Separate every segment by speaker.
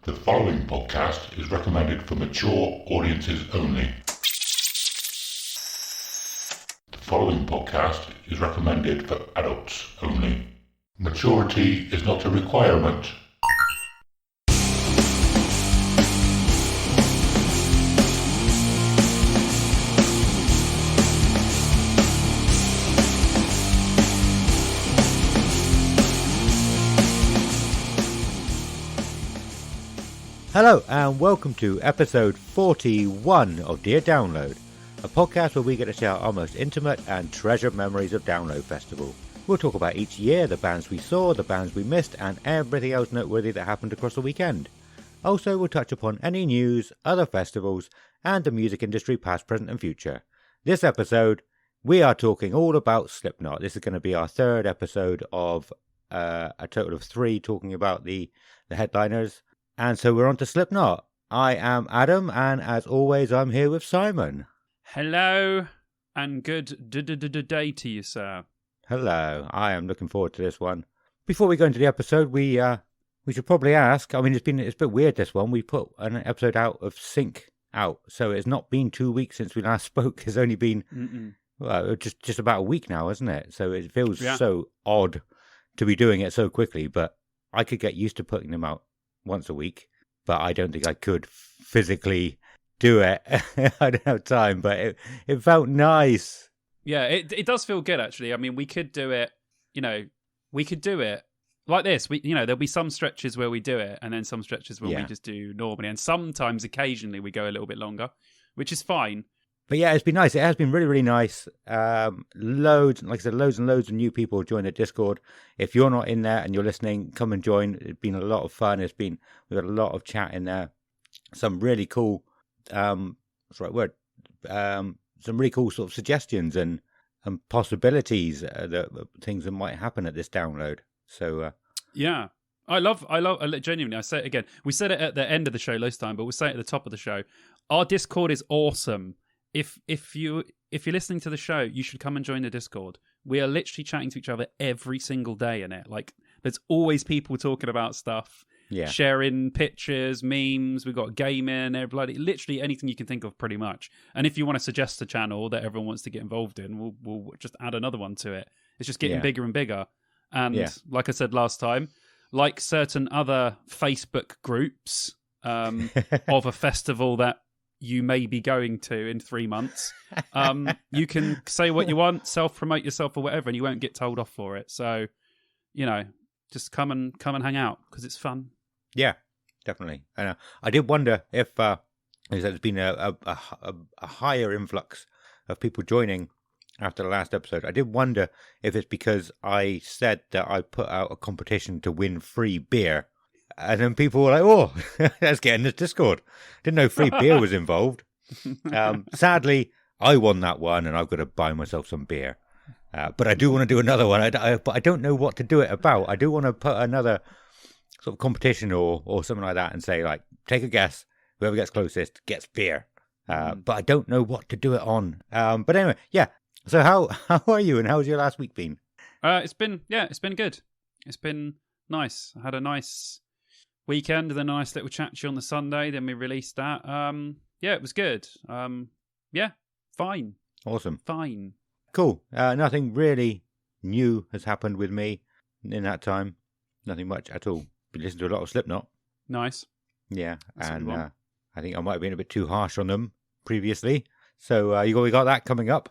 Speaker 1: The following podcast is recommended for mature audiences only. The following podcast is recommended for adults only. Maturity is not a requirement.
Speaker 2: Hello and welcome to episode 41 of Dear Download, a podcast where we get to share our most intimate and treasured memories of Download Festival. We'll talk about each year, the bands we saw, the bands we missed, and everything else noteworthy that happened across the weekend. Also, we'll touch upon any news, other festivals, and the music industry past, present and future. This episode, we are talking all about Slipknot. This is going to be our third episode of a total of 3 talking about the headliners. And so we're on to Slipknot. I am Adam, and as always, I'm here with Simon.
Speaker 3: Hello, and good day to you, sir.
Speaker 2: Hello. I am looking forward to this one. Before we go into the episode, we should probably ask. I mean, it's a bit weird, this one. We put an episode out of sync out, so it's not been 2 weeks since we last spoke. It's only been well, just about a week now, isn't it? So it feels so odd to be doing it so quickly. But I could get used to putting them out once a week, but I don't think I could physically do it. I don't have time, but it felt nice.
Speaker 3: Yeah, it does feel good, actually. I mean, we could do it, we could do it like this. There'll be some stretches where we do it, and then some stretches where we just do normally, and sometimes, occasionally, we go a little bit longer, which is fine.
Speaker 2: But yeah, it's been nice. It has been really, really nice. Loads and loads of new people join the Discord. If you're not in there and you're listening, come and join. It's been a lot of fun. We've got a lot of chat in there. Some really cool, some really cool sort of suggestions and possibilities, the things that might happen at this download. So
Speaker 3: yeah. I love, genuinely, I say it again. We said it at the end of the show last time, but we'll say it at the top of the show. Our Discord is awesome. If you're listening to the show, you should come and join the Discord. We are literally chatting to each other every single day in it. Like, there's always people talking about stuff, sharing pictures, memes. We've got gaming, literally anything you can think of, pretty much. And if you want to suggest a channel that everyone wants to get involved in, we'll just add another one to it. It's just getting bigger and bigger. And like I said last time, like certain other Facebook groups of a festival that you may be going to in 3 months, you can say what you want, self-promote yourself or whatever, and you won't get told off for it. So, just come and hang out because it's fun. Yeah,
Speaker 2: definitely. And I did wonder if there's been a higher influx of people joining after the last episode. I did wonder if it's because I said that I put out a competition to win free beer. And then people were like, oh, let's get in this Discord. Didn't know free beer was involved. Sadly, I won that one, and I've got to buy myself some beer. But I do want to do another one. But I don't know what to do it about. I do want to put another sort of competition or something like that and say, like, take a guess. Whoever gets closest gets beer. But I don't know what to do it on. But anyway, yeah. So how are you, and how's your last week been?
Speaker 3: It's been good. It's been nice. I had a nice weekend, and then a nice little chat to you on the Sunday. Then we released that. It was good. Fine.
Speaker 2: Awesome.
Speaker 3: Fine.
Speaker 2: Cool. Nothing really new has happened with me in that time. Nothing much at all. Been listening to a lot of Slipknot.
Speaker 3: Nice.
Speaker 2: Yeah, that's and I think I might have been a bit too harsh on them previously. So we got that coming up.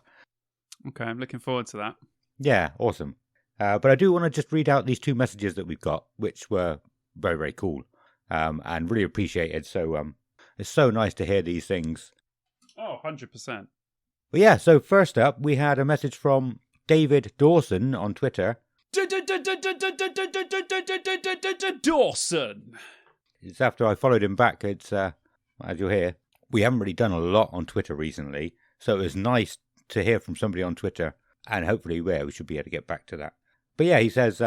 Speaker 3: Okay, I'm looking forward to that.
Speaker 2: Yeah, awesome. But I do want to just read out these 2 messages that we've got, which were very, very cool and really appreciated. So it's so nice to hear these things.
Speaker 3: Oh, 100%.
Speaker 2: Well, yeah, so first up, we had a message from David Dawson on Twitter.
Speaker 3: Dawson!
Speaker 2: It's after I followed him back. It's, as you'll hear, we haven't really done a lot on Twitter recently. So it was nice to hear from somebody on Twitter. And hopefully, we should be able to get back to that. But yeah, he says,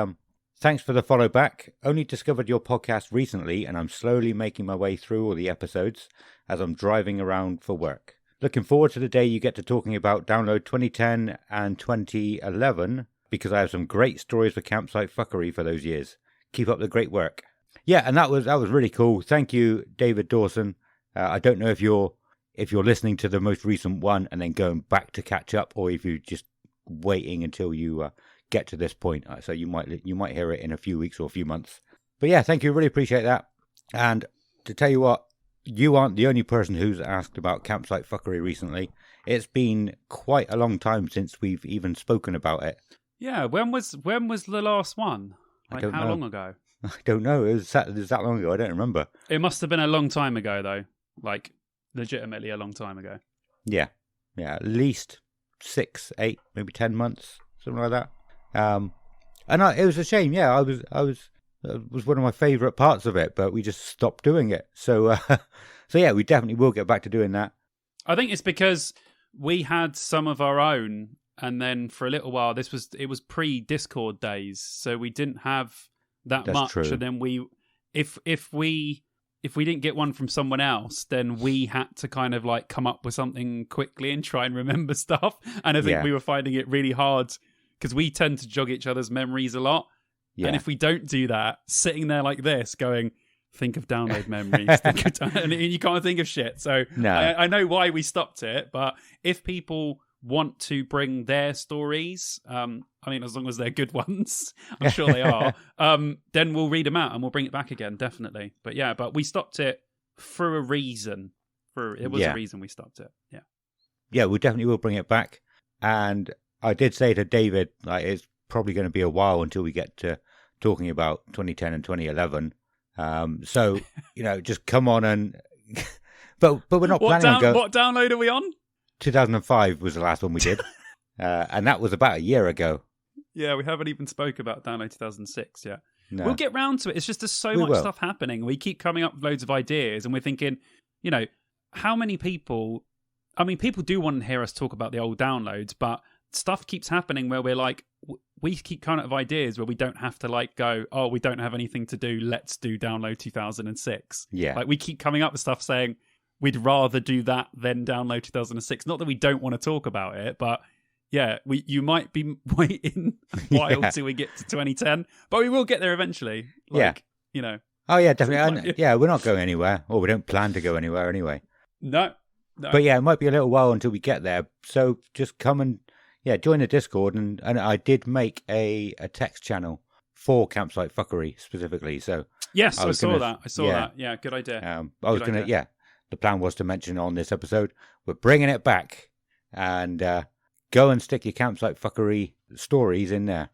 Speaker 2: thanks for the follow back. Only discovered your podcast recently, and I'm slowly making my way through all the episodes as I'm driving around for work. Looking forward to the day you get to talking about Download 2010 and 2011, because I have some great stories for campsite fuckery for those years. Keep up the great work. Yeah, and that was really cool. Thank you, David Dawson. I don't know if you're listening to the most recent one and then going back to catch up, or if you're just waiting until you get to this point. So you might hear it in a few weeks or a few months. But yeah, thank you. Really appreciate that. And to tell you what, you aren't the only person who's asked about campsite fuckery recently. It's been quite a long time since we've even spoken about it.
Speaker 3: Yeah, when was the last one?
Speaker 2: I
Speaker 3: Like,
Speaker 2: don't
Speaker 3: how
Speaker 2: know.
Speaker 3: long ago?
Speaker 2: I don't know. It was that long ago. I don't remember.
Speaker 3: It must have been a long time ago, though. Like, legitimately a long time ago.
Speaker 2: Yeah, at least 6, 8, maybe 10 months, something like that. And it was a shame. Yeah, it was one of my favourite parts of it, but we just stopped doing it. So, so yeah, we definitely will get back to doing that.
Speaker 3: I think it's because we had some of our own, and then for a little while, it was pre-Discord days, so we didn't have that
Speaker 2: That's
Speaker 3: much.
Speaker 2: true.
Speaker 3: And then if we didn't get one from someone else, then we had to kind of like come up with something quickly and try and remember stuff. And I think we were finding it really hard because we tend to jog each other's memories a lot. Yeah. And if we don't do that, sitting there like this, going, think of download memories, and you can't think of shit. So
Speaker 2: No.
Speaker 3: I know why we stopped it, but if people want to bring their stories, I mean, as long as they're good ones, I'm sure they are, then we'll read them out and we'll bring it back again, definitely. But yeah, but we stopped it for a reason. It was a reason we stopped it. Yeah.
Speaker 2: Yeah, we definitely will bring it back. And I did say to David, like, it's probably going to be a while until we get to talking about 2010 and 2011. So, just come on and... but we're not planning on going...
Speaker 3: What download are we on?
Speaker 2: 2005 was the last one we did. And that was about a year ago.
Speaker 3: Yeah, we haven't even spoke about download 2006 yet.
Speaker 2: No.
Speaker 3: We'll get round to it. It's just there's so much stuff happening. We keep coming up with loads of ideas and we're thinking, how many people... I mean, people do want to hear us talk about the old downloads, but stuff keeps happening where we're like, we keep coming up with ideas where we don't have to like go, oh, we don't have anything to do, let's do download 2006.
Speaker 2: Yeah.
Speaker 3: Like we keep coming up with stuff saying we'd rather do that than download 2006. Not that we don't want to talk about it, but yeah, you might be waiting a while till we get to 2010, but we will get there eventually. Like,
Speaker 2: Oh yeah, definitely. Yeah, we're not going anywhere, or we don't plan to go anywhere anyway.
Speaker 3: No.
Speaker 2: But yeah, it might be a little while until we get there. So just come and join the Discord, and I did make a text channel for Campsite Fuckery specifically. So
Speaker 3: yes, I saw that. Yeah, good idea.
Speaker 2: The plan was to mention on this episode, we're bringing it back, and go and stick your Campsite Fuckery stories in there.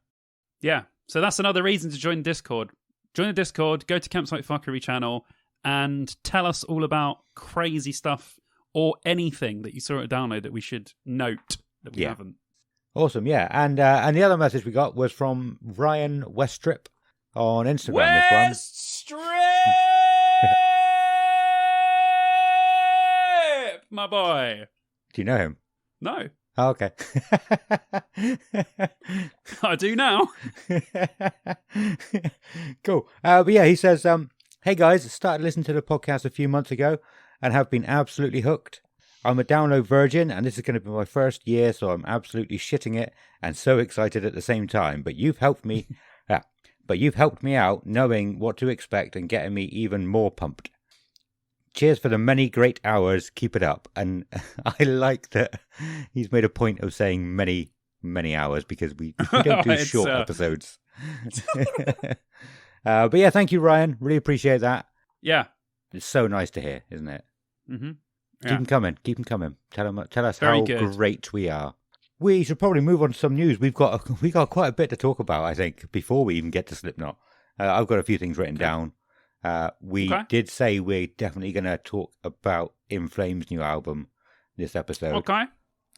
Speaker 3: Yeah, so that's another reason to join the Discord. Join the Discord, go to Campsite Fuckery channel, and tell us all about crazy stuff or anything that you saw at a download that we should note that we haven't.
Speaker 2: Awesome, yeah. And the other message we got was from Ryan Westrip on Instagram.
Speaker 3: Westrip! My boy.
Speaker 2: Do you know him?
Speaker 3: No.
Speaker 2: Oh, okay.
Speaker 3: I do now.
Speaker 2: Cool. But yeah, he says, hey guys, started listening to the podcast a few months ago and have been absolutely hooked. I'm a download virgin, and this is going to be my first year, so I'm absolutely shitting it and so excited at the same time. But you've helped me, out knowing what to expect and getting me even more pumped. Cheers for the many great hours. Keep it up. And I like that he's made a point of saying many, many hours because we don't do short episodes. But yeah, thank you, Ryan. Really appreciate that.
Speaker 3: Yeah,
Speaker 2: it's so nice to hear, isn't it?
Speaker 3: Mm-hmm.
Speaker 2: Keep them coming. Keep them coming. Tell us how great we are. We should probably move on to some news. We got quite a bit to talk about, I think, before we even get to Slipknot. I've got a few things written down. We did say we're definitely going to talk about In Flames' new album this episode.
Speaker 3: Okay.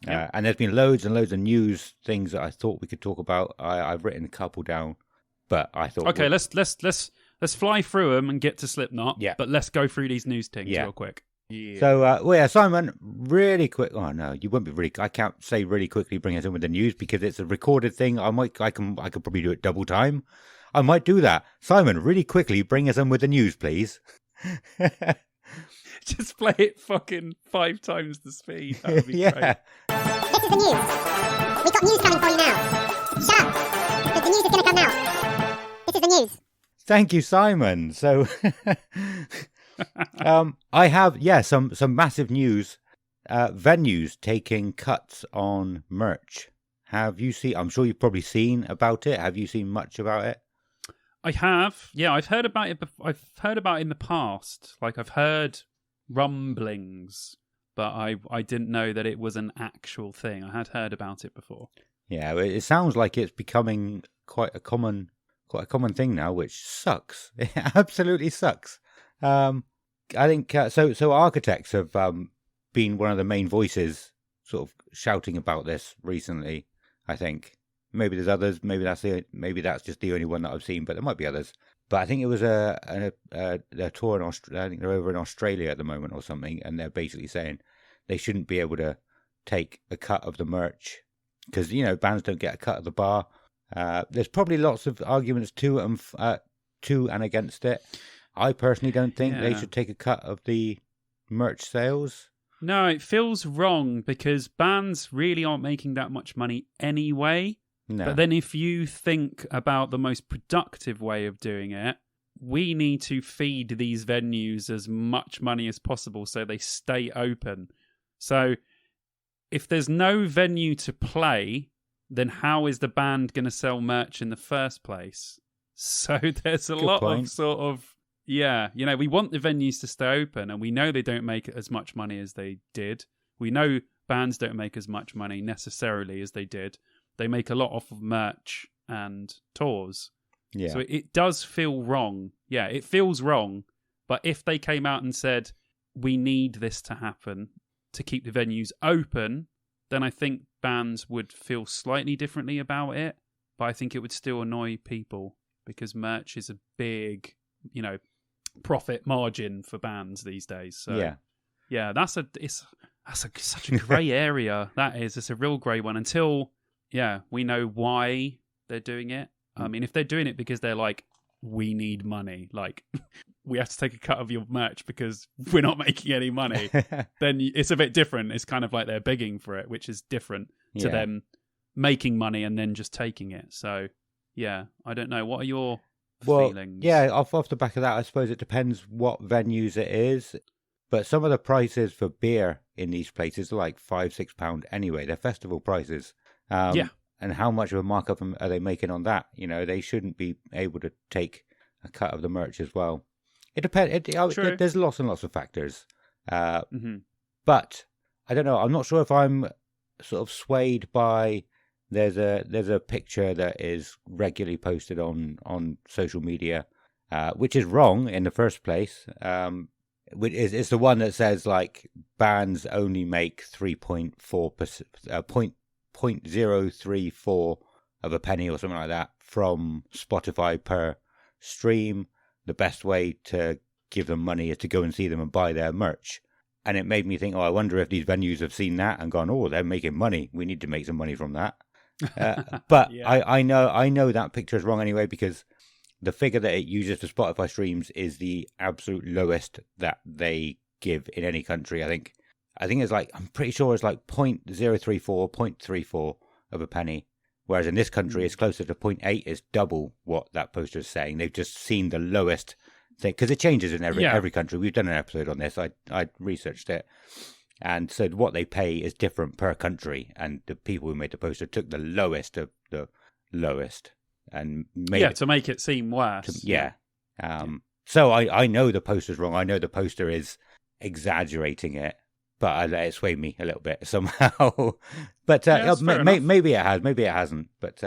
Speaker 2: And there's been loads and loads of news things that I thought we could talk about. I've written a couple down, but I thought
Speaker 3: okay, let's fly through them and get to Slipknot.
Speaker 2: Yeah.
Speaker 3: But let's go through these news things real quick.
Speaker 2: Yeah. So, Simon, really quick. Oh no, you won't be really. I can't say really quickly. Bring us in with the news because it's a recorded thing. I could probably do it double time. I might do that. Simon, really quickly, bring us in with the news, please.
Speaker 3: Just play it fucking 5 times the speed. That would be great.
Speaker 4: This is the news. We've got news coming for you now. Shut up. The news is going to come now. This is the news.
Speaker 2: Thank you, Simon. So, I have some massive news. Venues taking cuts on merch. Have you seen? I'm sure you've probably seen about it. Have you seen much about it?
Speaker 3: I have. Yeah, I've heard about it. I've heard about it in the past. Like I've heard rumblings, but I didn't know that it was an actual thing. I had heard about it before.
Speaker 2: Yeah, it sounds like it's becoming quite a common thing now, which sucks. It absolutely sucks. I think so. Architects have been one of the main voices, sort of shouting about this recently. I think maybe there's others. Maybe that's just the only one that I've seen, but there might be others. But I think it was a tour in Australia. I think they're over in Australia at the moment or something, and they're basically saying they shouldn't be able to take a cut of the merch because bands don't get a cut of the bar. There's probably lots of arguments to and against it. I personally don't think they should take a cut of the merch sales.
Speaker 3: No, it feels wrong because bands really aren't making that much money anyway.
Speaker 2: No.
Speaker 3: But then if you think about the most productive way of doing it, we need to feed these venues as much money as possible so they stay open. So if there's no venue to play, then how is the band going to sell merch in the first place? So there's a lot of sort of, we want the venues to stay open, and we know they don't make as much money as they did. We know bands don't make as much money necessarily as they did. They make a lot off of merch and tours.
Speaker 2: Yeah.
Speaker 3: So it does feel wrong. Yeah, it feels wrong. But if they came out and said, we need this to happen to keep the venues open, then I think bands would feel slightly differently about it. But I think it would still annoy people because merch is a big, profit margin for bands these days. So that's such a grey area. It's a real grey one until we know why they're doing it. I mean, if they're doing it because they're like, we need money, like we have to take a cut of your merch because we're not making any money, then it's a bit different. It's kind of like they're begging for it, which is different to them making money and then just taking it. So I don't know. What are your feelings?
Speaker 2: Yeah, off the back of that, I suppose it depends what venues it is. But some of the prices for beer in these places are like £5-6 anyway. They're festival prices. And how much of a markup are they making on that? They shouldn't be able to take a cut of the merch as well. It depends. There's lots and lots of factors. But I don't know. I'm not sure if I'm sort of swayed by. There's a picture that is regularly posted on social media, which is wrong in the first place. It's the one that says like bands only make 0.034 of a penny or something like that from Spotify per stream. The best way to give them money is to go and see them and buy their merch. And it made me think, I wonder if these venues have seen that and gone, they're making money. We need to make some money from that. But I know that picture is wrong anyway, because the figure that it uses for Spotify streams is the absolute lowest that they give in any country. I think it's like, I'm pretty sure it's like 0.34 of a penny. Whereas in this country, it's closer to 0.8. It's double what that poster is saying. They've just seen the lowest thing, because it changes in every country. We've done an episode on this. I researched it. And so what they pay is different per country. And the people who made the poster took the lowest of the lowest and made
Speaker 3: to make it seem worse.
Speaker 2: So I know the poster's wrong. I know the poster is exaggerating it, but I let it sway me a little bit somehow. But maybe it has, maybe it hasn't. But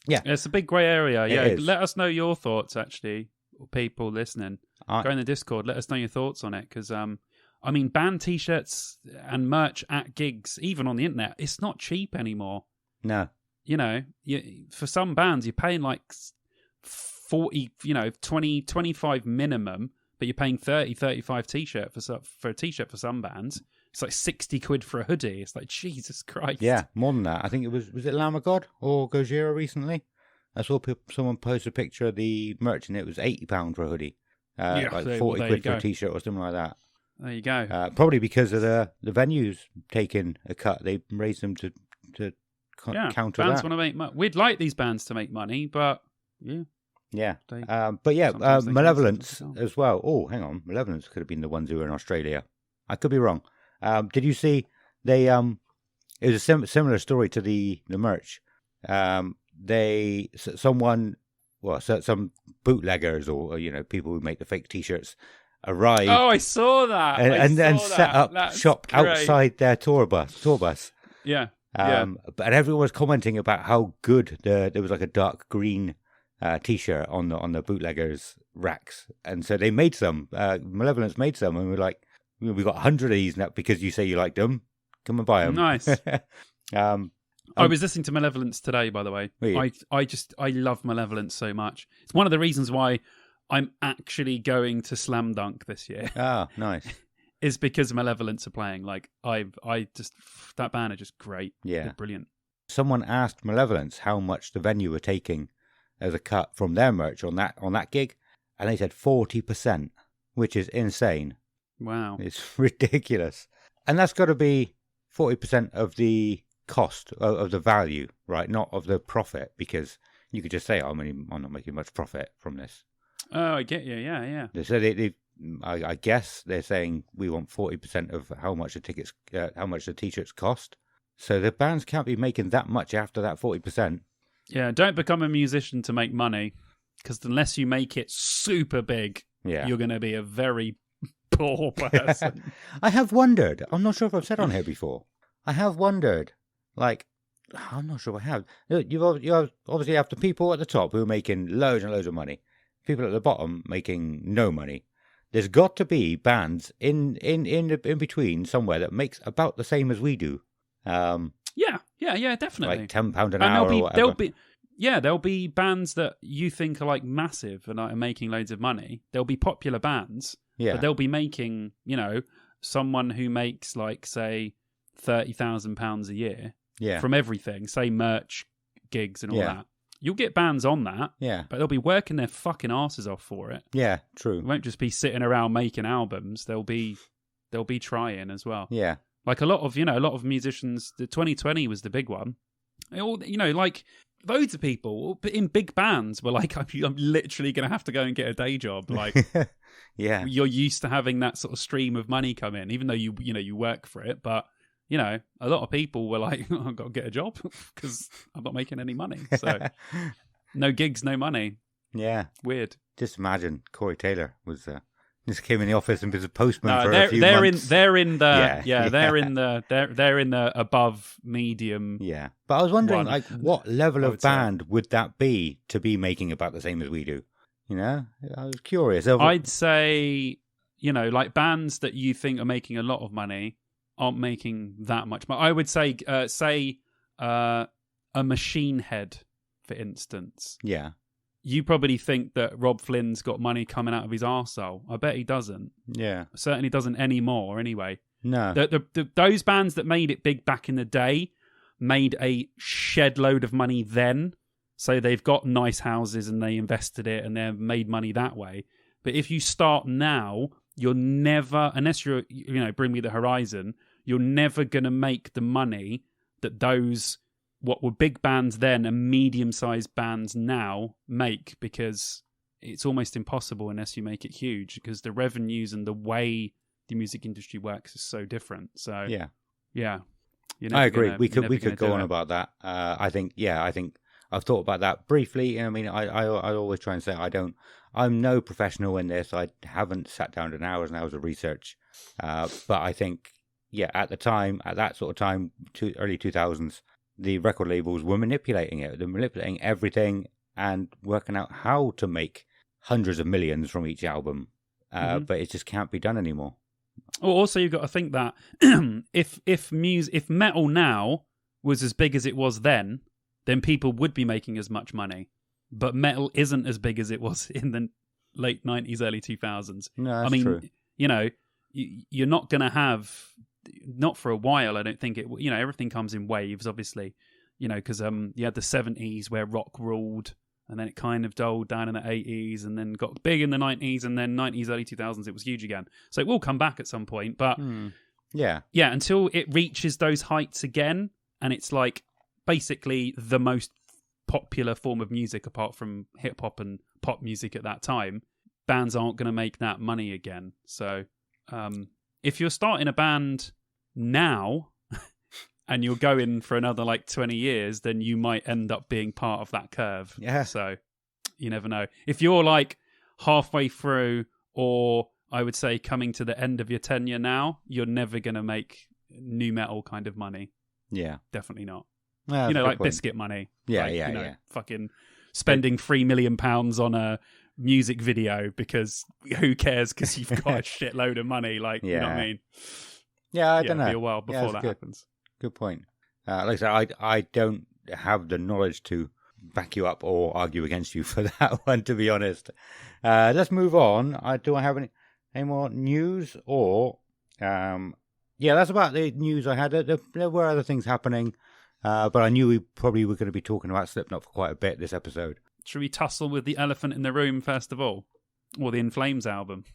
Speaker 3: it's a big grey area. Let us know your thoughts, actually, people listening. Go in the Discord. Let us know your thoughts on it, because band T-shirts and merch at gigs, even on the internet, it's not cheap anymore.
Speaker 2: No.
Speaker 3: For some bands, you're paying like 40, 20, 25 minimum, but you're paying 30, 35 T-shirt for a T-shirt for some bands. It's like 60 quid for a hoodie. It's like, Jesus Christ.
Speaker 2: Yeah, more than that. I think was it Lamb of God or Gojira recently? I saw someone post a picture of the merch and it was £80 for a hoodie. Like 40 quid for a T-shirt or something like that.
Speaker 3: There you go.
Speaker 2: Probably because of the venues taking a cut. They raised them to counter
Speaker 3: bands
Speaker 2: that.
Speaker 3: Want to make money. We'd like these bands to make money, but
Speaker 2: Yeah.
Speaker 3: They-
Speaker 2: But yeah,
Speaker 3: sometimes they
Speaker 2: Malevolence
Speaker 3: cancel, sometimes
Speaker 2: as well. Oh, hang on. Malevolence could have been the ones who were in Australia. I could be wrong. Did you see they it was a similar story to the merch. Some bootleggers or people who make the fake T-shirts arrived
Speaker 3: Oh, I saw that.
Speaker 2: and then set up
Speaker 3: That's
Speaker 2: shop
Speaker 3: great.
Speaker 2: outside their tour bus.
Speaker 3: Yeah. Yeah.
Speaker 2: But everyone was commenting about how good there was like a dark green T-shirt on the bootleggers racks, and so they made some. Malevolence made some, and we're like, we got 100 of these now because you say you liked them. Come and buy them.
Speaker 3: Nice. I was listening to Malevolence today, by the way.
Speaker 2: Were you?
Speaker 3: I love Malevolence so much. It's one of the reasons why I'm actually going to Slam Dunk this year.
Speaker 2: Ah, nice.
Speaker 3: Is because Malevolence are playing. Like that band are just great.
Speaker 2: Yeah.
Speaker 3: They're brilliant.
Speaker 2: Someone asked Malevolence how much the venue were taking as a cut from their merch on that gig, and they said 40%, which is insane.
Speaker 3: Wow.
Speaker 2: It's ridiculous, and that's got to be 40% of the cost of the value, right? Not of the profit, because you could just say, "I'm not making much profit from this."
Speaker 3: Oh, I get you. Yeah, yeah.
Speaker 2: So I guess they're saying we want 40% of how much the t-shirts cost. So the bands can't be making that much after that 40%.
Speaker 3: Yeah, don't become a musician to make money, because unless you make it super big,
Speaker 2: Yeah.
Speaker 3: you're going to be a very poor person.
Speaker 2: I have wondered. I'm not sure if I've said on here before. I have wondered. Like, I'm not sure I have. You obviously have the people at the top who are making loads and loads of money. People at the bottom making no money. There's got to be bands in between somewhere that makes about the same as we do.
Speaker 3: Yeah, definitely.
Speaker 2: Like £10 an
Speaker 3: And
Speaker 2: hour or whatever.
Speaker 3: there'll be bands that you think are like massive and are making loads of money. There'll be popular bands,
Speaker 2: Yeah.
Speaker 3: but they'll be making, someone who makes like, say, £30,000 a year
Speaker 2: Yeah.
Speaker 3: from everything, say merch, gigs and all
Speaker 2: Yeah.
Speaker 3: that. You'll get bands on that,
Speaker 2: Yeah.
Speaker 3: but they'll be working their fucking asses off for it.
Speaker 2: Yeah.
Speaker 3: It
Speaker 2: True.
Speaker 3: won't just be sitting around making albums. They'll be trying as well.
Speaker 2: Yeah.
Speaker 3: Like a lot of musicians. The 2020 was the big one. Like loads of people in big bands were like, I'm literally going to have to go and get a day job. Like,
Speaker 2: Yeah.
Speaker 3: you're used to having that sort of stream of money come in, even though you work for it. But a lot of people were like, I've got to get a job because I'm not making any money. So no gigs, no money.
Speaker 2: Yeah.
Speaker 3: Weird.
Speaker 2: Just imagine Corey Taylor was just came in the office and was a postman
Speaker 3: No,
Speaker 2: for a few months.
Speaker 3: they're in the
Speaker 2: Yeah.
Speaker 3: they're in the above medium.
Speaker 2: Yeah. But I was wondering,
Speaker 3: One.
Speaker 2: like, what level
Speaker 3: I
Speaker 2: of
Speaker 3: would say.
Speaker 2: band would that be to be making about the same as we do? I was curious.
Speaker 3: I'd say, like bands that you think are making a lot of money aren't making that much money. I would say, a Machine Head, for instance.
Speaker 2: Yeah.
Speaker 3: You probably think that Rob Flynn's got money coming out of his arsehole. I bet he doesn't.
Speaker 2: Yeah.
Speaker 3: Certainly doesn't anymore, anyway.
Speaker 2: No.
Speaker 3: Those bands that made it big back in the day made a shed load of money then. So they've got nice houses and they invested it and they've made money that way. But if you start now, you're never, unless you're, Bring Me the Horizon, you're never going to make the money that those, what were big bands then and medium-sized bands now make, because it's almost impossible unless you make it huge, because the revenues and the way the music industry works is so different. So
Speaker 2: Yeah.
Speaker 3: You're
Speaker 2: I
Speaker 3: never
Speaker 2: agree.
Speaker 3: gonna-
Speaker 2: We
Speaker 3: you're
Speaker 2: could
Speaker 3: never gonna
Speaker 2: go
Speaker 3: do
Speaker 2: on
Speaker 3: it.
Speaker 2: about that. I think I've thought about that briefly. I mean, I always try and say I'm no professional in this. I haven't sat down and hours and hours of research. But I think, at that sort of time, early 2000s, the record labels were manipulating it. They're manipulating everything and working out how to make hundreds of millions from each album. But it just can't be done anymore.
Speaker 3: Well, also you've got to think that if metal now was as big as it was then people would be making as much money. But metal isn't as big as it was in the late 90s, early 2000s.
Speaker 2: No, that's
Speaker 3: I mean,
Speaker 2: true.
Speaker 3: You're not going to have, not for a while, I don't think it, everything comes in waves, obviously, because you had the 70s where rock ruled, and then it kind of dulled down in the 80s, and then got big in the 90s, and then 90s, early 2000s, it was huge again. So it will come back at some point, but
Speaker 2: Yeah.
Speaker 3: until it reaches those heights again, and it's like basically the most popular form of music apart from hip hop and pop music at that time, bands aren't going to make that money again. So if you're starting a band now and you're going for another like 20 years, then you might end up being part of that curve.
Speaker 2: Yeah.
Speaker 3: So you never know. If you're like halfway through, or I would say coming to the end of your tenure now, you're never going to make new metal kind of money.
Speaker 2: Yeah.
Speaker 3: Definitely not.
Speaker 2: Yeah,
Speaker 3: You know,
Speaker 2: that's a
Speaker 3: like
Speaker 2: good point.
Speaker 3: biscuit money.
Speaker 2: Yeah,
Speaker 3: Like,
Speaker 2: yeah,
Speaker 3: you know,
Speaker 2: yeah.
Speaker 3: fucking spending £3 million on a music video because who cares? Because you've got a shitload of money. Like, you know what I
Speaker 2: Yeah.
Speaker 3: mean?
Speaker 2: Yeah, I
Speaker 3: Yeah,
Speaker 2: don't know.
Speaker 3: it'll be a while
Speaker 2: Yeah,
Speaker 3: before
Speaker 2: it's
Speaker 3: that
Speaker 2: good.
Speaker 3: happens.
Speaker 2: Good point. Like I said, I don't have the knowledge to back you up or argue against you for that one, to be honest. Let's move on. Do I have any more news? Or, yeah, that's about the news I had. There were other things happening, but I knew we probably were going to be talking about Slipknot for quite a bit this episode.
Speaker 3: Should we tussle with the elephant in the room first of all? Or the In Flames album?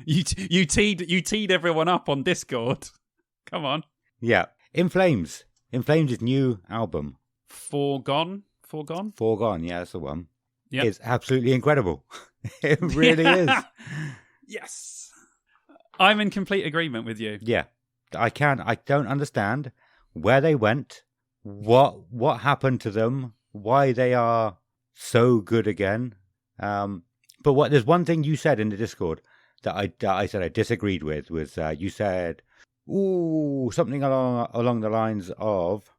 Speaker 3: You teed everyone up on Discord. Come on.
Speaker 2: Yeah, In Flames. In Flames' new album,
Speaker 3: Foregone?
Speaker 2: Foregone, yeah, that's the one.
Speaker 3: Yep.
Speaker 2: It's absolutely incredible. It really is.
Speaker 3: Yes. I'm in complete agreement with you.
Speaker 2: Yeah, I don't understand where they went, what happened to them, why they are so good again. But there's one thing you said in the Discord that I said I disagreed with was you said, "Ooh, something along the lines of."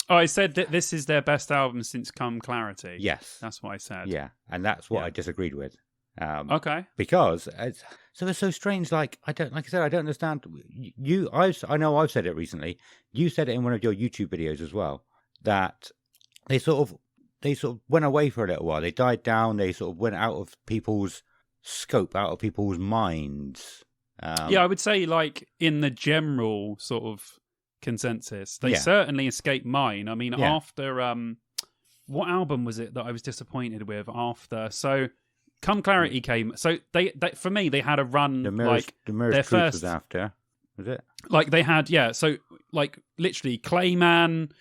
Speaker 3: I said that this is their best album since Come Clarity.
Speaker 2: Yes,
Speaker 3: That's what I said.
Speaker 2: yeah, and that's what
Speaker 3: Yeah.
Speaker 2: I disagreed with.
Speaker 3: Okay.
Speaker 2: Because it's so strange. Like I don't understand. I know I've said it recently. You said it in one of your YouTube videos as well. That they sort of went away for a little while. They died down. They sort of went out of people's scope, out of people's minds.
Speaker 3: Yeah, I would say like in the general sort of consensus, they
Speaker 2: Yeah.
Speaker 3: certainly escaped mine. I mean,
Speaker 2: Yeah.
Speaker 3: after what album was it that I was disappointed with after? So Come Clarity came. So they for me they had a run
Speaker 2: The Mirror's,
Speaker 3: like
Speaker 2: the Mirror's
Speaker 3: their
Speaker 2: Truth
Speaker 3: first
Speaker 2: was after, was it?
Speaker 3: like they had so like literally Clayman,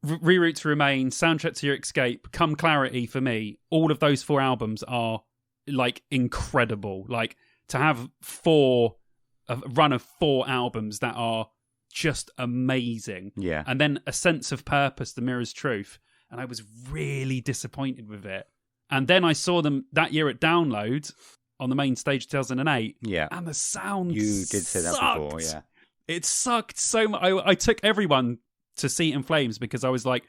Speaker 3: Reroute to Remain, Soundtrack to Your Escape, Come Clarity. For me, all of those 4 albums are like incredible. Like to have a run of 4 albums that are just amazing.
Speaker 2: Yeah.
Speaker 3: And then A Sense of Purpose, The Mirror's Truth, and I was really disappointed with it. And then I saw them that year at Download on the main stage 2008.
Speaker 2: Yeah.
Speaker 3: And the sound
Speaker 2: You did say that before,
Speaker 3: sucked.
Speaker 2: yeah.
Speaker 3: It sucked so much. I took everyone to see In Flames because I was like,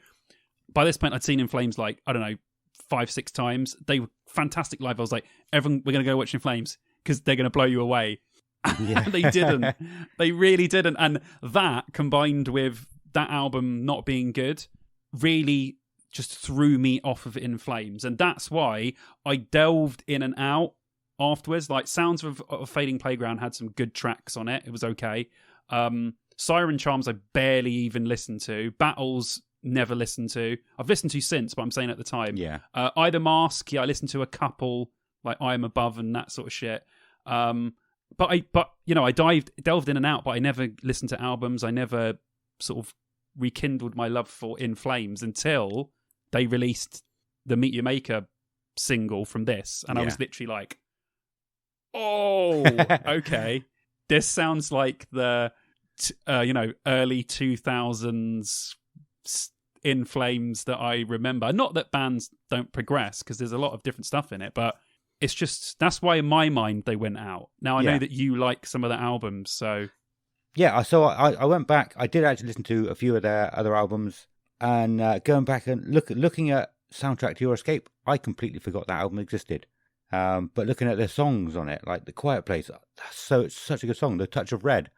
Speaker 3: by this point I'd seen In Flames like, I don't know, 5-6 times. They were fantastic live. I was like, everyone, we're going to go watch In Flames because they're going to blow you away.
Speaker 2: Yeah.
Speaker 3: They didn't. They really didn't. And that combined with that album not being good really just threw me off of In Flames. And that's why I delved in and out afterwards. Like Sounds of Fading Playground had some good tracks on it. It was okay. Siren Charms I barely even listened to. Battles never listened to. I've listened to since, but I'm saying at the time.
Speaker 2: Yeah.
Speaker 3: Either Mask, yeah, I listened to a couple, like I Am Above and that sort of shit. But you know, I delved in and out, but I never listened to albums. I never sort of rekindled my love for In Flames until they released the Meet Your Maker single from this, and I was literally like, "Oh, okay, this sounds like the early 2000s In Flames that I remember." Not that bands don't progress, because there's a lot of different stuff in it, but it's just that's why in my mind they went out. Now I know that you like some of the albums, so
Speaker 2: yeah. So I went back. I did actually listen to a few of their other albums, and going back and looking at Soundtrack to Your Escape, I completely forgot that album existed. But looking at their songs on it, like The Quiet Place, it's such a good song. The Touch of Red,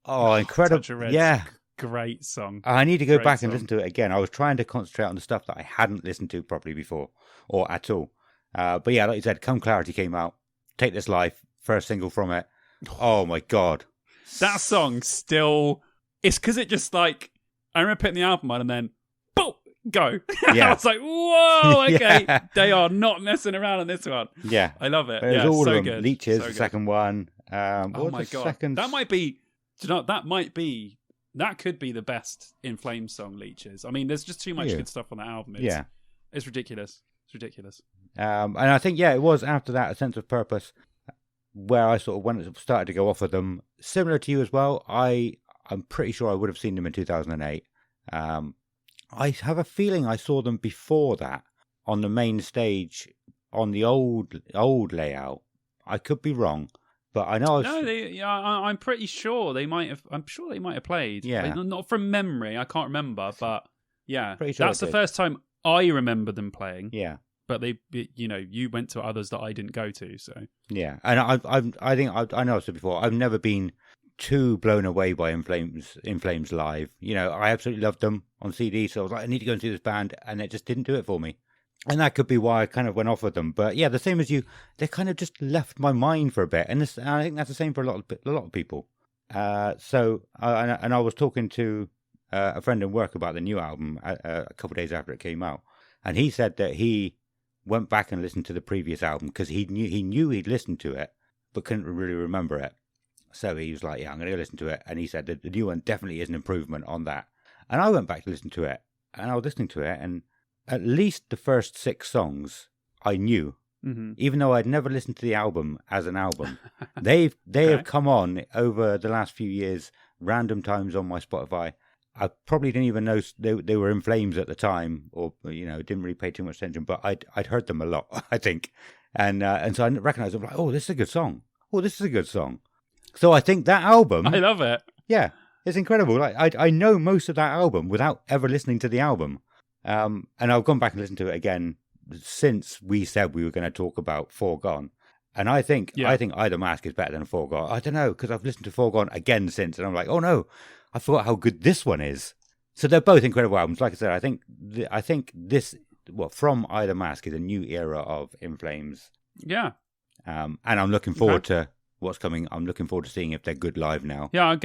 Speaker 2: incredible!
Speaker 3: Touch of Red's
Speaker 2: yeah,
Speaker 3: great song.
Speaker 2: I need to go
Speaker 3: Great
Speaker 2: back
Speaker 3: song.
Speaker 2: and listen to it again. I was trying to concentrate on the stuff that I hadn't listened to properly before or at all. But yeah, like you said, Come Clarity came out. Take This Life, first single from it. Oh my god,
Speaker 3: That song still, it's because it just like, I remember putting the album on and then, boom, go.
Speaker 2: Yeah.
Speaker 3: I was like, whoa, okay.
Speaker 2: Yeah.
Speaker 3: They are not messing around on this one.
Speaker 2: Yeah,
Speaker 3: I love it.
Speaker 2: it was
Speaker 3: Yeah,
Speaker 2: all
Speaker 3: so
Speaker 2: of them.
Speaker 3: good.
Speaker 2: Leeches,
Speaker 3: So
Speaker 2: the
Speaker 3: good.
Speaker 2: second one. What
Speaker 3: Oh
Speaker 2: was
Speaker 3: my
Speaker 2: the
Speaker 3: God.
Speaker 2: second?
Speaker 3: That might be, do you know, that might be that could be the best In Flames song, Leeches. I mean, there's just too much
Speaker 2: Yeah.
Speaker 3: good stuff on that album.
Speaker 2: Yeah.
Speaker 3: It's ridiculous. It's ridiculous.
Speaker 2: And I think, yeah, it was after that, A Sense of Purpose, where I sort of started to go off of them. Similar to you as well, I'm pretty sure I would have seen them in 2008. I have a feeling I saw them before that on the main stage on the old layout. I could be wrong, but I know.
Speaker 3: I'm pretty sure they might have. I'm sure they might have played.
Speaker 2: Yeah.
Speaker 3: Like, not from memory. I can't remember, but yeah,
Speaker 2: Pretty sure
Speaker 3: that's
Speaker 2: I
Speaker 3: the
Speaker 2: did.
Speaker 3: first time I remember them playing.
Speaker 2: Yeah,
Speaker 3: But you went to others that I didn't go to. So
Speaker 2: yeah, and I know I said before, I've never been too blown away by In Flames live. I absolutely loved them on CD, so I was like, I need to go and see this band, and it just didn't do it for me. And that could be why I kind of went off with them. But yeah, the same as you, they kind of just left my mind for a bit, and I think that's the same for a lot of people. I was talking to a friend in work about the new album a couple of days after it came out, and he said that he went back and listened to the previous album because he knew he'd listened to it, but couldn't really remember it. So he was like, "Yeah, I'm going to go listen to it." And he said that the new one definitely is an improvement on that. And I went back to listen to it, and I was listening to it, and at least the first 6 songs I knew, even though I'd never listened to the album as an album. They have come on over the last few years, random times on my Spotify. I probably didn't even know they were In Flames at the time, or didn't really pay too much attention. But I'd heard them a lot, I think, and so I recognised them. Like, oh, this is a good song. Oh, this is a good song. So I think that album,
Speaker 3: I love it.
Speaker 2: yeah, it's incredible. Like I know most of that album without ever listening to the album. And I've gone back and listened to it again since we said we were going to talk about Foregone. And I think Either Mask is better than Foregone. I don't know, because I've listened to Foregone again since, and I'm like, oh no, I forgot how good this one is. So they're both incredible albums. Like I said, I think this, From Either Mask is a new era of In Flames.
Speaker 3: Yeah.
Speaker 2: And I'm looking forward to what's coming. I'm looking forward to seeing if they're good live now.
Speaker 3: Yeah, I'm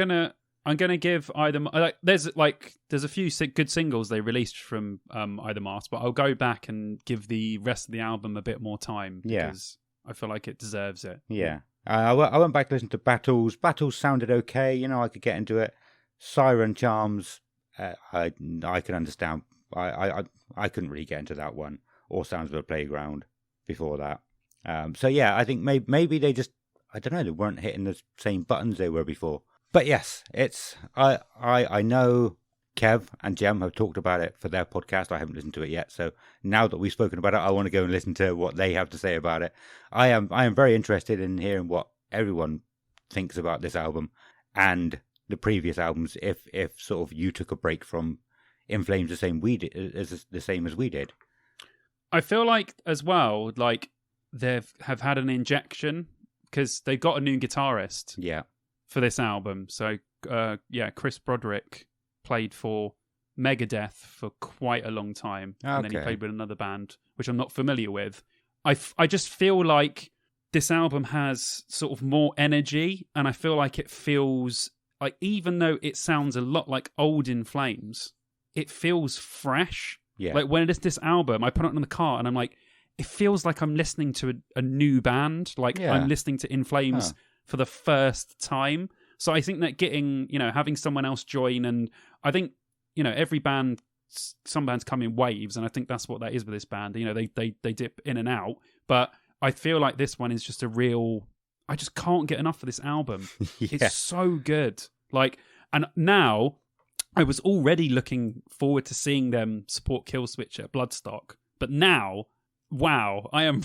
Speaker 3: gonna give Either. There's a few good singles they released from Either Mask, but I'll go back and give the rest of the album a bit more time because I feel like it deserves it.
Speaker 2: Yeah, I went back to listen to Battles. Battles sounded okay. I could get into it. Siren Charms, I can understand. I couldn't really get into that one, or Sounds of a Playground before that. So yeah, I think maybe they just, I don't know, they weren't hitting the same buttons they were before. But yes, it's I know Kev and Jem have talked about it for their podcast. I haven't listened to it yet, so now that we've spoken about it, I want to go and listen to what they have to say about it. I am very interested in hearing what everyone thinks about this album and the previous albums. If sort of you took a break from In Flames the same as we did.
Speaker 3: I feel like as well, like they have had an injection because they've got a new guitarist.
Speaker 2: Yeah.
Speaker 3: For this album. So, Chris Broderick played for Megadeth for quite a long time.
Speaker 2: Okay.
Speaker 3: And then he played with another band, which I'm not familiar with. I just feel like this album has sort of more energy, and I feel like it feels like, even though it sounds a lot like old In Flames, it feels fresh.
Speaker 2: Yeah.
Speaker 3: Like when it's this album, I put it in the car and I'm like, it feels like I'm listening to a new band. Like I'm listening to In Flames for the first time. So I think that having someone else join, and I think, every band, some bands come in waves, and I think that's what that is with this band. They dip in and out, but I feel like this one is just I just can't get enough of this album. It's so good. Like, and now I was already looking forward to seeing them support Killswitch at Bloodstock, but now, wow, I'm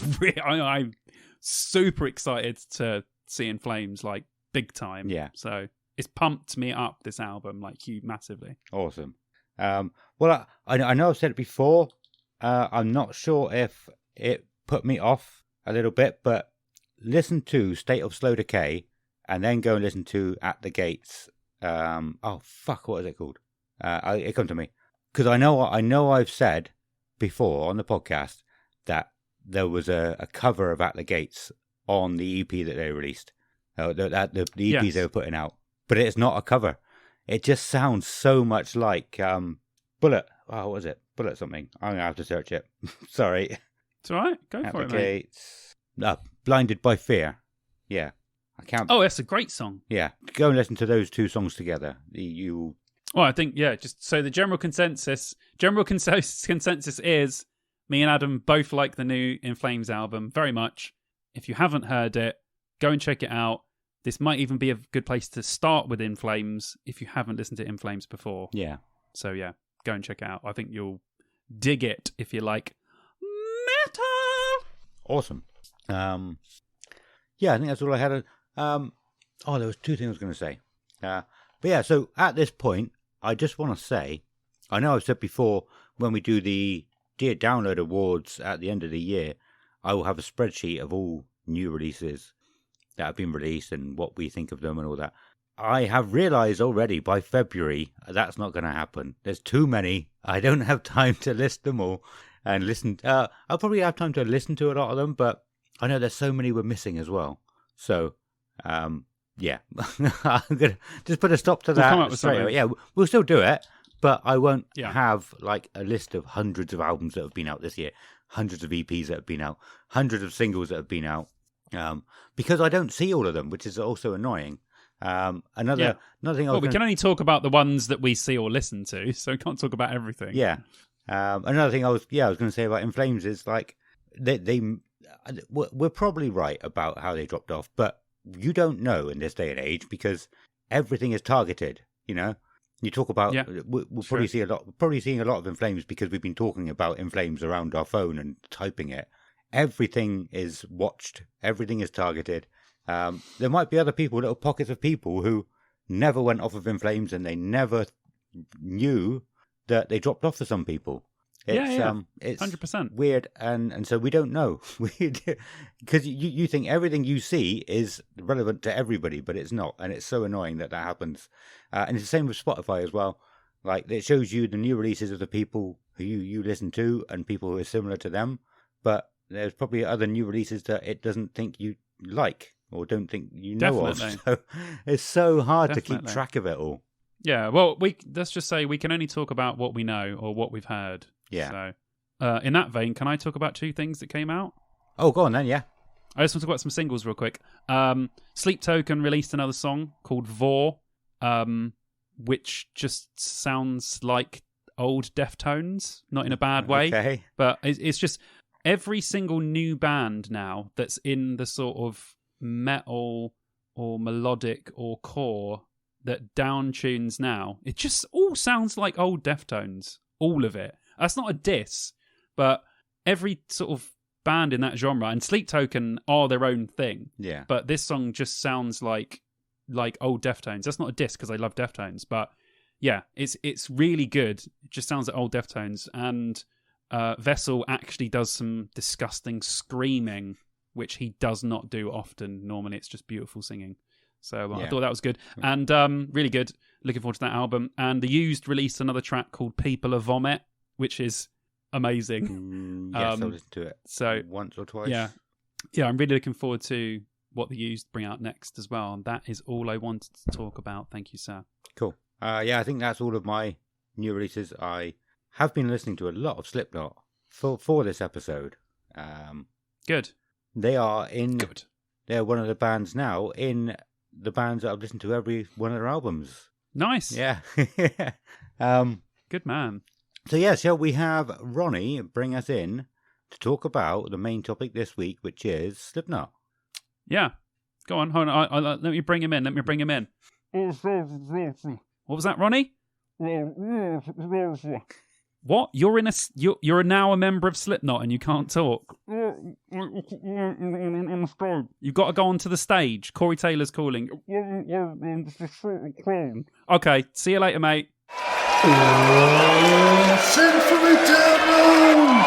Speaker 3: super excited to see In Flames, like, big time.
Speaker 2: Yeah.
Speaker 3: So it's pumped me up, this album, like, massively.
Speaker 2: Awesome. Well, I know I've said it before. I'm not sure if it put me off a little bit, but listen to State of Slow Decay and then go and listen to At the Gates. What is it called? It come to me. Because I know I've said before on the podcast that there was a cover of At the Gates on the EP that they released. The EPs they were putting out. But it's not a cover. It just sounds so much like Bullet. Oh, what was it? Bullet something. I'm going to have to search it. Sorry.
Speaker 3: It's all right. Go for it, mate.
Speaker 2: Blinded by Fear. Yeah. I can't.
Speaker 3: Oh, that's a great song.
Speaker 2: Yeah. Go and listen to those two songs together.
Speaker 3: Well, I think, yeah, just so the general consensus is me and Adam both like the new In Flames album very much. If you haven't heard it, go and check it out. This might even be a good place to start with In Flames if you haven't listened to In Flames before.
Speaker 2: Yeah.
Speaker 3: So, yeah, go and check it out. I think you'll dig it if you like metal.
Speaker 2: Awesome. Yeah, I think that's all I had. There was two things I was going to say. But yeah, so at this point, I just want to say, I know I've said before, when we do the Dear Download Awards at the end of the year, I will have a spreadsheet of all new releases that have been released and what we think of them and all that. I have realised already by February that's not going to happen. There's too many. I don't have time to list them all and listen. I'll probably have time to listen to a lot of them, but I know there's so many we're missing as well. So, yeah, I'm going to just put a stop to that.
Speaker 3: Come up with something.
Speaker 2: Yeah, we'll still do it, but I won't
Speaker 3: Yeah.
Speaker 2: have like a list of hundreds of albums that have been out this year, hundreds of EPs that have been out, hundreds of singles that have been out, because I don't see all of them, which is also annoying. Another thing.
Speaker 3: We can only talk about the ones that we see or listen to, so we can't talk about everything.
Speaker 2: Yeah. Another thing I was going to say about In Flames is like we're probably right about how they dropped off, but you don't know in this day and age because everything is targeted. You know, you talk about we'll probably see seeing a lot of In Flames because we've been talking about In Flames around our phone and typing it. Everything is watched. Everything is targeted. There might be other people, little pockets of people who never went off of In Flames and they never knew that they dropped off for some people. It's
Speaker 3: 100%
Speaker 2: weird, and so we don't know. Because you think everything you see is relevant to everybody, but it's not, and it's so annoying that happens. And it's the same with Spotify as well. Like, it shows you the new releases of the people who you listen to and people who are similar to them, but there's probably other new releases that it doesn't think you like or don't think you know of. So it's so hard to keep track of it all.
Speaker 3: Yeah, well, let's just say we can only talk about what we know or what we've heard.
Speaker 2: Yeah.
Speaker 3: So, in that vein, can I talk about two things that came out?
Speaker 2: Oh, go on then, yeah.
Speaker 3: I just want to talk about some singles real quick. Sleep Token released another song called Vor, which just sounds like old Deftones, not in a bad way.
Speaker 2: Okay.
Speaker 3: But it's just every single new band now that's in the sort of metal or melodic or core that down tunes now, it just all sounds like old Deftones. All of it. That's not a diss, but every sort of band in that genre, and Sleep Token are their own thing.
Speaker 2: Yeah.
Speaker 3: But this song just sounds like old Deftones. That's not a diss because I love Deftones, but yeah, it's really good. It just sounds like old Deftones, and Vessel actually does some disgusting screaming, which he does not do often. Normally, it's just beautiful singing. So I thought that was good, and really good. Looking forward to that album. And The Used released another track called People of Vomit, which is amazing.
Speaker 2: Yes, I'll listen to it
Speaker 3: so
Speaker 2: once or twice.
Speaker 3: Yeah, I'm really looking forward to what The Used bring out next as well. And that is all I wanted to talk about. Thank you, sir.
Speaker 2: Cool. I think that's all of my new releases. I have been listening to a lot of Slipknot for this episode.
Speaker 3: Good.
Speaker 2: They are
Speaker 3: Good.
Speaker 2: They're one of the bands now in the bands that I've listened to every one of their albums.
Speaker 3: Nice.
Speaker 2: Yeah.
Speaker 3: Good man.
Speaker 2: So yeah, shall we have Ronnie bring us in to talk about the main topic this week, which is Slipknot?
Speaker 3: Yeah. Go on. Hold on. Let me bring him in. What was that, Ronnie? What? You're now a member of Slipknot and you can't talk. You've got to go onto the stage. Corey Taylor's calling. Okay, see you later, mate.
Speaker 1: Sing for me, devil!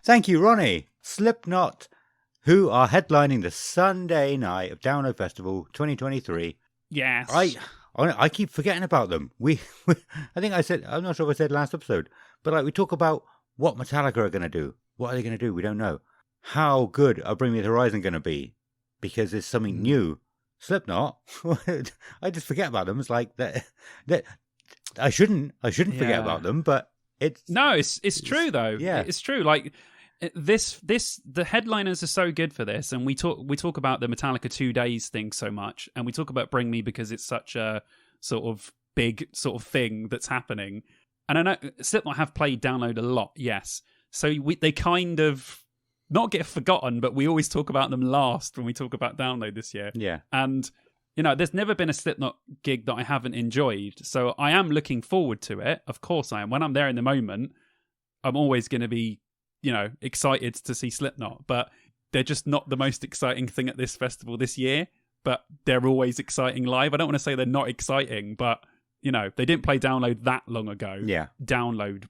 Speaker 2: Thank you, Ronnie. Slipknot, who are headlining the Sunday night of Download Festival 2023.
Speaker 3: Yes.
Speaker 2: I keep forgetting about them. I think I said, I'm not sure if I said last episode, but like we talk about what Metallica are going to do. What are they going to do? We don't know. How good are Bring Me the Horizon going to be? Because there's something new. Slipknot, I just forget about them. It's like that. I shouldn't forget about them, but it's
Speaker 3: true though.
Speaker 2: Yeah,
Speaker 3: it's true. Like The headliners are so good for this, and we talk about the Metallica 2 Days thing so much, and we talk about Bring Me because it's such a sort of big sort of thing that's happening. And I know Slipknot have played Download a lot, yes. So they kind of not get forgotten, but we always talk about them last when we talk about Download this year.
Speaker 2: Yeah.
Speaker 3: And, there's never been a Slipknot gig that I haven't enjoyed. So I am looking forward to it. Of course I am. When I'm there in the moment, I'm always going to be, excited to see Slipknot. But they're just not the most exciting thing at this festival this year. But they're always exciting live. I don't want to say they're not exciting, but, they didn't play Download that long ago.
Speaker 2: Yeah.
Speaker 3: Download,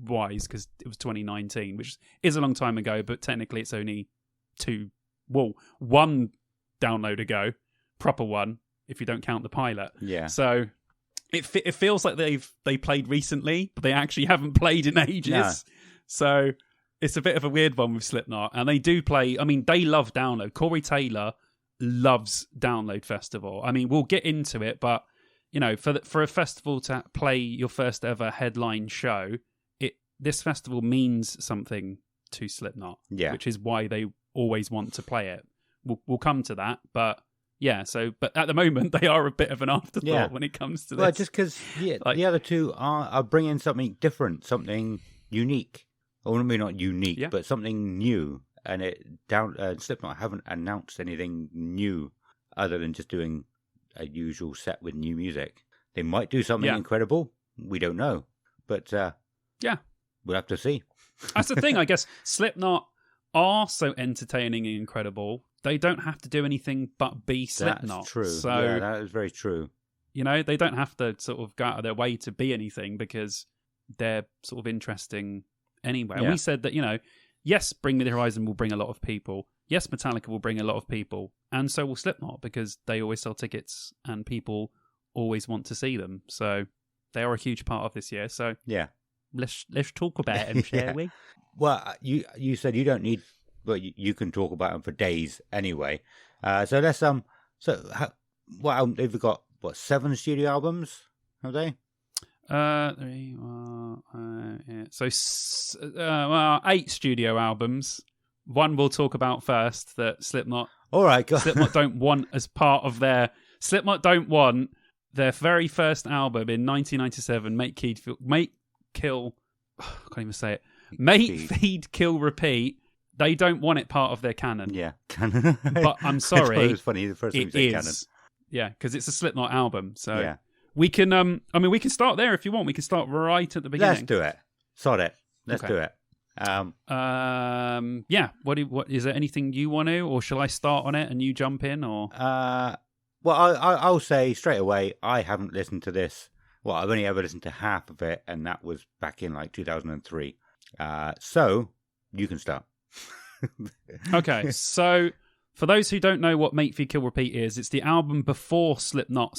Speaker 3: wise, because it was 2019, which is a long time ago, but technically it's only one Download ago, proper one, if you don't count the pilot.
Speaker 2: Yeah.
Speaker 3: So it feels like they played recently, but they actually haven't played in ages.
Speaker 2: No.
Speaker 3: So it's a bit of a weird one with Slipknot, and they do play. I mean, they love Download. Corey Taylor loves Download Festival. I mean, we'll get into it, but for a festival to play your first ever headline show, this festival means something to Slipknot, which is why they always want to play it. We'll come to that, but yeah. So, but at the moment, they are a bit of an afterthought when it comes to this.
Speaker 2: Well, just because the other two are bringing something different, something unique, or maybe not unique, but something new. And Slipknot haven't announced anything new other than just doing a usual set with new music. They might do something incredible. We don't know, but we'll have to see.
Speaker 3: That's the thing, I guess. Slipknot are so entertaining and incredible. They don't have to do anything but be Slipknot.
Speaker 2: That's true.
Speaker 3: So,
Speaker 2: that is very true.
Speaker 3: They don't have to sort of go out of their way to be anything because they're sort of interesting anyway. And we said that, yes, Bring Me the Horizon will bring a lot of people. Yes, Metallica will bring a lot of people. And so will Slipknot because they always sell tickets and people always want to see them. So they are a huge part of this year. So let's talk about them, shall we?
Speaker 2: Well, you said you don't need... Well, you can talk about them for days anyway. So let's... they've got, 7 studio albums? Have they?
Speaker 3: 8 studio albums. One we'll talk about first that Slipknot.
Speaker 2: All right, go.
Speaker 3: Slipknot don't want as part of their. Slipknot don't want their very first album in 1997. Make, Kill. I can't even say it. Feed, Kill, Repeat. They don't want it part of their canon.
Speaker 2: Yeah, canon.
Speaker 3: But I'm sorry.
Speaker 2: It was funny the first time you said canon.
Speaker 3: Yeah, because it's a Slipknot album. So we can. We can start there if you want. We can start right at the beginning.
Speaker 2: Let's do it. Sod it. Let's do it.
Speaker 3: What is there anything you want to, or shall I start on it and you jump in, or?
Speaker 2: Well, I'll say straight away, I haven't listened to this. Well, I've only ever listened to half of it, and that was back in 2003. So you can start.
Speaker 3: Okay, so for those who don't know what Make, Feed, Kill, Repeat is, it's the album before Slipknot,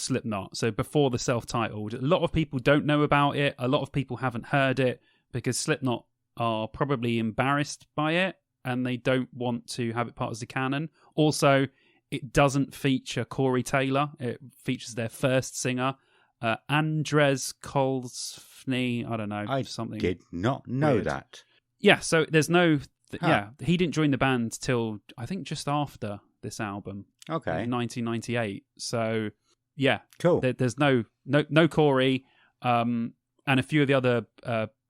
Speaker 3: so before the self-titled. A lot of people don't know about it. A lot of people haven't heard it because Slipknot are probably embarrassed by it and they don't want to have it part of the canon. Also, it doesn't feature Corey Taylor. It features their first singer, Andres Kolsny. I don't know. Something.
Speaker 2: Did not know
Speaker 3: weird.
Speaker 2: That.
Speaker 3: Yeah, so there's no... he didn't join the band till, I think, just after this album.
Speaker 2: Okay.
Speaker 3: In 1998. So, yeah.
Speaker 2: Cool.
Speaker 3: There's no Corey, and a few of the other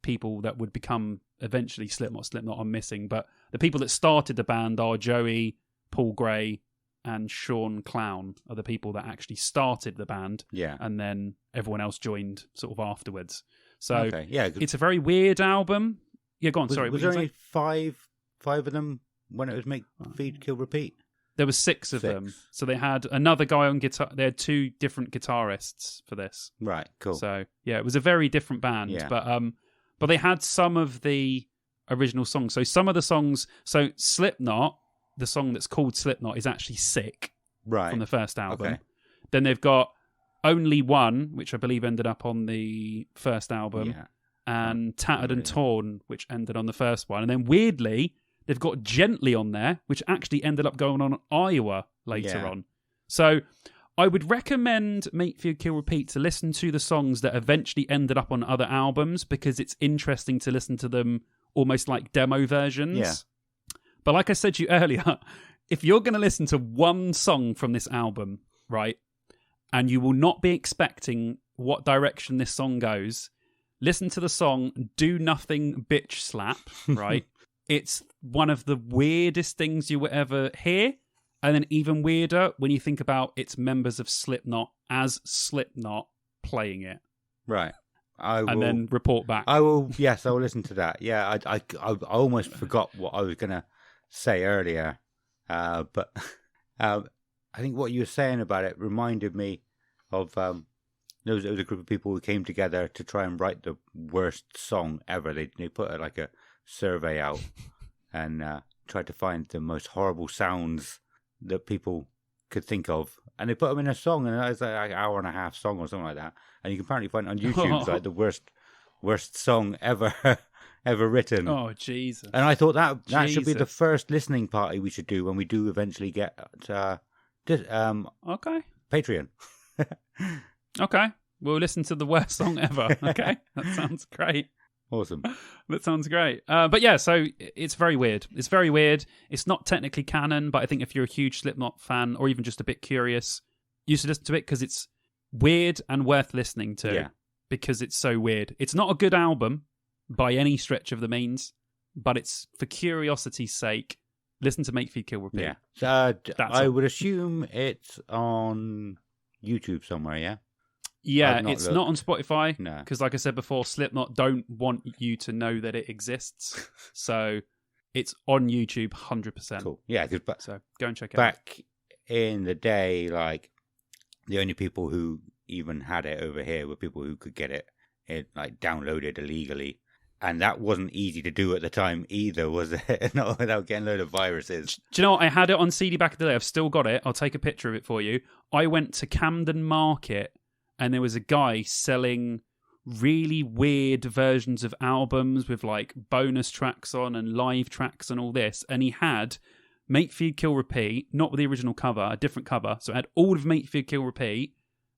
Speaker 3: people that would become eventually Slipknot are missing. But the people that started the band are Joey, Paul Gray, and Sean Clown are the people that actually started the band.
Speaker 2: Yeah.
Speaker 3: And then everyone else joined sort of afterwards. So
Speaker 2: okay.
Speaker 3: It's a very weird album. Yeah, go on. Sorry.
Speaker 2: Was there only five of them when it was Make, Feed, Kill, Repeat?
Speaker 3: There were 6 of them. So they had another guy on guitar. They had 2 different guitarists for this.
Speaker 2: Right, cool.
Speaker 3: So, yeah, it was a very different band. Yeah. But they had some of the original songs. So some of the songs... So Slipknot, the song that's called Slipknot, is actually Sick.
Speaker 2: Right.
Speaker 3: From the first album.
Speaker 2: Okay.
Speaker 3: Then they've got Only One, which I believe ended up on the first album. Yeah. And Tattered and Torn, which ended on the first one. And then weirdly, they've got Gently on there, which actually ended up going on Iowa later on. So I would recommend Make, Feed, Kill, Repeat to listen to the songs that eventually ended up on other albums because it's interesting to listen to them almost like demo versions.
Speaker 2: Yeah.
Speaker 3: But like I said to you earlier, if you're going to listen to one song from this album, right, and you will not be expecting what direction this song goes, listen to the song Do Nothing Bitch Slap, right? It's one of the weirdest things you will ever hear. And then even weirder when you think about its members of Slipknot as Slipknot playing it.
Speaker 2: Right.
Speaker 3: And then report back.
Speaker 2: I will. Yes, I will listen to that. Yeah, I almost forgot what I was gonna say earlier, but I think what you were saying about it reminded me of there was a group of people who came together to try and write the worst song ever. They put a survey out and tried to find the most horrible sounds that people could think of, and they put them in a song, and it's like an hour and a half song or something like that. And you can apparently find it on YouTube. It's like the worst song ever written.
Speaker 3: Oh Jesus!
Speaker 2: And I thought that should be the first listening party we should do when we do eventually get
Speaker 3: okay,
Speaker 2: Patreon.
Speaker 3: Okay, we'll listen to the worst song ever. Okay, that sounds great.
Speaker 2: Awesome.
Speaker 3: That sounds great. But yeah, so it's very weird. It's very weird. It's not technically canon, but I think if you're a huge Slipknot fan or even just a bit curious, you should listen to it because it's weird and worth listening to.
Speaker 2: Yeah.
Speaker 3: Because it's so weird. It's not a good album by any stretch of the means, but it's for curiosity's sake. Listen to Make Feed Kill Repeat.
Speaker 2: Yeah. So, I would assume it's on YouTube somewhere, yeah?
Speaker 3: Yeah, it's not on Spotify.
Speaker 2: No.
Speaker 3: Because like I said before, Slipknot don't want you to know that it exists. So it's on YouTube 100%.
Speaker 2: Cool. Yeah, because
Speaker 3: so go and check it out.
Speaker 2: back in the day, like, the only people who even had it over here were people who could get it like downloaded illegally. And that wasn't easy to do at the time either, was it? Not without getting a load of viruses.
Speaker 3: Do you know what? I had it on CD back in the day. I've still got it. I'll take a picture of it for you. I went to Camden Market and there was a guy selling really weird versions of albums with like bonus tracks on and live tracks and all this. And he had Make Feed Kill Repeat, not with the original cover, a different cover. So it had all of Make Feed Kill Repeat.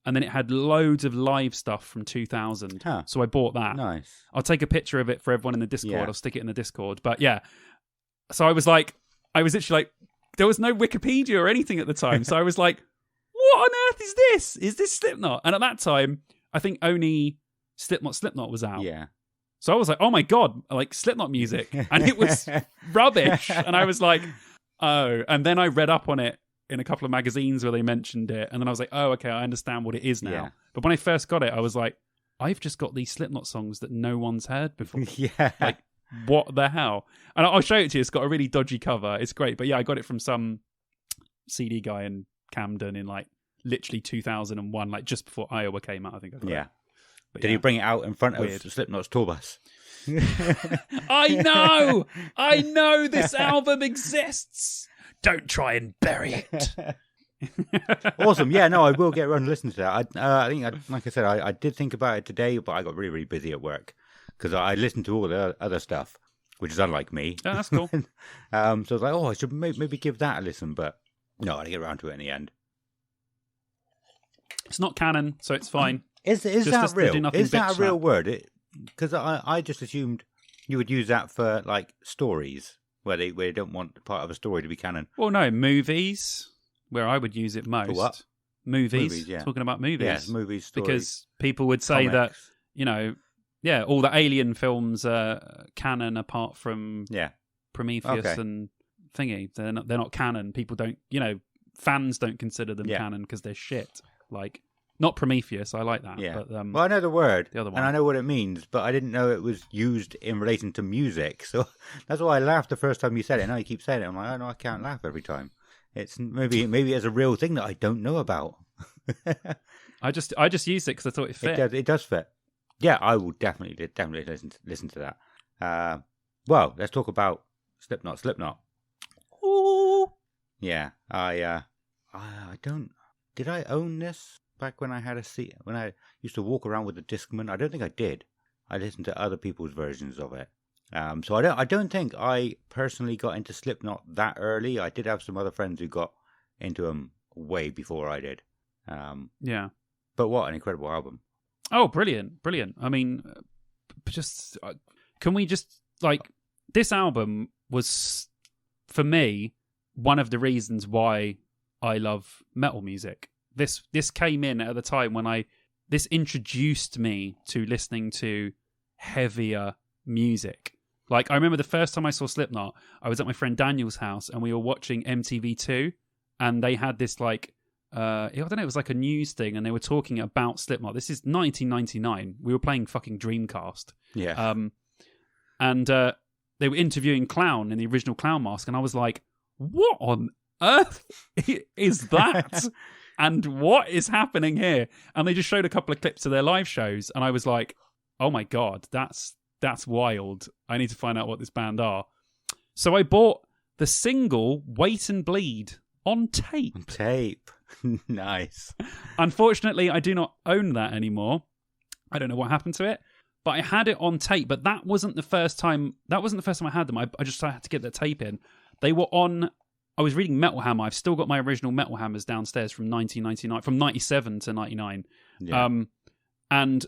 Speaker 3: And then it had loads of live stuff from 2000.
Speaker 2: Huh.
Speaker 3: So I bought that.
Speaker 2: Nice.
Speaker 3: I'll take a picture of it for everyone in the Discord.
Speaker 2: Yeah.
Speaker 3: I'll stick it in the Discord. But yeah. So I was literally like, there was no Wikipedia or anything at the time. So I was like, what on earth is this? Is this Slipknot? And at that time, I think only Slipknot was out.
Speaker 2: Yeah.
Speaker 3: So I was like, oh my God, like Slipknot music. And it was rubbish. And I was like, oh. And then I read up on it in a couple of magazines where they mentioned it. And then I was like, oh, okay, I understand what it is now.
Speaker 2: Yeah.
Speaker 3: But when I first got it, I was like, I've just got these Slipknot songs that no one's heard before.
Speaker 2: Yeah.
Speaker 3: Like, what the hell? And I'll show it to you. It's got a really dodgy cover. It's great. But yeah, I got it from some CD guy in Camden in like literally 2001, like just before Iowa came out, I think.
Speaker 2: Yeah.
Speaker 3: But
Speaker 2: Did
Speaker 3: yeah.
Speaker 2: he bring it out in front
Speaker 3: Weird.
Speaker 2: of Slipknot's tour bus?
Speaker 3: I know this album exists. Don't try and bury it.
Speaker 2: Awesome. Yeah, no, I will get around to listening to that. I think, like I said, I did think about it today, but I got really, really busy at work because I listened to all the other stuff, which is unlike me.
Speaker 3: Oh, that's cool.
Speaker 2: So I was like, I should maybe give that a listen, but no, I didn't get around to it in the end.
Speaker 3: It's not canon, so it's fine.
Speaker 2: Is
Speaker 3: Just
Speaker 2: that
Speaker 3: listen to Do
Speaker 2: real?
Speaker 3: Nothing
Speaker 2: Is that
Speaker 3: Bitch
Speaker 2: a real
Speaker 3: Slap.
Speaker 2: word? Because I just assumed you would use that for like stories where they don't want part of a story to be canon.
Speaker 3: Well, no, movies, where I would use it most.
Speaker 2: For what?
Speaker 3: Movies,
Speaker 2: yeah.
Speaker 3: Talking about movies.
Speaker 2: Yes, movies, stories.
Speaker 3: Because people would say that,
Speaker 2: comics.
Speaker 3: you know, yeah, all the Alien films are canon apart from
Speaker 2: Yeah.
Speaker 3: Prometheus
Speaker 2: Okay.
Speaker 3: and thingy. They're not canon. People don't, you know, fans don't consider them
Speaker 2: Yeah.
Speaker 3: canon because they're shit. Like, not Prometheus, I like that.
Speaker 2: Yeah.
Speaker 3: But,
Speaker 2: Well, I know the word,
Speaker 3: the other one.
Speaker 2: and I know what it means, but I didn't know it was used in relation to music. So that's why I laughed the first time you said it. Now you keep saying it. I'm like, oh no, I can't laugh every time. It's maybe it's a real thing that I don't know about.
Speaker 3: I just used it because I thought it fit.
Speaker 2: It does fit. Yeah, I will definitely listen to that. Well, let's talk about Slipknot.
Speaker 3: Ooh.
Speaker 2: Yeah, I don't. Did I own this back when I had a seat? When I used to walk around with a Discman? I don't think I did. I listened to other people's versions of it. So I don't think I personally got into Slipknot that early. I did have some other friends who got into them way before I did.
Speaker 3: Yeah.
Speaker 2: But what an incredible album!
Speaker 3: Oh, brilliant. I mean, can we just like this album was, for me, one of the reasons why I love metal music. This came in at the time when this introduced me to listening to heavier music. Like, I remember the first time I saw Slipknot, I was at my friend Daniel's house and we were watching MTV2, and they had this like, I don't know, it was like a news thing, and they were talking about Slipknot. This is 1999. We were playing fucking Dreamcast.
Speaker 2: Yeah.
Speaker 3: And they were interviewing Clown in the original Clown mask, and I was like, what on earth is that? And what is happening here? And they just showed a couple of clips of their live shows, and I was like, oh my God, that's wild. I need to find out what this band are. So I bought the single Wait and Bleed on tape.
Speaker 2: Nice.
Speaker 3: Unfortunately, I do not own that anymore. I don't know what happened to it, but I had it on tape. But that wasn't the first time I had them. I just had to get the tape in. They were on. I was reading Metal Hammer. I've still got my original Metal Hammers downstairs from 1999, from 97 to 99.
Speaker 2: Yeah.
Speaker 3: And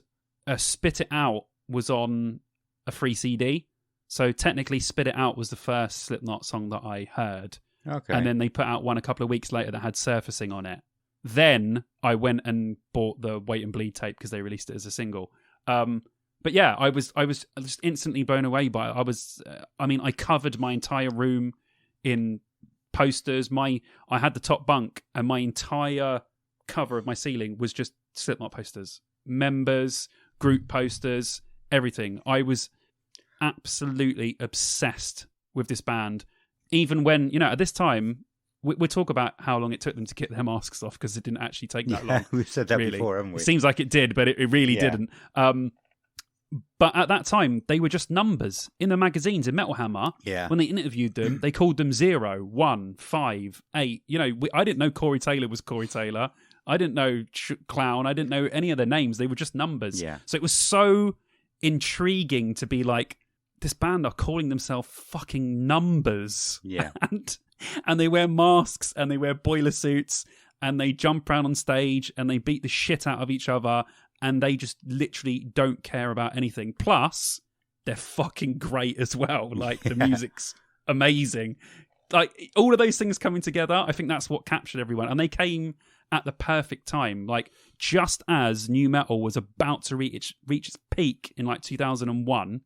Speaker 3: Spit It Out was on a free CD. So technically, Spit It Out was the first Slipknot song that I heard.
Speaker 2: Okay.
Speaker 3: And then they put out one a couple of weeks later that had Surfacing on it. Then I went and bought the Wait and Bleed tape because they released it as a single. But yeah, I was just instantly blown away by it. I covered my entire room in posters. I had the top bunk, and my entire cover of my ceiling was just Slipknot posters, members, group posters, everything. I was absolutely obsessed with this band. Even when, at this time, we talk about how long it took them to get their masks off, because it didn't actually take that long.
Speaker 2: We've said that
Speaker 3: really.
Speaker 2: Before, haven't we?
Speaker 3: It seems like it did, but it really didn't. But at that time, they were just numbers in the magazines. In Metal Hammer, when they interviewed them, they called them 0, 1, 5, 8. I didn't know Corey Taylor was Corey Taylor. I didn't know Clown. I didn't know any of their names. They were just numbers.
Speaker 2: Yeah.
Speaker 3: So it was so intriguing to be like, this band are calling themselves fucking numbers.
Speaker 2: Yeah.
Speaker 3: And they wear masks, and they wear boiler suits, and they jump around on stage, and they beat the shit out of each other, and they just literally don't care about anything. Plus, they're fucking great as well. Like, the music's amazing. Like, all of those things coming together, I think that's what captured everyone. And they came at the perfect time. Like, just as new metal was about to reach its peak in, like, 2001,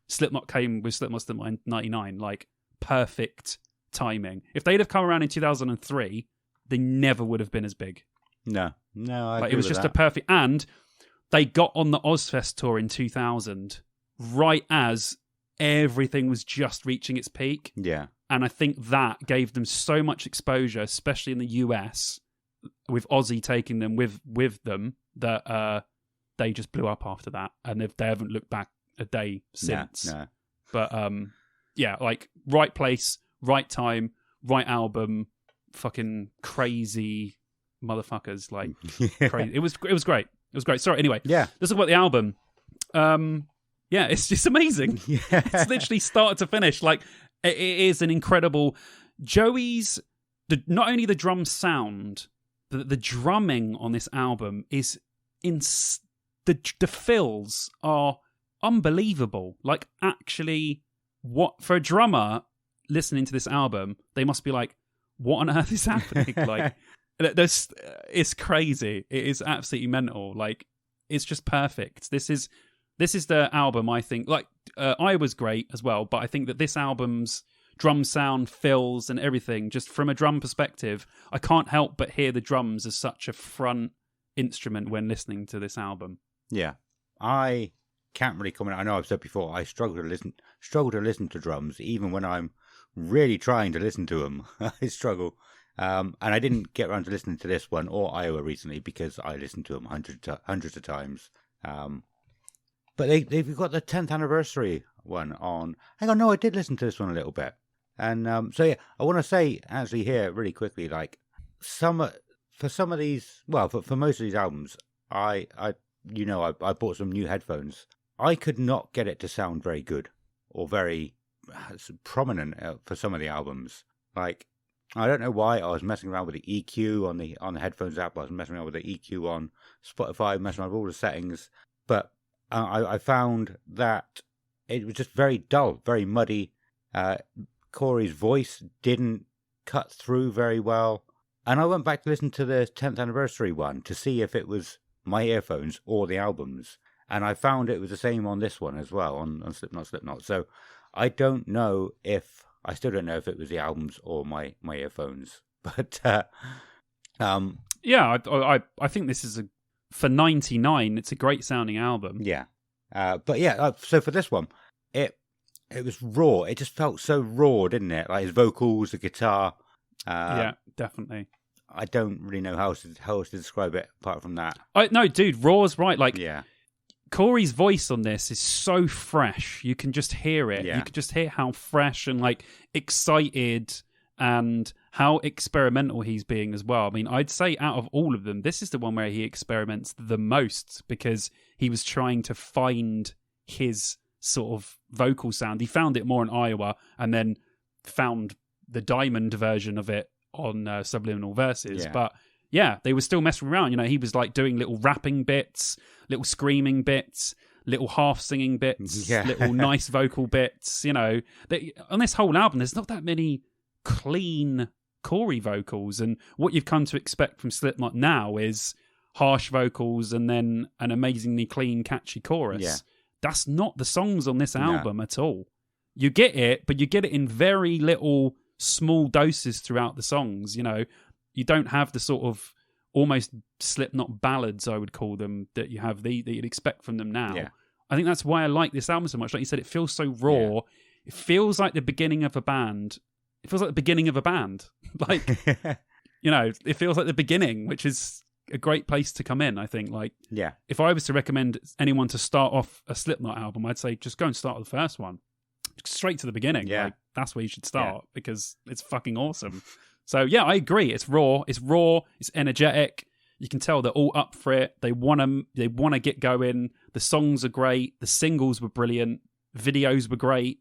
Speaker 3: Slipknot came with Slipknot in 99. Like, perfect timing. If they'd have come around in 2003, they never would have been as big.
Speaker 2: No, I agree
Speaker 3: it was
Speaker 2: with
Speaker 3: just
Speaker 2: that.
Speaker 3: a perfect. And they got on the Ozfest tour in 2000, right as everything was just reaching its peak.
Speaker 2: Yeah.
Speaker 3: And I think that gave them so much exposure, especially in the US, with Ozzy taking them with them, that they just blew up after that, and they haven't looked back a day since.
Speaker 2: No.
Speaker 3: But yeah, like, right place, right time, right album, fucking crazy motherfuckers, like, crazy. It was great. It was great. Sorry, anyway.
Speaker 2: Yeah.
Speaker 3: Let's talk about the album. Yeah, it's just amazing.
Speaker 2: Yeah.
Speaker 3: It's literally start to finish. Like, it is an incredible... Joey's... not only the drum sound, the drumming on this album is... The fills are unbelievable. Like, actually, for a drummer listening to this album, they must be like, what on earth is happening? Like, it's crazy. It is absolutely mental. Like, it's just perfect. This is the album, I think. Like, I was great as well, but I think that this album's drum sound, fills, and everything, just from a drum perspective, I can't help but hear the drums as such a front instrument when listening to this album.
Speaker 2: Yeah. I can't really comment. I know I've said before, I struggle to listen to drums, even when I'm really trying to listen to them. I struggle. And I didn't get around to listening to this one or Iowa recently because I listened to them hundreds of times. But they've got the 10th anniversary one on. Hang on, no, I did listen to this one a little bit. And so yeah, I want to say actually here really quickly, like, for some of these, well, for most of these albums, I bought some new headphones. I could not get it to sound very good or very prominent for some of the albums. Like, I don't know why. I was messing around with the EQ on the headphones app. I was messing around with the EQ on Spotify, messing around with all the settings. But I found that it was just very dull, very muddy. Corey's voice didn't cut through very well. And I went back to listen to the 10th anniversary one to see if it was my earphones or the albums. And I found it was the same on this one as well, on Slipknot. So I don't know if, I still don't know if it was the albums or my earphones. But,
Speaker 3: yeah, I think this is for 99, it's a great sounding album.
Speaker 2: Yeah. But yeah, so for this one, it was raw. It just felt so raw, didn't it? Like his vocals, the guitar.
Speaker 3: Yeah, definitely.
Speaker 2: I don't really know how else to describe it apart from that.
Speaker 3: No, dude, Raw's right. Like,
Speaker 2: yeah.
Speaker 3: Corey's voice on this is so fresh. You can just hear it.
Speaker 2: Yeah.
Speaker 3: You can just hear how fresh and like excited and how experimental he's being as well. I mean, I'd say out of all of them, this is the one where he experiments the most because he was trying to find his sort of vocal sound. He found it more in Iowa and then found the diamond version of it on Subliminal Verses.
Speaker 2: Yeah.
Speaker 3: But yeah, they were still messing around. You know, he was like doing little rapping bits, little screaming bits, little half singing bits, little nice vocal bits. You know, on this whole album, there's not that many clean Corey vocals, and what you've come to expect from Slipknot now is harsh vocals and then an amazingly clean, catchy chorus.
Speaker 2: Yeah.
Speaker 3: That's not the songs on this album at all. You get it, but you get it in very little small doses throughout the songs. You know, you don't have the sort of almost Slipknot ballads, I would call them, that you have that you'd expect from them now.
Speaker 2: Yeah.
Speaker 3: I think that's why I like this album so much. Like you said, it feels so raw.
Speaker 2: Yeah.
Speaker 3: It feels like the beginning of a band. It feels like the beginning of a band. Like, you know, it feels like the beginning, which is a great place to come in, I think. Like,
Speaker 2: yeah.
Speaker 3: if I was to recommend anyone to start off a Slipknot album, I'd say just go and start with the first one. Straight to the beginning.
Speaker 2: Yeah.
Speaker 3: Like, that's where you should start because it's fucking awesome. So, yeah, I agree. It's raw. It's energetic. You can tell they're all up for it. They want to get going. The songs are great. The singles were brilliant. Videos were great.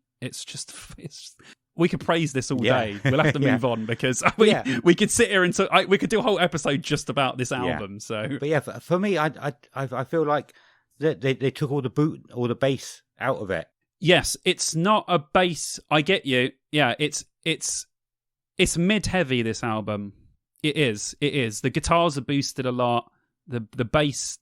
Speaker 3: We could praise this all day. We'll have to move on because we could sit here and we could do a whole episode just about this album.
Speaker 2: Yeah.
Speaker 3: So,
Speaker 2: but yeah, for me, I feel like they took all the bass out of it.
Speaker 3: Yes, it's not a bass. I get you. Yeah, it's mid-heavy, this album. It is. The guitars are boosted a lot. The bass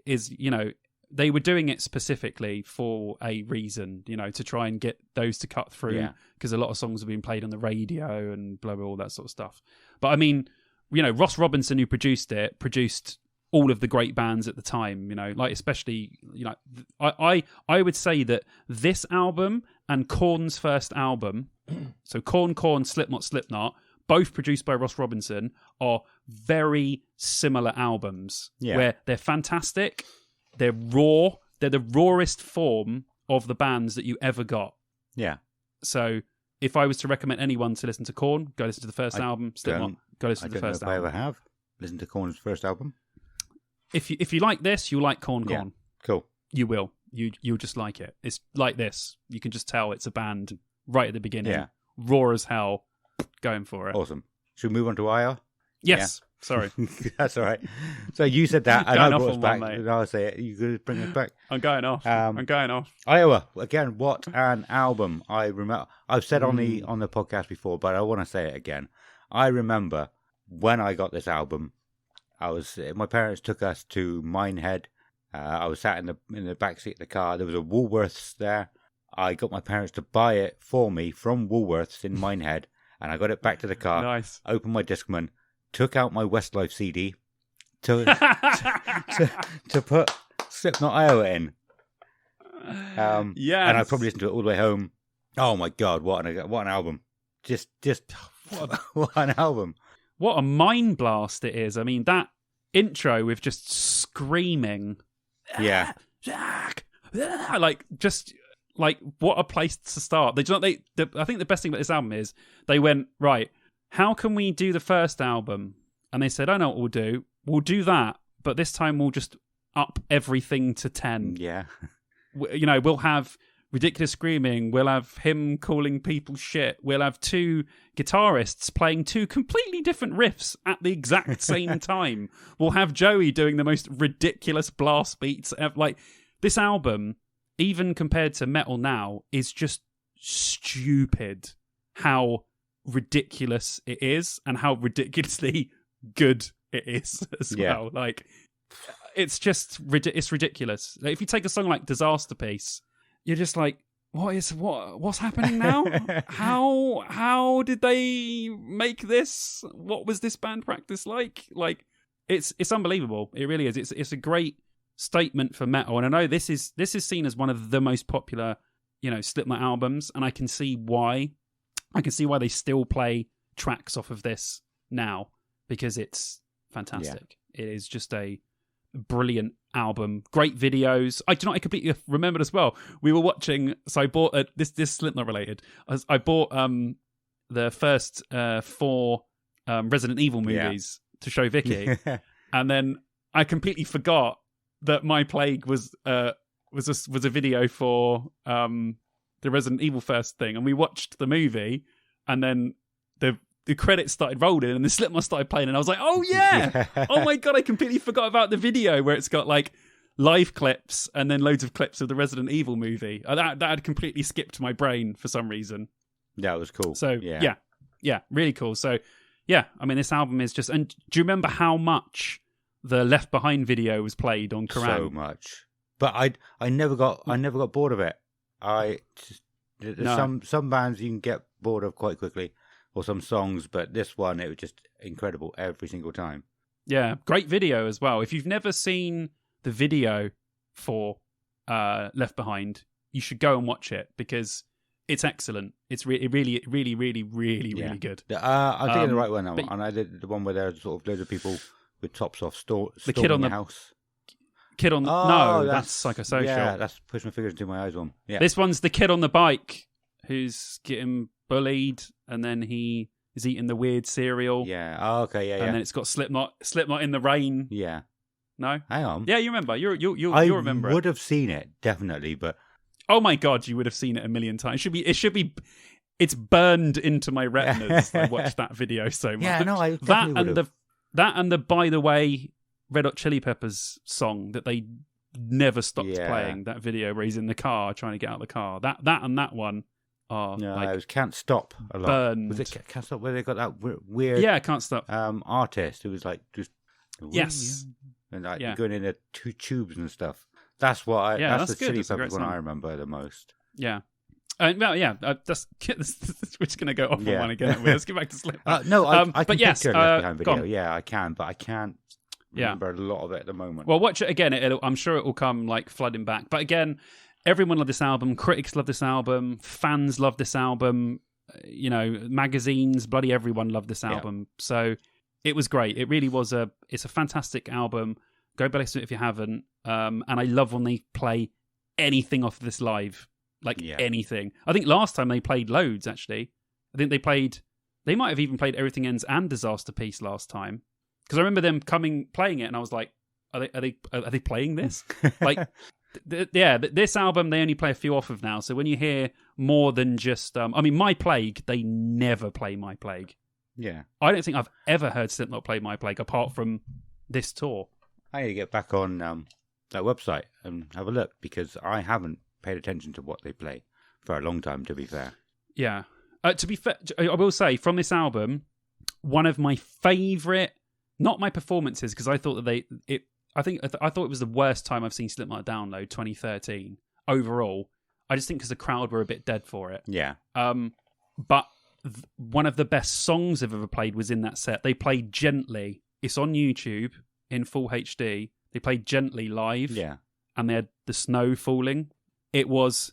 Speaker 3: is, you know, they were doing it specifically for a reason, you know, to try and get those to cut through because a lot of songs have been played on the radio and blah, blah, all that sort of stuff. But I mean, you know, Ross Robinson, who produced it, produced all of the great bands at the time, you know, like especially, you know, I would say that this album and Korn's first album, so Korn, Slipknot, both produced by Ross Robinson, are very similar albums where they're fantastic. They're raw. They're the rawest form of the bands that you ever got. Yeah. So if I was to recommend anyone to listen to Korn, go listen to the first album. Slipknot, go listen to the first album.
Speaker 2: I don't know if I ever have listened to Korn's first album.
Speaker 3: If you like this, you'll like Korn.
Speaker 2: Yeah. Cool.
Speaker 3: You will. You'll just like it. It's like this. You can just tell it's a band right at the beginning. Yeah. Raw as hell. Going for it.
Speaker 2: Awesome. Should we move on to IR?
Speaker 3: Yes. Yeah. Sorry.
Speaker 2: That's all right. So you said that, and I brought us back.
Speaker 3: Mate.
Speaker 2: And I'll say it. You could bring us back.
Speaker 3: I'm going off.
Speaker 2: Iowa again. What an album! I remember. I've said on the podcast before, but I want to say it again. I remember when I got this album. My parents took us to Minehead. I was sat in the back seat of the car. There was a Woolworths there. I got my parents to buy it for me from Woolworths in Minehead, and I got it back to the car.
Speaker 3: Nice.
Speaker 2: Opened my Discman. Took out my Westlife CD to put Slipknot Iowa in.
Speaker 3: Yeah,
Speaker 2: and I probably listened to it all the way home. Oh my god, what an album! Just what an album!
Speaker 3: What a mind blast it is! I mean, that intro with just screaming, like what a place to start. I think the best thing about this album is they went right. How can we do the first album? And they said, I know what we'll do. We'll do that, but this time we'll just up everything to 10.
Speaker 2: Yeah.
Speaker 3: You know, we'll have ridiculous screaming. We'll have him calling people shit. We'll have two guitarists playing two completely different riffs at the exact same time. We'll have Joey doing the most ridiculous blast beats ever. Like, this album, even compared to metal now, is just stupid how ridiculous it is and how ridiculously good it is as well. Like, it's just it's ridiculous. Like, if you take a song like Disaster Piece, you're just like, what's happening now? how did they make this? What was this band practice like? Like, it's unbelievable. It really is. It's a great statement for metal, and I know this is seen as one of the most popular, Slipknot albums, and I can see why. I can see why they still play tracks off of this now, because it's fantastic. It is just a brilliant album. Great videos. I completely remembered as well. We were watching, so I bought this Slipknot related. I bought the first 4 Resident Evil movies to show Vicky, and then I completely forgot that My Plague was a video for the Resident Evil first thing, and we watched the movie, and then the credits started rolling and the Slipknot started playing, and I was like, oh yeah! Oh my god, I completely forgot about the video where it's got like live clips and then loads of clips of the Resident Evil movie. That had completely skipped my brain for some reason.
Speaker 2: Yeah, it was cool.
Speaker 3: So yeah, really cool. So yeah, I mean, this album is just. And do you remember how much the Left Behind video was played on Kerrang?
Speaker 2: So much, but I never got bored of it. Some bands you can get bored of quite quickly, or some songs, but this one, it was just incredible every single time.
Speaker 3: Yeah, great video as well. If you've never seen the video for Left Behind, you should go and watch it because it's excellent. It's really good.
Speaker 2: I did the right one, and I did the one where there's sort of loads of people with tops off storming the house.
Speaker 3: Kid on the that's Psychosocial.
Speaker 2: Yeah, that's Push My Fingers Into My Eyes one. Yeah.
Speaker 3: This one's the kid on the bike who's getting bullied, and then he is eating the weird cereal.
Speaker 2: Yeah. Oh, okay. Yeah.
Speaker 3: And then it's got Slipknot in the rain.
Speaker 2: Yeah.
Speaker 3: No.
Speaker 2: Hang on.
Speaker 3: Yeah, you remember? You remember?
Speaker 2: I would have seen it definitely, but
Speaker 3: oh my god, you would have seen it a million times. It should be. It's burned into my retinas. I watched that video so much.
Speaker 2: Yeah, no, I definitely would have.
Speaker 3: That and the By the Way Red Hot Chili Peppers song that they never stopped playing. That video where he's in the car trying to get out of the car. That and that one are
Speaker 2: it was Can't Stop a lot.
Speaker 3: Burned.
Speaker 2: Was it Can't Stop where they got that weird?
Speaker 3: Yeah, Can't Stop.
Speaker 2: Artist who was like just and like going in the 2 tubes and stuff. That's what that's the Chili Peppers one I remember the most.
Speaker 3: Yeah. We're just going to go off on one again. Let's get back to Slipknot.
Speaker 2: No, I can picture Left Behind video.
Speaker 3: On.
Speaker 2: Yeah, I can, but I can't remember a lot of it at the moment.
Speaker 3: Well, watch it again. I'm sure it will come like flooding back. But again, everyone loved this album. Critics love this album. Fans love this album. Magazines, bloody everyone loved this album. Yeah. So it was great. It really was it's a fantastic album. Go back to it if you haven't. And I love when they play anything off this live. Anything. I think last time they played loads, actually. I think they might have even played Everything Ends and Disaster Piece last time. Because I remember them playing it, and I was like, are they playing this? This album, they only play a few off of now. So when you hear more than just, My Plague, they never play My Plague.
Speaker 2: Yeah.
Speaker 3: I don't think I've ever heard Slipknot play My Plague apart from this tour.
Speaker 2: I need to get back on that website and have a look, because I haven't paid attention to what they play for a long time, to be fair.
Speaker 3: Yeah. To be fair, I will say, from this album, one of my favourite, not my performances, because I thought that I thought it was the worst time I've seen Slipknot Download, 2013, overall. I just think because the crowd were a bit dead for it.
Speaker 2: Yeah.
Speaker 3: But one of the best songs I've ever played was in that set. They played Gently. It's on YouTube in full HD. They played Gently live.
Speaker 2: Yeah.
Speaker 3: And they had the snow falling. I was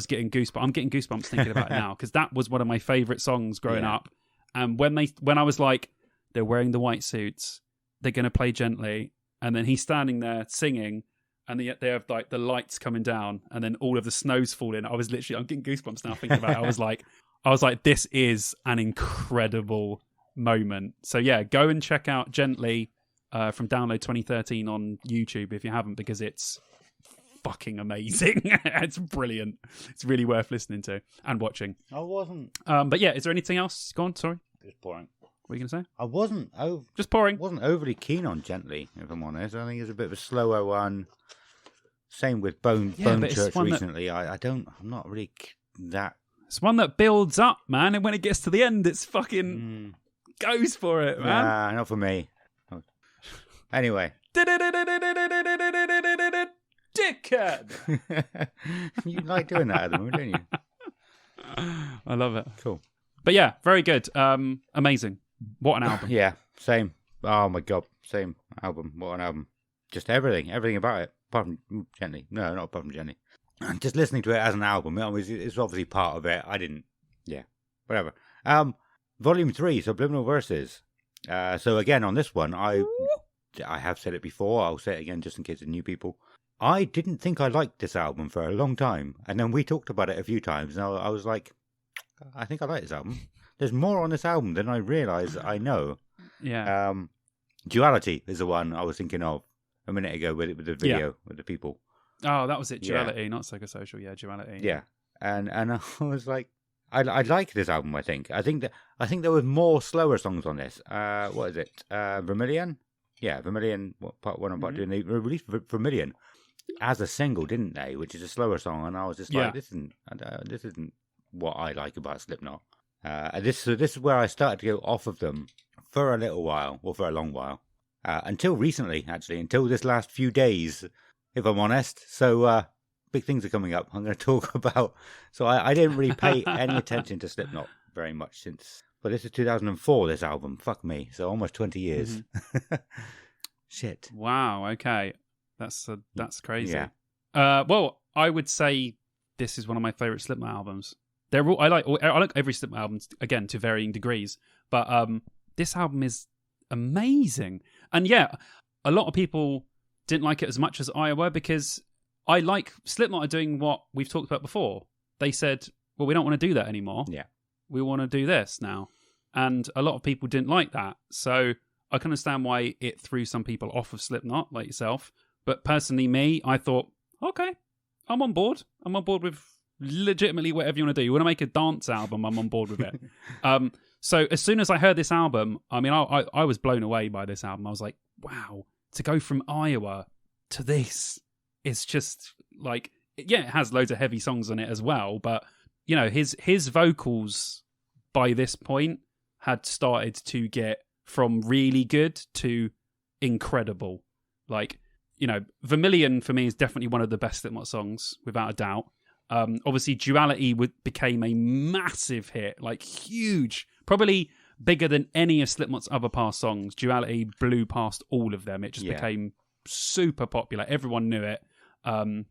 Speaker 3: getting goosebumps. I'm getting goosebumps thinking about it now, because that was one of my favourite songs growing up. And when I was like, they're wearing the white suits, they're going to play Gently, and then he's standing there singing, and they have like the lights coming down, and then all of the snow's falling. I'm getting goosebumps now thinking about it. I was like, this is an incredible moment. So yeah, go and check out Gently from Download 2013 on YouTube if you haven't, because it's fucking amazing. It's brilliant. It's really worth listening to and watching.
Speaker 2: I wasn't.
Speaker 3: But yeah, is there anything else? Go on. Sorry.
Speaker 2: Just boring.
Speaker 3: What are you going to say?
Speaker 2: I wasn't.
Speaker 3: Just boring.
Speaker 2: Wasn't overly keen on Gently, if I'm honest. I think it's a bit of a slower one. Same with Bone Church recently. I'm not really that.
Speaker 3: It's one that builds up, man, and when it gets to the end, it's fucking goes for it, man.
Speaker 2: Nah, not for me. Anyway.
Speaker 3: Dickhead.
Speaker 2: You like doing that at the moment, don't you?
Speaker 3: I love it.
Speaker 2: Cool.
Speaker 3: But yeah, very good. Amazing. What an album.
Speaker 2: Yeah, same. Oh my god, same album. What an album. Just everything about it. Apart from Gently. No, not apart from Gently. Just listening to it as an album, it's obviously part of it. I didn't. Yeah, whatever. Volume 3, Subliminal Verses. So again, on this one, I have said it before. I'll say it again just in case of new people. I didn't think I liked this album for a long time. And then we talked about it a few times. And I was like, I think I like this album. There's more on this album than I realise I know.
Speaker 3: Yeah.
Speaker 2: Duality is the one I was thinking of a minute ago with the video, with the people.
Speaker 3: Oh, that was it. Duality, not Psychosocial. Yeah, Duality.
Speaker 2: Yeah. And I was like, I like this album, I think. I think there was more slower songs on this. What is it? Vermilion? Yeah, Vermilion, part 1 and part 2. And they released Vermilion as a single, didn't they? Which is a slower song, and I was just like, this isn't what I like about Slipknot. This is where I started to go off of them for a little while, or for a long while, until recently, actually, until this last few days, if I'm honest. So big things are coming up. I'm going to talk about. So I didn't really pay any attention to Slipknot very much since. But this is 2004. This album, fuck me. So almost 20 years. Shit.
Speaker 3: Wow. Okay. That's crazy.
Speaker 2: Yeah.
Speaker 3: Well, I would say this is one of my favorite Slipknot albums. I like every Slipknot album, again, to varying degrees, but this album is amazing. And yeah, a lot of people didn't like it as much as Iowa because I like Slipknot are doing what we've talked about before. They said, well, we don't want to do that anymore.
Speaker 2: Yeah.
Speaker 3: We want to do this now. And a lot of people didn't like that. So I can understand why it threw some people off of Slipknot, like yourself. But personally, me, I thought, okay, I'm on board. I'm on board with legitimately whatever you want to do. You want to make a dance album, I'm on board with it. So as soon as I heard this album, I mean, I was blown away by this album. I was like, wow, to go from Iowa to this, it's just like, yeah, it has loads of heavy songs on it as well. But, you know, his vocals by this point had started to get from really good to incredible. Like, you know, Vermilion for me is definitely one of the best Slipknot songs, without a doubt. Obviously, Duality became a massive hit, like huge, probably bigger than any of Slipknot's other past songs. Duality blew past all of them. It just became super popular. Everyone knew it. And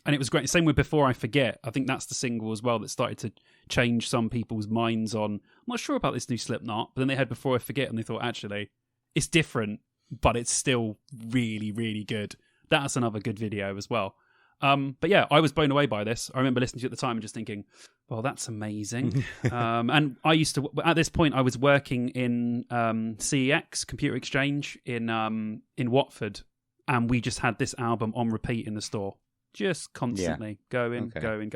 Speaker 3: it was great. Same with Before I Forget. I think that's the single as well that started to change some people's minds on, I'm not sure about this new Slipknot, but then they had Before I Forget and they thought, actually, it's different, but it's still really, really good. That's another good video as well. But yeah, I was blown away by this. I remember listening to it at the time and just thinking, well, that's amazing. And I used to, at this point, I was working in CEX, Computer Exchange, in Watford, and we just had this album on repeat in the store, just constantly going.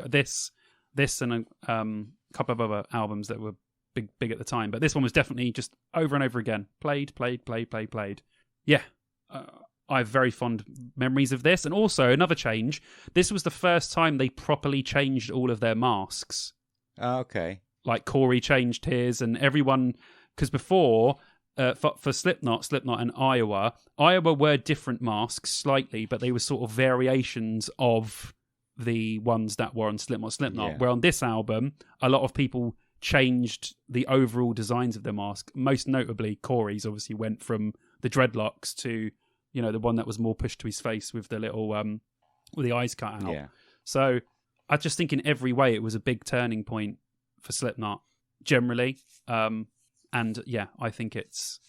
Speaker 3: This and a couple of other albums that were big at the time, but this one was definitely just over and over again. Played. Yeah. I have very fond memories of this. And also, another change, this was the first time they properly changed all of their masks.
Speaker 2: Okay.
Speaker 3: Like Corey changed his and everyone, because before, for Slipknot and Iowa were different masks slightly, but they were sort of variations of the ones that were on Slipknot.
Speaker 2: Yeah.
Speaker 3: Where on this album, a lot of people changed the overall designs of their mask. Most notably, Corey's obviously went from the dreadlocks to, you know, the one that was more pushed to his face with the little with the eyes cut out.
Speaker 2: Yeah.
Speaker 3: So I just think in every way it was a big turning point for Slipknot generally. And yeah, I think it's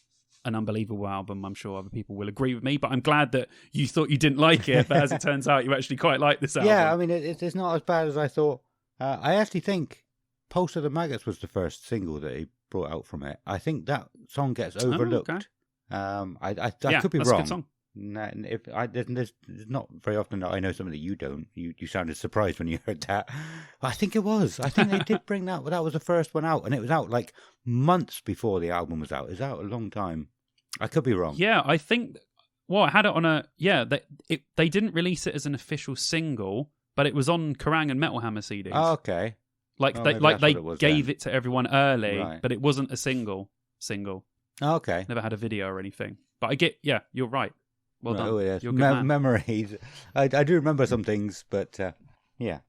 Speaker 3: an unbelievable album. I'm sure other people will agree with me, but I'm glad that you thought you didn't like it, but as it turns out, you actually quite like this album.
Speaker 2: Yeah, I mean, it's not as bad as I thought. I actually think Pulse of the Maggots was the first single that he brought out from it. I think that song gets overlooked.
Speaker 3: Oh, okay.
Speaker 2: I could be
Speaker 3: that's
Speaker 2: wrong.
Speaker 3: a good song.
Speaker 2: There's not very often that I know something that you don't. You sounded surprised when you heard that. But I think it was. I think they did bring that. That was the first one out, and it was out like months before the album was out. It was out a long time. I could be wrong.
Speaker 3: Yeah, I think. Well, I had it on a. Yeah, they didn't release it as an official single, but it was on Kerrang and Metal Hammer CDs.
Speaker 2: Oh, okay.
Speaker 3: Like
Speaker 2: Oh,
Speaker 3: they
Speaker 2: maybe
Speaker 3: like
Speaker 2: that's what
Speaker 3: they
Speaker 2: it was
Speaker 3: gave
Speaker 2: then.
Speaker 3: it to everyone early,
Speaker 2: Right.
Speaker 3: but it wasn't a single.
Speaker 2: Oh, okay.
Speaker 3: Never had a video or anything. But I get, yeah, you're right. Well done.
Speaker 2: Oh, yes.
Speaker 3: You're a good man.
Speaker 2: Memories. I do remember some things, but yeah.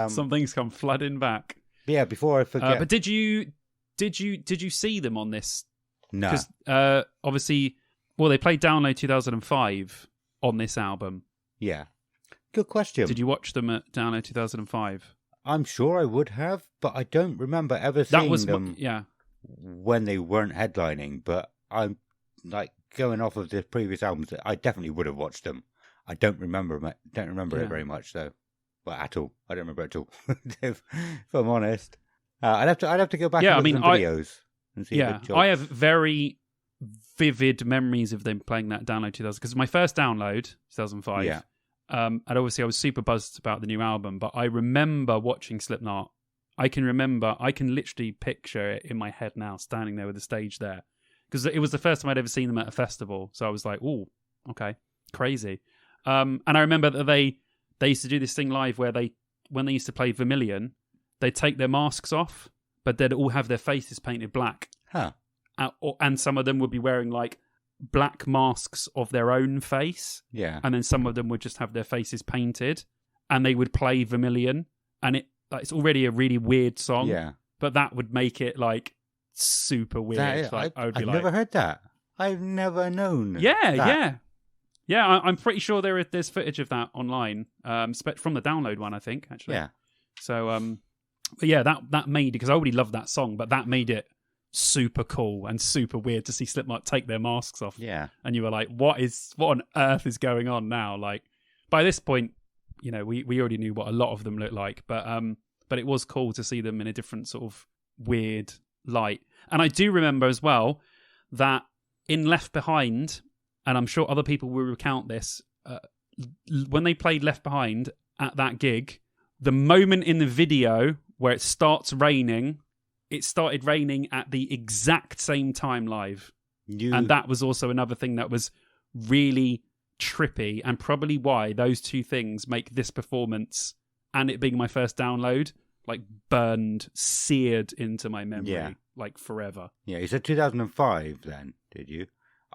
Speaker 3: Some things come flooding back.
Speaker 2: Yeah, before I forget.
Speaker 3: But did you see them on this?
Speaker 2: No.
Speaker 3: Because obviously, well, they played Download 2005 on this album.
Speaker 2: Yeah. Good question.
Speaker 3: Did you watch them at Download 2005?
Speaker 2: I'm sure I would have, but I don't remember ever
Speaker 3: That
Speaker 2: seeing
Speaker 3: was
Speaker 2: them
Speaker 3: yeah.
Speaker 2: when they weren't headlining. But I'm like going off of the previous albums. I definitely would have watched them. I don't remember. Don't remember
Speaker 3: Yeah.
Speaker 2: it very much though. Well, at all. I don't remember it at all. if I'm honest, I'd have to go back.
Speaker 3: Yeah,
Speaker 2: and look
Speaker 3: I
Speaker 2: at
Speaker 3: mean,
Speaker 2: some videos and see.
Speaker 3: Yeah,
Speaker 2: if it
Speaker 3: I have very vivid memories of them playing that Download 2000 because my first download 2005.
Speaker 2: Yeah.
Speaker 3: And obviously I was super buzzed about the new album, but I remember watching Slipknot. I can literally picture it in my head now, standing there with the stage there, because it was the first time I'd ever seen them at a festival. So I was like, "Oh, okay, crazy." And I remember that they used to do this thing live where when they used to play Vermilion, they'd take their masks off, but they'd all have their faces painted black.
Speaker 2: Huh.
Speaker 3: And some of them would be wearing like black masks of their own face,
Speaker 2: Yeah.
Speaker 3: and then some of them would just have their faces painted, and they would play Vermilion, and it's already a really weird song,
Speaker 2: Yeah.
Speaker 3: but that would make it like super weird.
Speaker 2: I've never heard that. I've never known.
Speaker 3: Yeah. I'm pretty sure there's footage of that online, from the Download one, I think, actually.
Speaker 2: Yeah.
Speaker 3: So, but yeah, that made it, because I already loved that song, but that made it super cool and super weird to see Slipknot take their masks off.
Speaker 2: Yeah.
Speaker 3: And you were like, what on earth is going on now? Like, by this point, you know, we already knew what a lot of them looked like, but it was cool to see them in a different sort of weird light. And I do remember as well that in Left Behind, and I'm sure other people will recount this, when they played Left Behind at that gig, the moment in the video where it starts raining, it started raining at the exact same time live. And that was also another thing that was really trippy, and probably why those two things make this performance and it being my first download like seared into my memory like forever.
Speaker 2: Yeah, you said 2005 then, did you?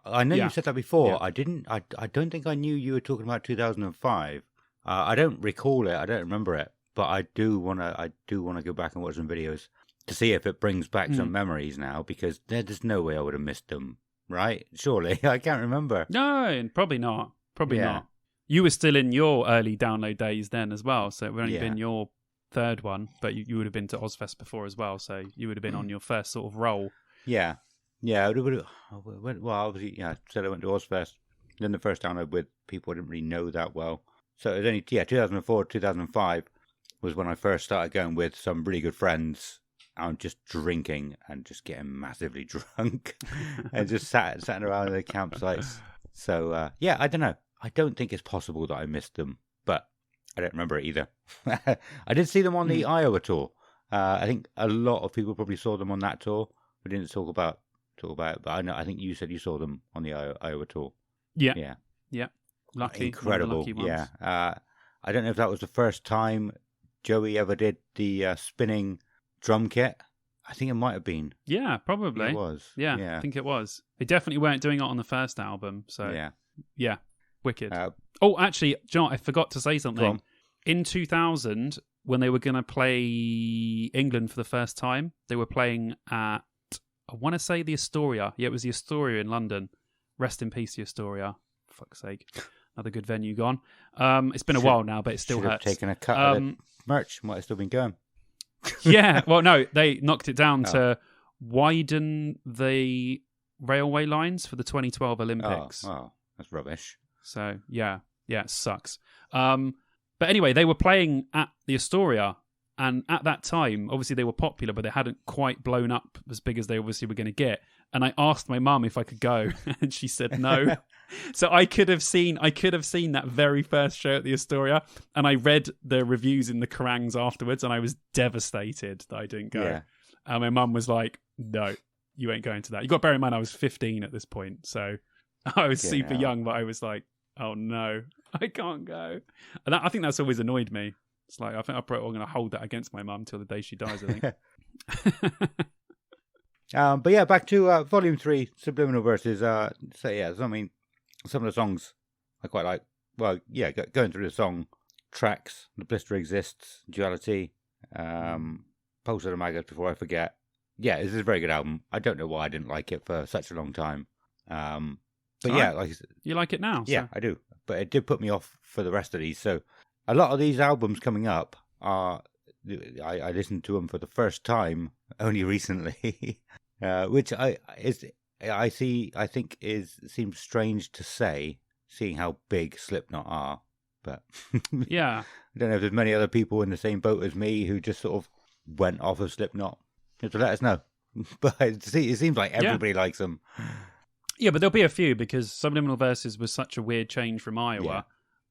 Speaker 2: I know
Speaker 3: Yeah.
Speaker 2: you said that before.
Speaker 3: Yeah.
Speaker 2: I don't think I knew you were talking about 2005. I don't recall it. I don't remember it, but I do want to go back and watch some videos to see if it brings back some memories now, because there's no way I would have missed them, right? Surely. I can't remember.
Speaker 3: No, probably not. Probably
Speaker 2: Yeah.
Speaker 3: not. You were still in your early download days then as well, so it would only
Speaker 2: Yeah.
Speaker 3: been your third one, but you would have been to Ozfest before as well, so you would have been on your first sort of roll.
Speaker 2: Yeah. Yeah, well, obviously, yeah, I said I went to Ozfest. Then the first download with people I didn't really know that well. So it was only, 2004, 2005 was when I first started going with some really good friends and just drinking and just getting massively drunk and just sat around in the campsites. So, yeah, I don't know. I don't think it's possible that I missed them, but I don't remember it either. I did see them on the Iowa tour. I think a lot of people probably saw them on that tour. We didn't talk about it, but I think you said you saw them on the Iowa tour.
Speaker 3: Yeah.
Speaker 2: Yeah.
Speaker 3: Lucky.
Speaker 2: Incredible.
Speaker 3: One of the lucky ones.
Speaker 2: Yeah. I don't know if that was the first time Joey ever did the spinning drum kit. I think it might have been.
Speaker 3: Yeah, probably.
Speaker 2: It was.
Speaker 3: Yeah, I think it was. They definitely weren't doing it on the first album. So yeah, wicked. Oh, actually, do you know what? I forgot to say
Speaker 2: Go
Speaker 3: something.
Speaker 2: on.
Speaker 3: In 2000, when they were going to play England for the first time, they were playing at, I want to say the Astoria. Yeah, it was the Astoria in London. Rest in peace, the Astoria. For fuck's sake. Another good venue gone. It's been a while now, but it still
Speaker 2: should have
Speaker 3: hurts.
Speaker 2: taken a cut of the merch. Might have still been going.
Speaker 3: Yeah, well, no, they knocked it down to widen the railway lines for the 2012 Olympics.
Speaker 2: Oh, that's rubbish.
Speaker 3: So, yeah, it sucks. But anyway, they were playing at the Astoria, and at that time, obviously they were popular, but they hadn't quite blown up as big as they obviously were going to get. And I asked my mum if I could go, and she said no. So I could have seen that very first show at the Astoria, and I read the reviews in the Kerangs afterwards, and I was devastated that I didn't go.
Speaker 2: Yeah.
Speaker 3: And my mum was like, "No, you ain't going to that." You got to bear in mind I was 15 at this point, so I was
Speaker 2: Yeah.
Speaker 3: super young, but I was like, "Oh no, I can't go." And I think that's always annoyed me. It's like, I think I'm going to hold that against my mum till the day she dies, I think.
Speaker 2: But yeah, back to Volume 3, Subliminal Verses. So yeah, I mean, some of the songs I quite like. Well, yeah, going through the song tracks, The Blister Exists, Duality, Pulse of the Maggots, Before I Forget. Yeah, this is a very good album. I don't know why I didn't like it for such a long time. But yeah, like I said,
Speaker 3: you like it now?
Speaker 2: Yeah,
Speaker 3: so.
Speaker 2: I do. But it did put me off for the rest of these. So a lot of these albums coming up are, I listened to them for the first time only recently, which seems strange to say, seeing how big Slipknot are. But
Speaker 3: yeah,
Speaker 2: I don't know if there's many other people in the same boat as me who just sort of went off of Slipknot. You have to let us know. But it seems like everybody likes them.
Speaker 3: Yeah, but there'll be a few because Subliminal Verses was such a weird change from Iowa.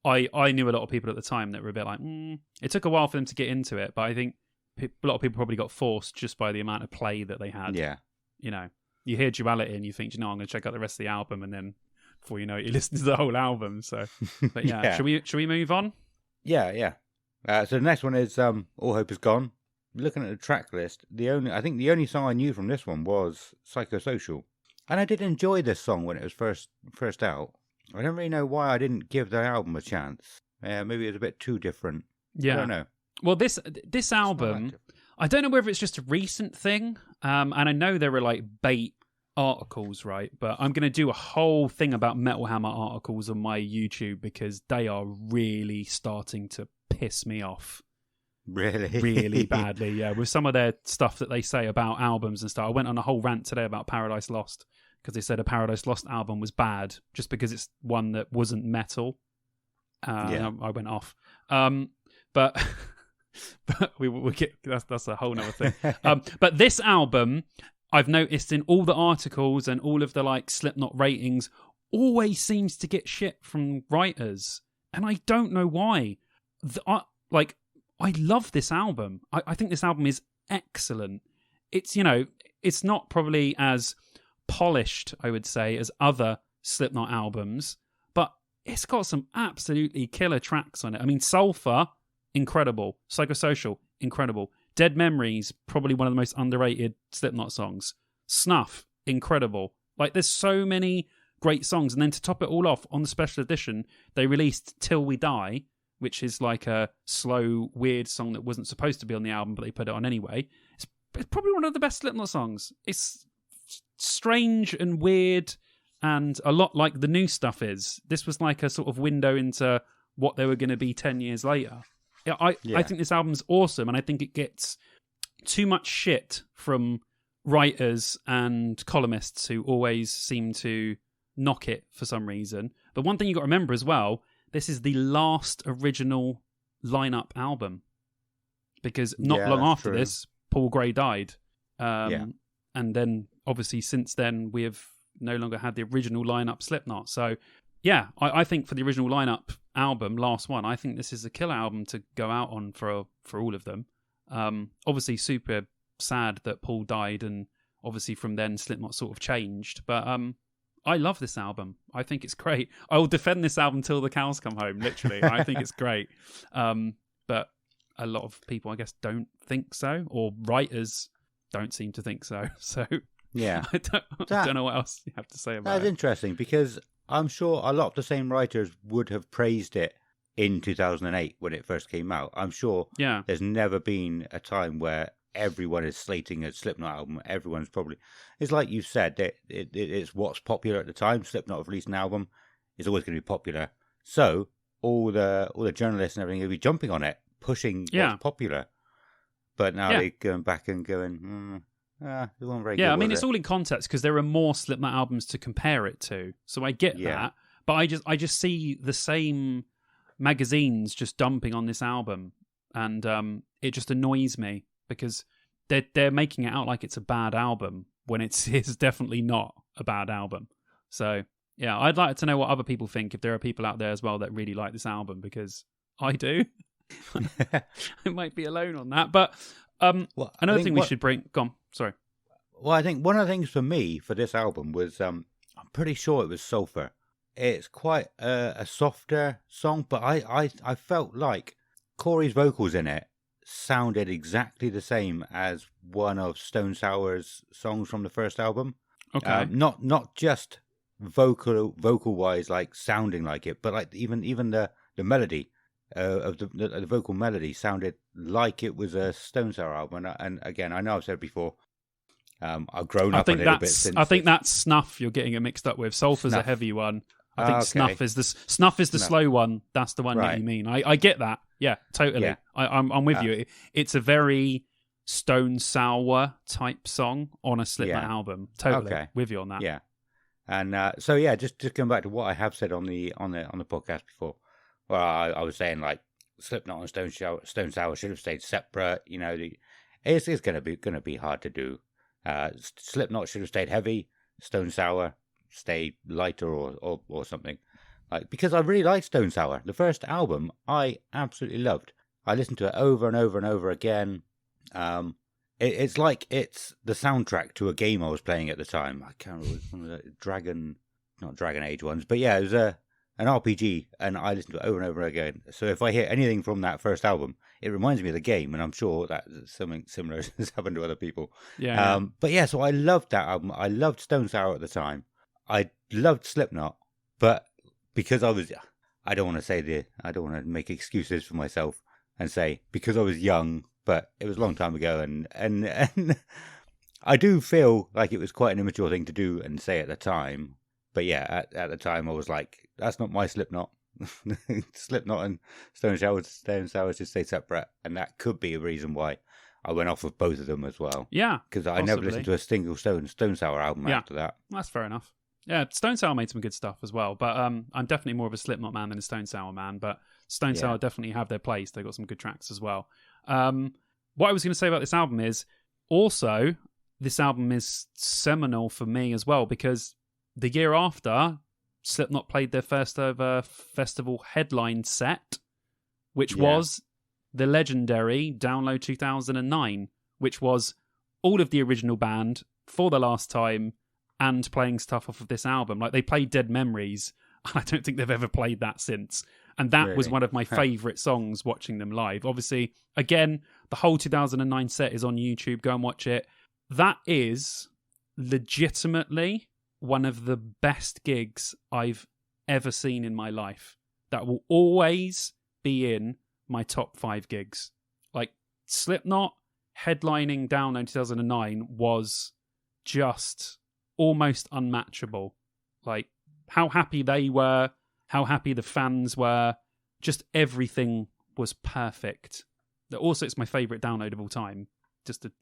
Speaker 3: Yeah. I knew a lot of people at the time that were a bit like, it took a while for them to get into it, but I think a lot of people probably got forced just by the amount of play that they had.
Speaker 2: Yeah.
Speaker 3: You know, you hear Duality and you think, I'm going to check out the rest of the album, and then before you know it, you listen to the whole album. So, but yeah. Should we move on?
Speaker 2: Yeah. So the next one is All Hope Is Gone. Looking at the track list, the only song I knew from this one was Psychosocial. And I did enjoy this song when it was first out. I don't really know why I didn't give the album a chance. Maybe it was a bit too different.
Speaker 3: Yeah.
Speaker 2: I don't know.
Speaker 3: Well, this album, I don't know whether it's just a recent thing. And I know there were like bait articles, right? But I'm going to do a whole thing about Metal Hammer articles on my YouTube because they are really starting to piss me off. Really badly, yeah. With some of their stuff that they say about albums and stuff. I went on a whole rant today about Paradise Lost because they said a Paradise Lost album was bad just because it's one that wasn't metal. I went off. But we get that's a whole nother thing. But this album, I've noticed in all the articles and all of the like Slipknot ratings, always seems to get shit from writers, and I don't know why. I love this album. I think this album is excellent. It's, it's not probably as polished, I would say, as other Slipknot albums, but it's got some absolutely killer tracks on it. I mean, Sulfur, incredible. Psychosocial, incredible. Dead Memories, probably one of the most underrated Slipknot songs. Snuff, incredible. Like, there's so many great songs. And then to top it all off, on the special edition, they released Till We Die, which is like a slow, weird song that wasn't supposed to be on the album, but they put it on anyway. It's probably one of the best Slipknot songs. It's strange and weird, and a lot like the new stuff is. This was like a sort of window into what they were going to be 10 years later. I think this album's awesome, and I think it gets too much shit from writers and columnists who always seem to knock it for some reason. But one thing you got to remember as well, this is the last original lineup album because not long after this, Paul Gray died. And then obviously since then we have no longer had the original lineup Slipknot. So yeah, I think for the original lineup album, last one, I think this is a killer album to go out on for all of them. Obviously super sad that Paul died, and obviously from then Slipknot sort of changed. But I love this album. I think it's great. I will defend this album till the cows come home, literally. I think it's great. But a lot of people, I guess, don't think so, or writers don't seem to think so. So
Speaker 2: yeah,
Speaker 3: I don't know what else you have to say about it.
Speaker 2: That's interesting because I'm sure a lot of the same writers would have praised it in 2008 when it first came out. I'm sure there's never been a time where everyone is slating a Slipknot album. Everyone's probably... It's like you said, that it's what's popular at the time. Slipknot have released an album. It's always going to be popular. So all the journalists and everything will be jumping on it, pushing what's popular. But now they're going back and going, it wasn't very good.
Speaker 3: Yeah, I mean, it's all in context because there are more Slipknot albums to compare it to. So I get that. But I just see the same magazines just dumping on this album. And it just annoys me because they're making it out like it's a bad album when it's definitely not a bad album. So yeah, I'd like to know what other people think, if there are people out there as well that really like this album, because I do. I might be alone on that. But another thing we should bring... Go on, sorry.
Speaker 2: Well, I think one of the things for me for this album was, I'm pretty sure it was Sulphur. It's quite a softer song, but I felt like Corey's vocals in it sounded exactly the same as one of Stone Sour's songs from the first album.
Speaker 3: Okay.
Speaker 2: Not just vocal wise, like sounding like it, but like even the melody of the vocal melody sounded like it was a Stone Sour album. And again, I know I've said it before. I've grown up a little bit since.
Speaker 3: I think that's Snuff you're getting it mixed up with. Sulphur's a heavy one. I think Snuff is the slow one. That's the one that you mean. I get that. Yeah, totally. Yeah. I'm with you. It's a very Stone Sour type song on a Slipknot album. Totally with you on that.
Speaker 2: Yeah, and so yeah, just going back to what I have said on the podcast before. Well, I was saying like Slipknot and Stone Sour should have stayed separate. You know, it's going to be hard to do. Slipknot should have stayed heavy. Stone Sour stay lighter or something. Like, because I really liked Stone Sour. The first album I absolutely loved. I listened to it over and over and over again. It's like it's the soundtrack to a game I was playing at the time. I can't remember, one of the not Dragon Age ones, but yeah, it was an RPG, and I listened to it over and over again. So if I hear anything from that first album, it reminds me of the game, and I'm sure that something similar has happened to other people.
Speaker 3: Yeah.
Speaker 2: But yeah, so I loved that album. I loved Stone Sour at the time. I loved Slipknot, but because I don't want to make excuses for myself and say because I was young, but it was a long time ago, and I do feel like it was quite an immature thing to do and say at the time. But yeah, at the time I was like, that's not my Slipknot. Slipknot and Stone Sour should stay separate, and that could be a reason why I went off with both of them as well.
Speaker 3: Yeah,
Speaker 2: because I never listened to a single Stone Sour album after that.
Speaker 3: That's fair enough. Yeah, Stone Sour made some good stuff as well, but I'm definitely more of a Slipknot man than a Stone Sour man. But Stone Sour definitely have their place. They got some good tracks as well. What I was going to say about this album is also this album is seminal for me as well, because the year after, Slipknot played their first ever festival headline set, which was the legendary Download 2009, which was all of the original band for the last time and playing stuff off of this album. Like, they played Dead Memories, and I don't think they've ever played that since. And that was one of my favourite songs watching them live. Obviously, again, the whole 2009 set is on YouTube. Go and watch it. That is legitimately one of the best gigs I've ever seen in my life. That will always be in my top 5 gigs. Like, Slipknot headlining Download 2009 was just almost unmatchable. Like, how happy they were, how happy the fans were, just everything was perfect. Also, it's my favourite Download of all time. Just to,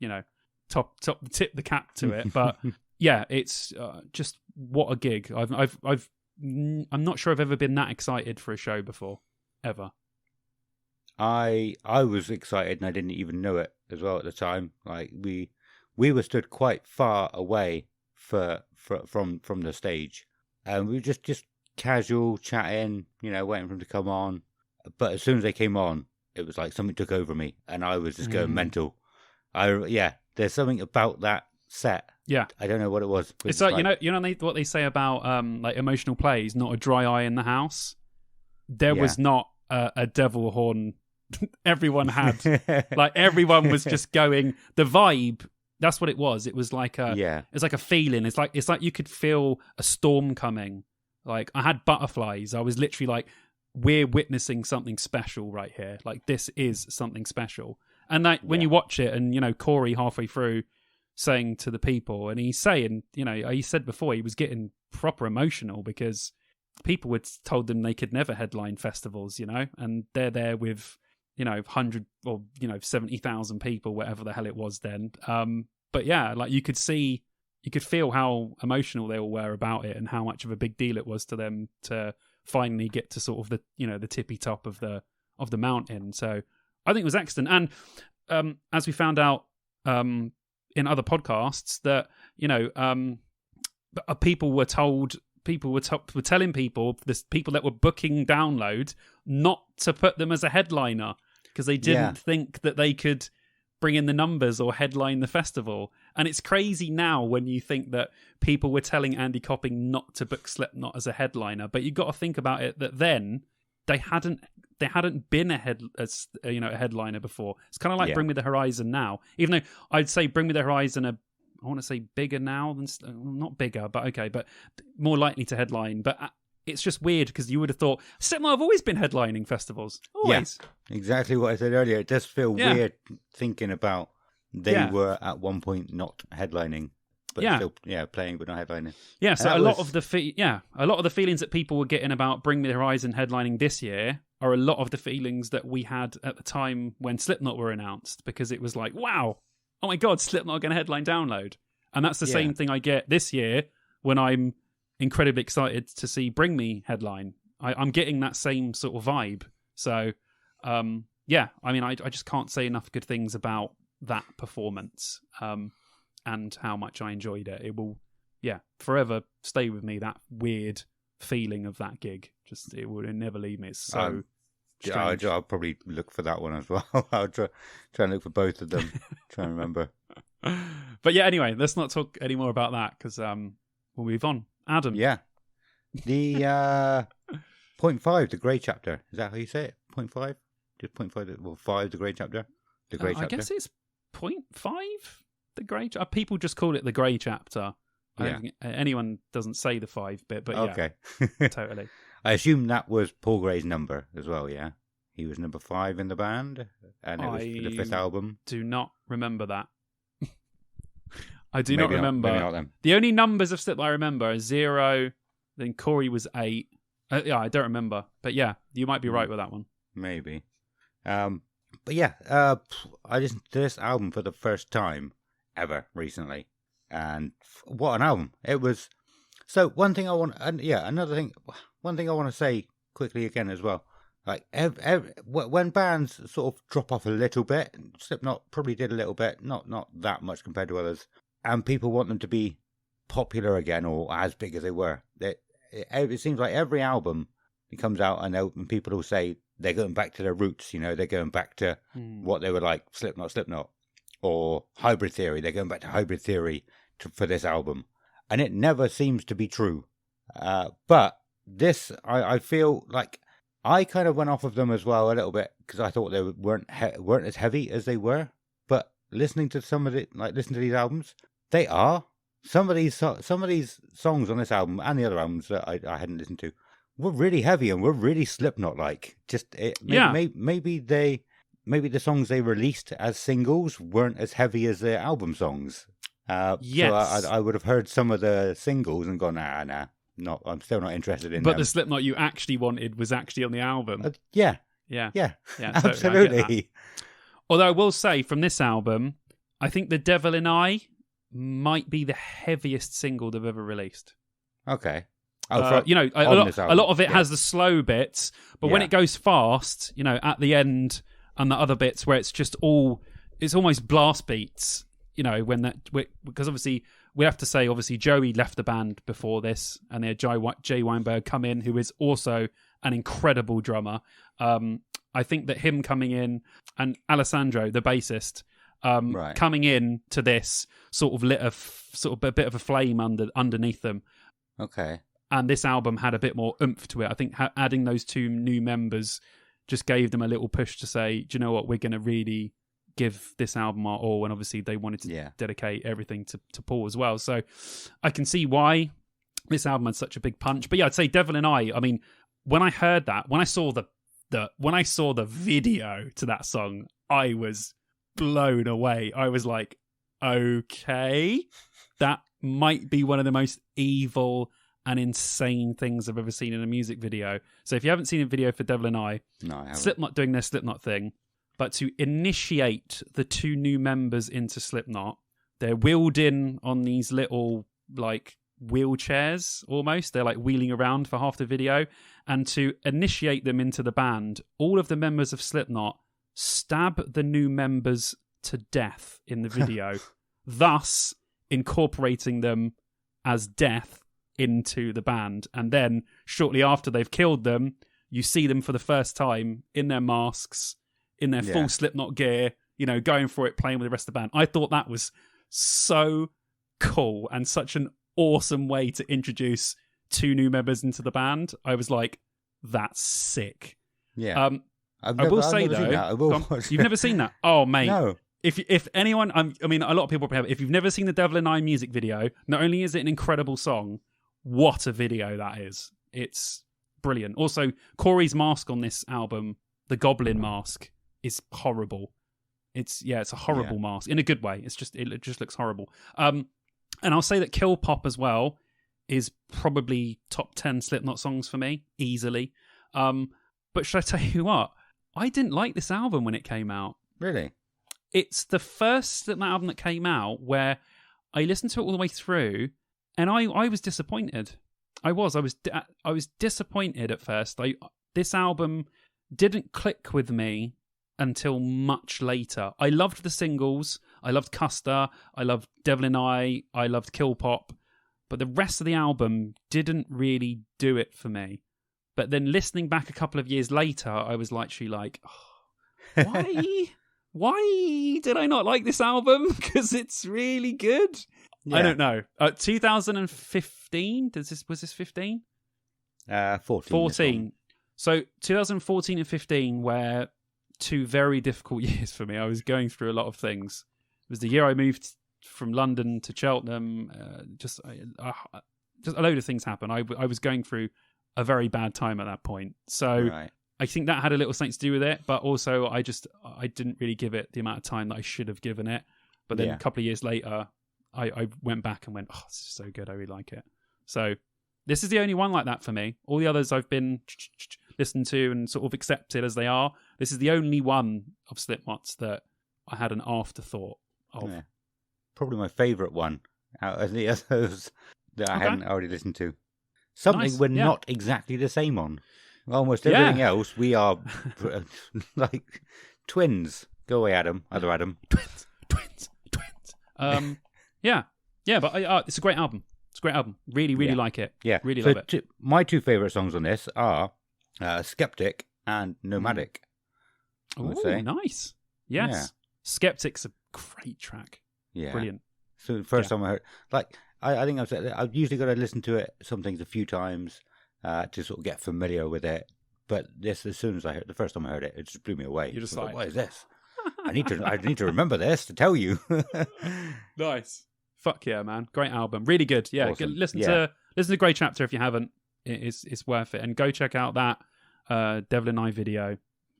Speaker 3: tip the cap to it. But yeah, it's just what a gig. I'm not sure I've ever been that excited for a show before, ever.
Speaker 2: I was excited and I didn't even know it as well at the time. Like, we were stood quite far away from the stage, and we were just casual chatting, waiting for them to come on. But as soon as they came on, it was like something took over me, and I was just going mental. There's something about that set. Yeah, I don't know what it was.
Speaker 3: It's like what they say about like emotional plays, not a dry eye in the house. There was not a devil horn. Everyone had everyone was just going. The vibe. That's what it was. It was like it's like a feeling. It's like you could feel a storm coming. Like, I had butterflies. I was literally like, we're witnessing something special right here. Like, this is something special. And like, when you watch it, and Corey halfway through saying to the people, and he's saying, he said before he was getting proper emotional because people had told them they could never headline festivals, and they're there with 100 or 70,000 people, whatever the hell it was then. But yeah, like, you could feel how emotional they all were about it, and how much of a big deal it was to them to finally get to sort of the the tippy top of the mountain. So I think it was excellent. And as we found out in other podcasts, that people were telling people, the people that were booking Download, not to put them as a headliner because they didn't think that they could bring in the numbers or headline the festival. And it's crazy now when you think that people were telling Andy Copping not to book Slipknot as a headliner, but you've got to think about it that then they hadn't there hadn't been a headliner before. It's kind of like Bring Me the Horizon now. Even though I'd say Bring Me the Horizon I want to say bigger now than not bigger, but okay, but more likely to headline. But it's just weird because you would have thought Slipknot have always been headlining festivals. Always.
Speaker 2: Yeah, exactly what I said earlier. It does feel weird thinking about they were at one point not headlining. But still, playing but not headlining. Yeah,
Speaker 3: so a lot of the feelings that people were getting about Bring Me the Horizon headlining this year are a lot of the feelings that we had at the time when Slipknot were announced, because it was like, wow, oh my god, Slipknot are going to headline Download, and that's the same thing I get this year when I'm incredibly excited to see Bring Me headline. I'm getting that same sort of vibe. So, I mean, I just can't say enough good things about that performance. And how much I enjoyed it. It will, forever stay with me, that weird feeling of that gig. Just, it will never leave me. It's so strange.
Speaker 2: I'll probably look for that one as well. I'll try and look for both of them, try and remember.
Speaker 3: But anyway, let's not talk any more about that, because we'll move on. Adam.
Speaker 2: Yeah. The 0.5, the grey chapter. Is that how you say it? 0.5? Just 0.5, well, 5, the grey chapter? The grey chapter?
Speaker 3: I guess it's 0.5? The grey people just call it the grey chapter. I don't think anyone doesn't say the 5 bit, but
Speaker 2: okay.
Speaker 3: Totally.
Speaker 2: I assume that was Paul Gray's number as well, yeah? He was number 5 in the band, and it was for the 5th album.
Speaker 3: Do not remember that. I do not remember.
Speaker 2: Maybe not then.
Speaker 3: The only numbers of Slipknot I remember are 0, then Corey was 8. I don't remember. But you might be right with that one.
Speaker 2: Maybe. But I listened to this album for the first time ever recently, and what an album it was. So one thing I want to say quickly again as well, like when bands sort of drop off a little bit, Slipknot probably did a little bit, not that much compared to others, and people want them to be popular again or as big as they were. It seems like every album it comes out and people will say they're going back to their roots, they're going back to what they were like, Slipknot. Or Hybrid Theory, they're going back to Hybrid Theory for this album, and it never seems to be true. But this, I feel like I kind of went off of them as well a little bit because I thought they weren't as heavy as they were. But listening to listen to these albums, they are. Some of these songs on this album and the other albums that I hadn't listened to were really heavy and were really Slipknot like. Maybe the songs they released as singles weren't as heavy as their album songs.
Speaker 3: Yes.
Speaker 2: So I would have heard some of the singles and gone, nah, I'm still not interested in them.
Speaker 3: But the Slipknot you actually wanted was actually on the album.
Speaker 2: Yeah, absolutely.
Speaker 3: Totally, although I will say, from this album, I think The Devil in I might be the heaviest single they've ever released.
Speaker 2: Okay.
Speaker 3: A lot of it has the slow bits, but when it goes fast, at the end... And the other bits where it's almost blast beats, because obviously we have to say, Joey left the band before this, and they had Jay Weinberg come in, who is also an incredible drummer. I think that him coming in and Alessandro, the bassist, coming in to this sort of lit a bit of a flame underneath them.
Speaker 2: Okay.
Speaker 3: And this album had a bit more oomph to it. I think adding those 2 new members just gave them a little push to say, do you know what, we're going to really give this album our all. And obviously they wanted to dedicate everything to Paul as well. So I can see why this album had such a big punch. But I'd say Devil in I mean, when I heard that, when I saw the video to that song, I was blown away. I was like, okay, that might be one of the most evil and insane things I've ever seen in a music video. So if you haven't seen a video for Devil in I haven't. Slipknot doing their Slipknot thing, but to initiate the 2 new members into Slipknot, they're wheeled in on these little like wheelchairs almost. They're like wheeling around for half the video, and to initiate them into the band, all of the members of Slipknot stab the new members to death in the video, thus incorporating them as death into the band. And then shortly after they've killed them, you see them for the first time in their masks, in their full Slipknot gear, going for it, playing with the rest of the band. I thought that was so cool and such an awesome way to introduce 2 new members into the band. I was like, that's sick.
Speaker 2: Yeah.
Speaker 3: I will say
Speaker 2: never seen
Speaker 3: though,
Speaker 2: that. I will
Speaker 3: Tom,
Speaker 2: watch
Speaker 3: you've
Speaker 2: it.
Speaker 3: never seen that? Oh, mate.
Speaker 2: No.
Speaker 3: If anyone, I mean, a lot of people probably have. If you've never seen the Devil and I music video, not only is it an incredible song, what a video that is! It's brilliant. Also, Corey's mask on this album, the Goblin mask, is horrible. It's a horrible mask in a good way. It just looks horrible. And I'll say that Kill Pop as well is probably top 10 Slipknot songs for me, easily. But should I tell you what? I didn't like this album when it came out.
Speaker 2: Really?
Speaker 3: It's the first Slipknot album that came out where I listened to it all the way through, and I was disappointed. I was disappointed at first. This album didn't click with me until much later. I loved the singles. I loved Custer. I loved Devil in I loved Kill Pop. But the rest of the album didn't really do it for me. But then listening back a couple of years later, I was literally like, oh, why did I not like this album? Because it's really good. Yeah. I don't know. 2015? Was this 15?
Speaker 2: 14.
Speaker 3: 14. So 2014 and 15 were two very difficult years for me. I was going through a lot of things. It was the year I moved from London to Cheltenham. Just a load of things happened. I was going through a very bad time at that point. So I think that had a little something to do with it. But also I didn't really give it the amount of time that I should have given it. But then a couple of years later, I went back and went, oh, this is so good. I really like it. So this is the only one like that for me. All the others I've been listened to and sort of accepted as they are. This is the only one of Slipknot's that I had an afterthought of. Yeah.
Speaker 2: Probably my favourite one out of the others that I hadn't already listened to. Something we're not exactly the same on. Almost everything else, we are like twins. Go away, Adam. Other Adam.
Speaker 3: Twins. But it's a great album. It's a great album. Really, really like it. Yeah. Really love it.
Speaker 2: My two favourite songs on this are Skeptic and Nomadic.
Speaker 3: Oh, nice. Yes. Yeah. Skeptic's a great track.
Speaker 2: Yeah.
Speaker 3: Brilliant.
Speaker 2: So the first time I heard, I think I've usually got to listen to some things a few times to sort of get familiar with it. But this, as soon as the first time I heard it, it just blew me away.
Speaker 3: You're just like,
Speaker 2: what is this? I need to remember this to tell you.
Speaker 3: Nice. Fuck yeah, man. Great album. Really good. Yeah.
Speaker 2: Awesome.
Speaker 3: Listen to Grey Chapter if you haven't. It's worth it. And go check out that Devil and I video.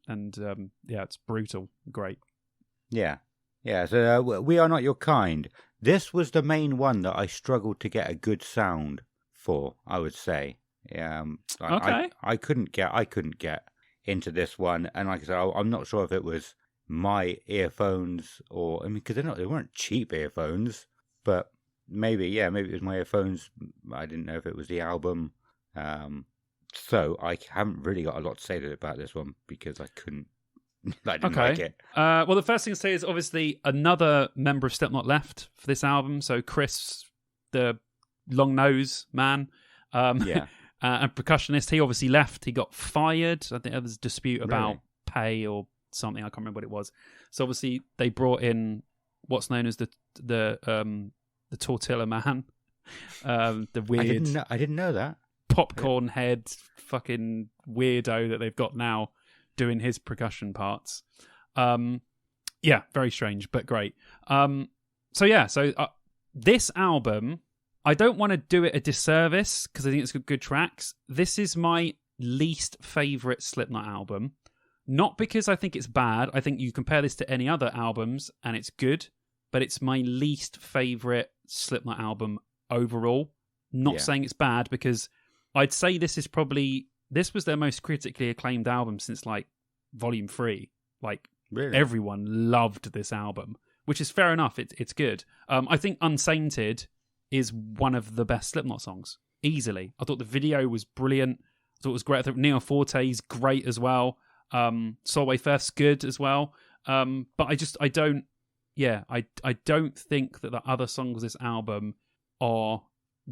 Speaker 3: And it's brutal. Great.
Speaker 2: Yeah. Yeah. So We Are Not Your Kind. This was the main one that I struggled to get a good sound for, I would say.
Speaker 3: Okay.
Speaker 2: I couldn't get into this one. And like I said, I'm not sure if it was my earphones or, because they weren't cheap earphones, but maybe it was my earphones. I didn't know if it was the album. So I haven't really got a lot to say about this one because I didn't like it.
Speaker 3: Well, the first thing to say is obviously another member of Slipknot left for this album. So Chris, the long nose man, and percussionist, he obviously left. He got fired. I think there was a dispute about pay or something. I can't remember what it was. So obviously they brought in what's known as the tortilla man, the weird.
Speaker 2: I didn't know that.
Speaker 3: Popcorn head fucking weirdo that they've got now doing his percussion parts. Very strange, but great. This album, I don't want to do it a disservice because I think it's got good tracks. This is my least favourite Slipknot album. Not because I think it's bad. I think you compare this to any other albums and it's good, but it's my least favourite Slipknot album overall. Not saying it's bad because I'd say this was their most critically acclaimed album since Volume 3. Everyone loved this album, which is fair enough. It's good. I think Unsainted is one of the best Slipknot songs, easily. I thought the video was brilliant. I thought it was great. I thought Neo Forte's great as well. Solway Firth's good as well. But I don't think that the other songs of this album are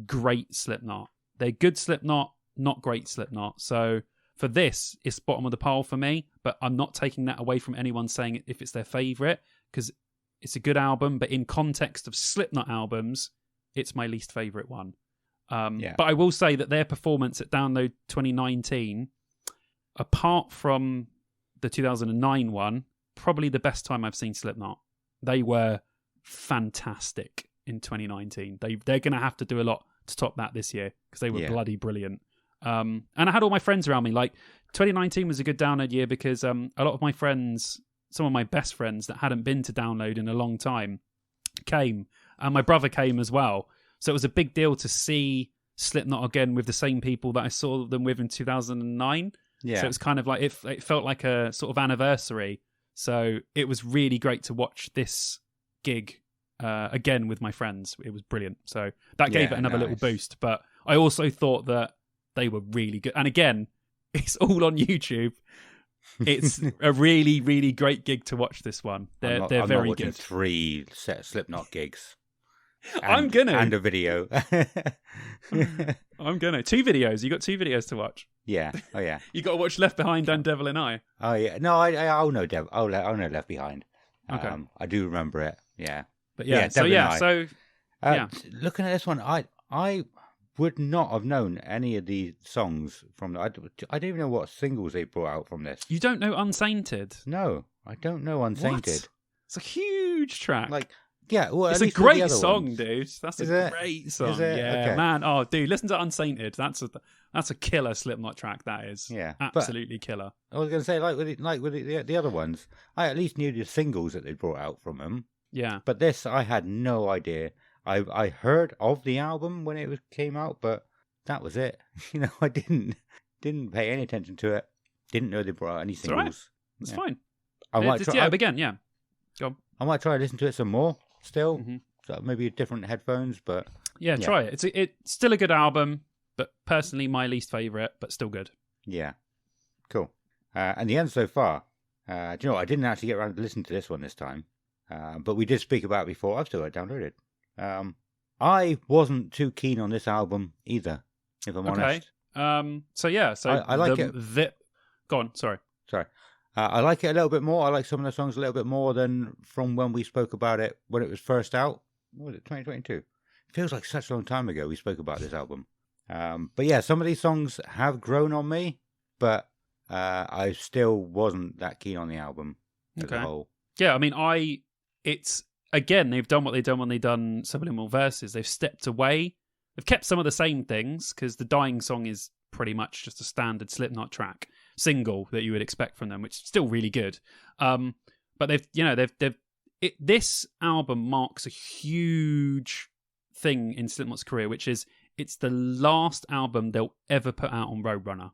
Speaker 3: great Slipknot. They're good Slipknot, not great Slipknot. So for this, it's bottom of the pile for me, but I'm not taking that away from anyone saying if it's their favourite, because it's a good album, but in context of Slipknot albums, it's my least favourite one. But I will say that their performance at Download 2019, apart from the 2009 one, probably the best time I've seen Slipknot. They were fantastic in 2019. They're going to have to do a lot to top that this year because they were bloody brilliant. And I had all my friends around me. Like 2019 was a good download year because a lot of my friends, some of my best friends that hadn't been to download in a long time, came, and my brother came as well. So it was a big deal to see Slipknot again with the same people that I saw them with in 2009.
Speaker 2: Yeah.
Speaker 3: So it was kind of like it felt like a sort of anniversary. So it was really great to watch this gig again with my friends. It was brilliant. So that gave it another little boost. But I also thought that they were really good. And again, it's all on YouTube. It's a really, really great gig to watch. This one, they're
Speaker 2: I'm
Speaker 3: very
Speaker 2: not watching
Speaker 3: good.
Speaker 2: 3 Slipknot gigs.
Speaker 3: I'm gonna
Speaker 2: and a video.
Speaker 3: I'm gonna 2 videos. You got 2 videos to watch.
Speaker 2: Yeah. Oh yeah.
Speaker 3: You got to watch Left Behind and Devil in Eye.
Speaker 2: Oh yeah. No, I'll know I'll know Left Behind.
Speaker 3: Okay.
Speaker 2: I do remember it. Yeah.
Speaker 3: But
Speaker 2: Devil in Eye.
Speaker 3: so
Speaker 2: looking at this one, I would not have known any of the songs from. I don't even know what singles they brought out from this.
Speaker 3: You don't know Unsainted?
Speaker 2: No, I don't know Unsainted.
Speaker 3: What? It's a huge track.
Speaker 2: Like, yeah, well,
Speaker 3: it's
Speaker 2: at
Speaker 3: a
Speaker 2: least all the
Speaker 3: great
Speaker 2: other
Speaker 3: song,
Speaker 2: ones.
Speaker 3: dude. That's
Speaker 2: Is
Speaker 3: a
Speaker 2: it?
Speaker 3: great song.
Speaker 2: Is it?
Speaker 3: Yeah,
Speaker 2: Okay.
Speaker 3: man. Oh, dude, listen to Unsainted. That's a killer Slipknot track. That is.
Speaker 2: Yeah,
Speaker 3: absolutely killer.
Speaker 2: I was going to say, like with the other ones, I at least knew the singles that they brought out from them.
Speaker 3: Yeah,
Speaker 2: But this, I had no idea. I heard of the album when it came out, but that was it. You know, I didn't pay any attention to it. Didn't know they brought out any
Speaker 3: all right.
Speaker 2: singles.
Speaker 3: It's fine.
Speaker 2: I might try.
Speaker 3: But again, yeah. Go on.
Speaker 2: I might try to listen to it some more. Still,
Speaker 3: Mhm.
Speaker 2: so maybe different headphones, but
Speaker 3: Yeah, try it. It's still a good album, but personally my least favorite, but still good.
Speaker 2: yeah, cool. And the end so far. Do you know what? I didn't actually get around to listen to this one this time, but we did speak about it before. I've still got it downloaded. I wasn't too keen on this album either, if I'm honest.
Speaker 3: So
Speaker 2: I like it.
Speaker 3: Go on. Sorry.
Speaker 2: I like it a little bit more. I like some of the songs a little bit more than from when we spoke about it when it was first out. What was it, 2022? It feels like such a long time ago we spoke about this album. But yeah, some of these songs have grown on me, but I still wasn't that keen on the album as a whole.
Speaker 3: Yeah, I mean, it's again, they've done what they've done when they've done Subliminal Verses. They've stepped away. They've kept some of the same things because the Dying song is pretty much just a standard Slipknot track single that you would expect from them, which is still really good. But this album marks a huge thing in Slipknot's career, which is it's the last album they'll ever put out on Roadrunner.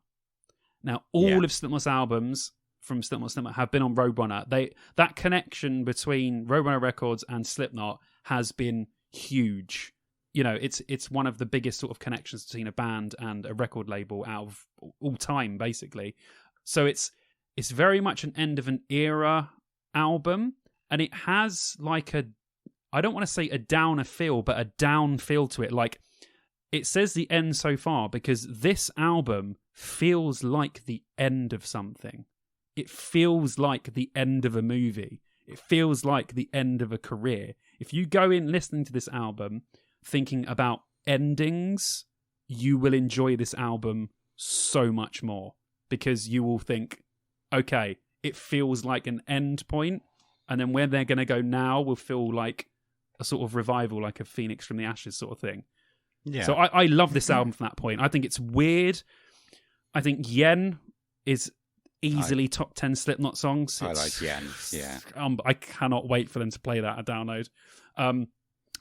Speaker 3: Now, all of Slipknot's albums from Slipknot have been on Roadrunner. That connection between Roadrunner Records and Slipknot has been huge. You know, it's one of the biggest sort of connections between a band and a record label out of all time, basically. So it's very much an end of an era album, and it has like I don't want to say a downer feel, but a down feel to it. Like, it says the end so far because this album feels like the end of something. It feels like the end of a movie. It feels like the end of a career. If you go in listening to this album thinking about endings, you will enjoy this album so much more because you will think, okay, it feels like an end point, and then where they're going to go now will feel like a sort of revival, like a phoenix from the ashes sort of thing. Yeah. So I love this album from that point. I think it's weird. I think Yen is easily top 10 Slipknot songs.
Speaker 2: I like Yen, yeah.
Speaker 3: I cannot wait for them to play that at download. And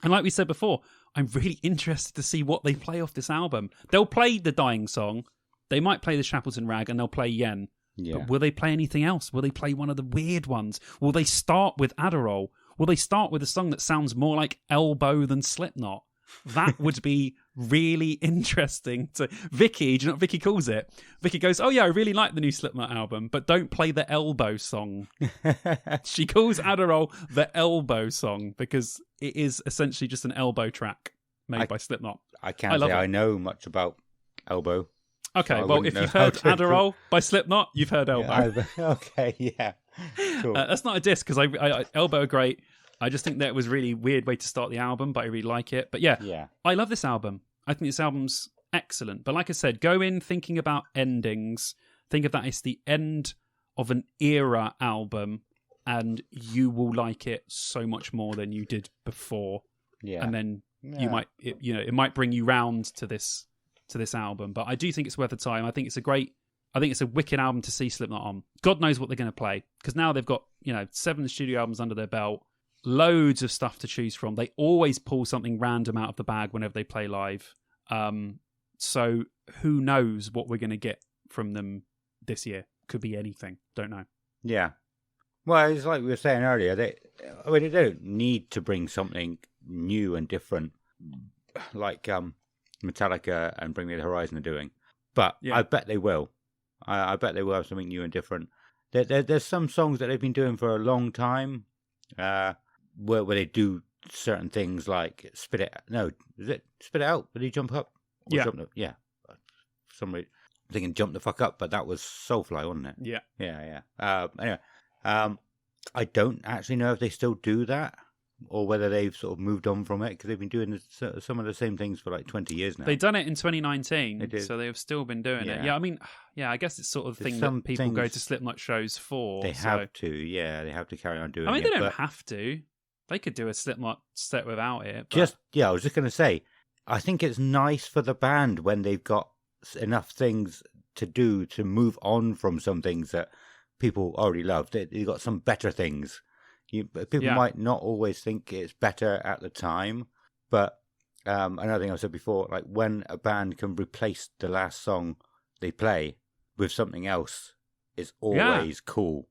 Speaker 3: like we said before, I'm really interested to see what they play off this album. They'll play the Dying song, they might play the Shackleton Rag, and they'll play Yen. Yeah. But will they play anything else? Will they play one of the weird ones? Will they start with Adderall? Will they start with a song that sounds more like Elbow than Slipknot? That would be really interesting. To Vicky, do you know what Vicky calls it? Vicky goes, "Oh yeah, I really like the new Slipknot album, but don't play the Elbow song." She calls Adderall the Elbow song because it is essentially just an elbow track made by Slipknot.
Speaker 2: I can't say I know much about Elbow.
Speaker 3: Okay,
Speaker 2: so
Speaker 3: well, if you've heard Adderall by Slipknot, you've heard Elbow.
Speaker 2: Yeah, okay, yeah. Cool.
Speaker 3: That's not a diss because I Elbow are great. I just think that it was a really weird way to start the album, but I really like it. But yeah, I love this album. I think this album's excellent. But like I said, go in thinking about endings, Think of that as the end of an era album, and you will like it so much more than you did before.
Speaker 2: Yeah.
Speaker 3: And then it might bring you round to this album. But I do think it's worth the time. I think it's a wicked album to see Slipknot on. God knows what they're going to play, because now they've got 7 studio albums under their belt, loads of stuff to choose from. They always pull something random out of the bag whenever they play live. So who knows what we're going to get from them this year? Could be anything. Don't know.
Speaker 2: Yeah. Well, it's like we were saying earlier. They don't need to bring something new and different, like Metallica and Bring Me the Horizon are doing. But I bet they will. I bet they will have something new and different. There's some songs that they've been doing for a long time, where they do certain things like spit it. No, is it spit it out? Did he jump up? Or
Speaker 3: Yeah.
Speaker 2: Yeah. For some reason, I'm thinking jump the fuck up, but that was Soulfly, wasn't it?
Speaker 3: Yeah.
Speaker 2: Yeah. Anyway, I don't actually know if they still do that, or whether they've sort of moved on from it, because they've been doing some of the same things for like 20 years now.
Speaker 3: They've done it in 2019,
Speaker 2: They did.
Speaker 3: so they've still been doing it.
Speaker 2: Yeah.
Speaker 3: Yeah, I mean, I guess it's sort of
Speaker 2: There's
Speaker 3: thing
Speaker 2: some
Speaker 3: that people go
Speaker 2: things
Speaker 3: to Slipknot shows for.
Speaker 2: They
Speaker 3: so-
Speaker 2: have to, yeah, they have to carry on doing it.
Speaker 3: I mean, they don't
Speaker 2: but
Speaker 3: have to. They could do a Slipknot set without it. But...
Speaker 2: I was just going to say, I think it's nice for the band when they've got enough things to do to move on from some things that people already love. They've got some better things. People might not always think it's better at the time, but another thing I've said before, like when a band can replace the last song they play with something else, it's always cool,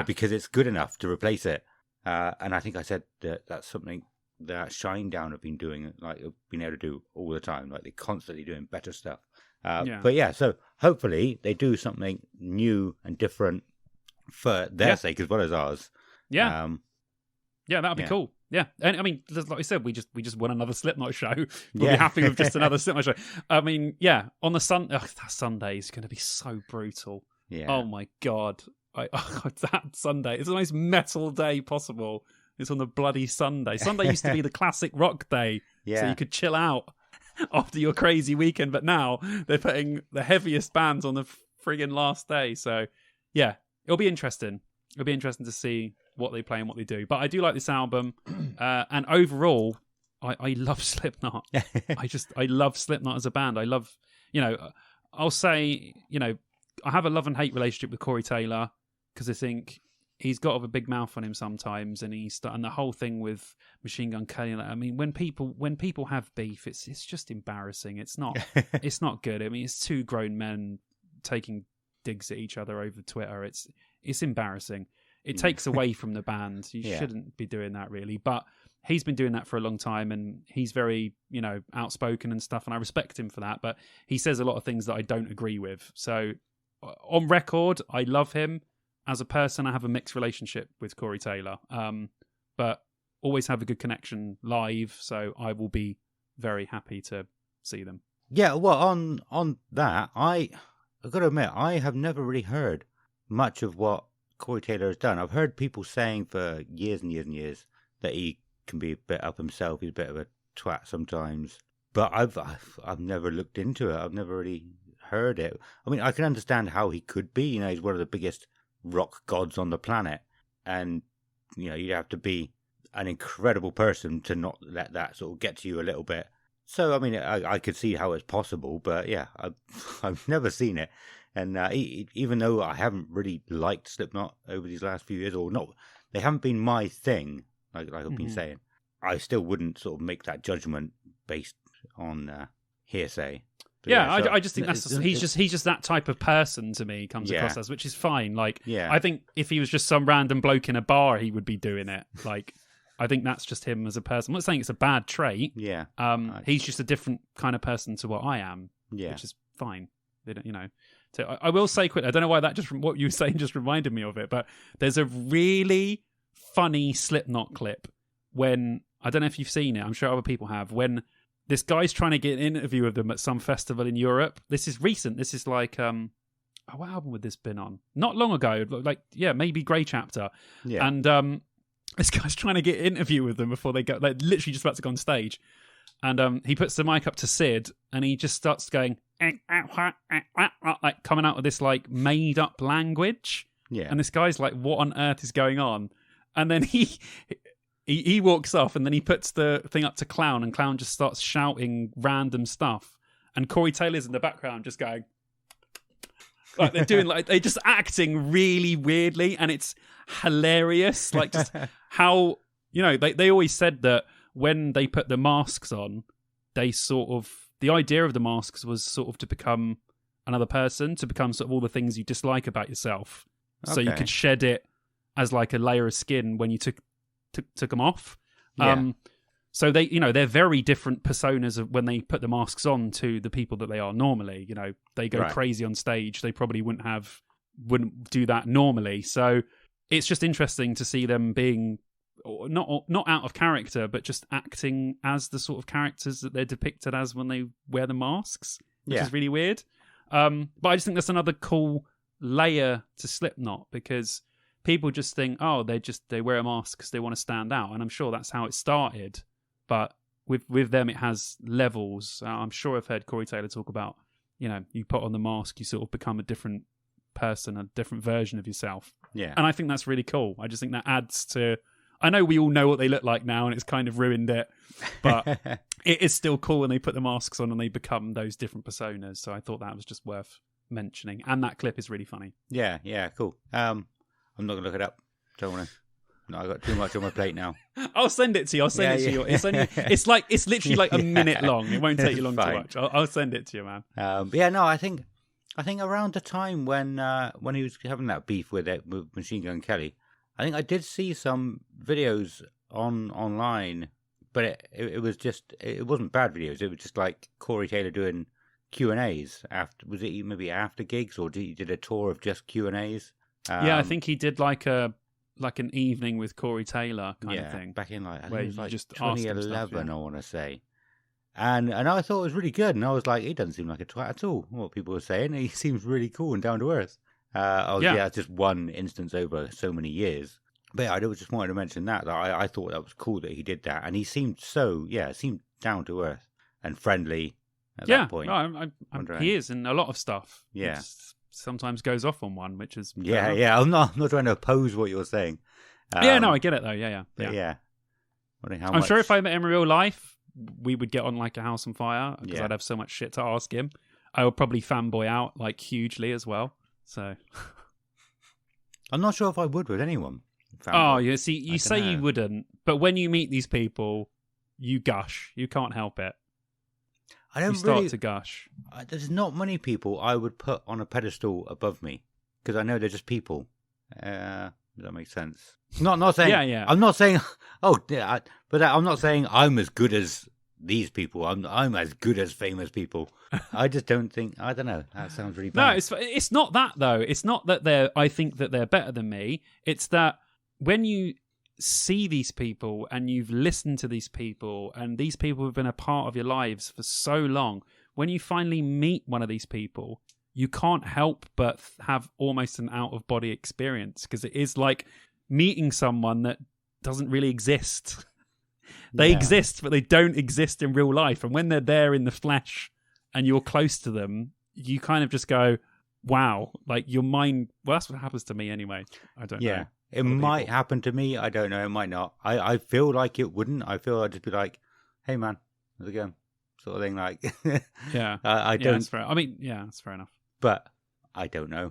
Speaker 2: because it's good enough to replace it. And I think I said that that's something that Shinedown have been doing, like been able to do all the time. Like they're constantly doing better stuff. But yeah, so hopefully they do something new and different for their sake as well as ours.
Speaker 3: Yeah. That'd be cool. Yeah. And I mean, like I said, we just won another Slipknot show. We'll be happy with just another Slipknot show. I mean, yeah, on the that Sunday is going to be so brutal.
Speaker 2: Yeah.
Speaker 3: Oh my God. That Sunday, it's the most metal day possible. It's on the bloody Sunday. Sunday used to be the classic rock day, so you could chill out after your crazy weekend. But now they're putting the heaviest bands on the friggin' last day. So yeah, it'll be interesting. It'll be interesting to see what they play and what they do. But I do like this album, and overall, I love Slipknot. I love Slipknot as a band. I love, I'll say, I have a love and hate relationship with Corey Taylor, because I think he's got a big mouth on him sometimes, and and the whole thing with Machine Gun Kelly. I mean, when people have beef, it's just embarrassing. It's not good. I mean, it's two grown men taking digs at each other over Twitter. It's embarrassing. It takes away from the band. You shouldn't be doing that, really. But he's been doing that for a long time, and he's very, outspoken and stuff, and I respect him for that. But he says a lot of things that I don't agree with. So on record, I love him. As a person, I have a mixed relationship with Corey Taylor, but always have a good connection live, so I will be very happy to see them.
Speaker 2: Yeah, well, on that, I've got to admit, I have never really heard much of what Corey Taylor has done. I've heard people saying for years and years and years that he can be a bit up himself. He's a bit of a twat sometimes, but I've never looked into it. I've never really heard it. I mean, I can understand how he could be. He's one of the biggest rock gods on the planet, and you'd have to be an incredible person to not let that sort of get to you a little bit. So I mean, I could see how it's possible, but yeah, I've never seen it. And even though I haven't really liked Slipknot over these last few years, or not, they haven't been my thing, like I've been saying, I still wouldn't sort of make that judgment based on hearsay. But
Speaker 3: I just think he's just that type of person to me. Comes across as, which is fine. Like, I think if he was just some random bloke in a bar, he would be doing it. Like, I think that's just him as a person. I'm not saying it's a bad trait.
Speaker 2: Yeah.
Speaker 3: He's just a different kind of person to what I am.
Speaker 2: Yeah.
Speaker 3: Which is fine. They don't, So I will say quickly, I don't know why that just from what you were saying just reminded me of it, but there's a really funny Slipknot clip when, I don't know if you've seen it, I'm sure other people have, when this guy's trying to get an interview with them at some festival in Europe. This is recent. This is like, what album would this been on? Not long ago. Like, maybe Grey Chapter. Yeah. And this guy's trying to get an interview with them before they go, like literally just about to go on stage. And he puts the mic up to Sid, and he just starts going, like coming out of this like made up language.
Speaker 2: Yeah.
Speaker 3: And this guy's like, what on earth is going on? And then he walks off, and then he puts the thing up to Clown, and Clown just starts shouting random stuff. And Corey Taylor's in the background just going, like they're doing, like they're just acting really weirdly, and it's hilarious. Like just how, you know, they always said that when they put the masks on, they sort of, the idea of the masks was sort of to become another person, to become sort of all the things you dislike about yourself. So you could shed it as like a layer of skin when you took them off.
Speaker 2: Yeah.
Speaker 3: So they, you know, they're very different personas of when they put the masks on to the people that they are normally. You know, they go crazy on stage. They probably wouldn't do that normally. So it's just interesting to see them being not out of character, but just acting as the sort of characters that they're depicted as when they wear the masks, which is really weird. But I just think that's another cool layer to Slipknot, because people just think, oh, they wear a mask because they want to stand out, and I'm sure that's how it started. But with them, it has levels. I'm sure I've heard Corey Taylor talk about, you know, you put on the mask, you sort of become a different person, a different version of yourself.
Speaker 2: Yeah.
Speaker 3: And I think that's really cool. I just think that adds to, I know we all know what they look like now, and it's kind of ruined it, but it is still cool when they put the masks on and they become those different personas. So I thought that was just worth mentioning. And that clip is really funny.
Speaker 2: Yeah, cool. I'm not going to look it up. Don't want to. No, I've got too much on my plate now.
Speaker 3: I'll send it to you. I'll send it to you. It's literally like a minute long. It won't take you long to watch. I'll send it to you, man.
Speaker 2: But yeah, no, I think around the time when he was having that beef with Machine Gun Kelly, I think I did see some videos online, but it was just, it wasn't bad videos. It was just like Corey Taylor doing Q&As after, was it maybe after gigs, or he did a tour of just Q&As?
Speaker 3: Yeah, I think he did like an evening with Corey Taylor kind of thing.
Speaker 2: Back in I think
Speaker 3: where
Speaker 2: it was like
Speaker 3: just asked him
Speaker 2: 2011,
Speaker 3: stuff,
Speaker 2: I want to say. And I thought it was really good, and I was like, he doesn't seem like a twat at all, what people were saying. He seems really cool and down to earth. It's just one instance over so many years. But yeah, I just wanted to mention that I thought that was cool that he did that, and he seemed seemed down to earth and friendly at that point.
Speaker 3: He is in a lot of stuff.
Speaker 2: Yeah.
Speaker 3: Sometimes goes off on one, which is
Speaker 2: I'm not trying to oppose what you're saying.
Speaker 3: I get it though. Yeah.
Speaker 2: I'm
Speaker 3: sure if I met him in real life, we would get on like a house on fire, because I'd have so much shit to ask him. I would probably fanboy out like hugely as well. So
Speaker 2: I'm not sure if I would with anyone.
Speaker 3: Oh, you see, you say you wouldn't, but when you meet these people, you gush. You can't help it. You start to gush.
Speaker 2: There's not many people I would put on a pedestal above me, because I know they're just people. Does that make sense? Not saying.
Speaker 3: Yeah.
Speaker 2: I'm not saying. But I'm not saying I'm as good as these people. I'm as good as famous people. I just don't think. I don't know. That sounds really bad.
Speaker 3: No, it's not that though. It's not that I think that they're better than me. It's that when you see these people and you've listened to these people, and these people have been a part of your lives for so long, when you finally meet one of these people, you can't help but have almost an out-of-body experience, because it is like meeting someone that doesn't really exist. They exist, but they don't exist in real life. And when they're there in the flesh and you're close to them, you kind of just go, wow, like your mind, well, that's what happens to me anyway. I don't know.
Speaker 2: It might happen to me. I don't know. It might not. I feel like it wouldn't. I feel I'd just be like, hey, man, how's it going? Sort of thing. Like,
Speaker 3: yeah.
Speaker 2: I don't.
Speaker 3: That's fair. I mean, yeah, that's fair enough.
Speaker 2: But I don't know.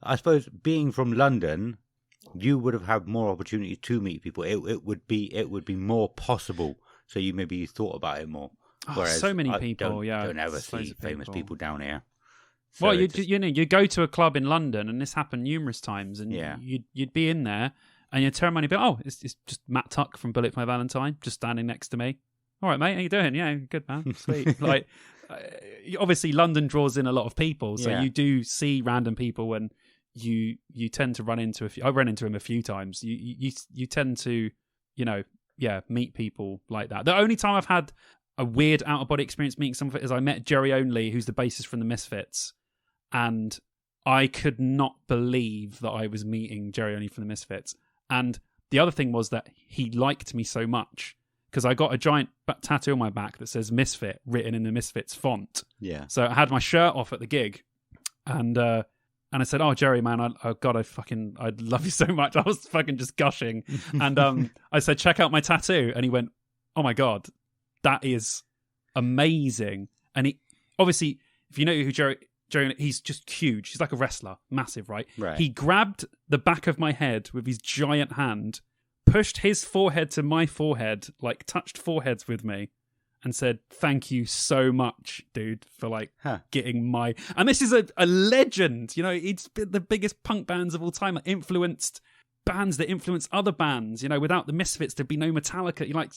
Speaker 2: I suppose being from London, you would have had more opportunity to meet people. It would be more possible. So you maybe thought about it more. Whereas
Speaker 3: so many people.
Speaker 2: Don't ever see famous people down here. So
Speaker 3: well, you go to a club in London, and this happened numerous times, and you'd be in there, and you'd turn around and be like, oh, it's just Matt Tuck from Bullet for My Valentine, just standing next to me. All right, mate, how you doing? Yeah, good, man. Sweet. Like, obviously, London draws in a lot of people, so you do see random people, and you tend to run into a few. I've run into him a few times. You tend to, meet people like that. The only time I've had a weird out-of-body experience meeting someone is I met Jerry Only, who's the bassist from the Misfits. And I could not believe that I was meeting Jerry Only from the Misfits. And the other thing was that he liked me so much because I got a giant tattoo on my back that says Misfit written in the Misfits font.
Speaker 2: Yeah.
Speaker 3: So I had my shirt off at the gig, and I said, "Oh, Jerry, man, I love you so much." I was fucking just gushing, and I said, "Check out my tattoo," and he went, "Oh my god, that is amazing!" And he obviously, if you know who Jerry, he's just huge. He's like a wrestler, massive, right?
Speaker 2: Right.
Speaker 3: He grabbed the back of my head with his giant hand, pushed his forehead to my forehead, like touched foreheads with me, and said, "Thank you so much, dude, for like getting my..." And this is a legend, you know, it's been the biggest punk bands of all time, like, influenced bands that influenced other bands, you know, without the Misfits, there'd be no Metallica, you like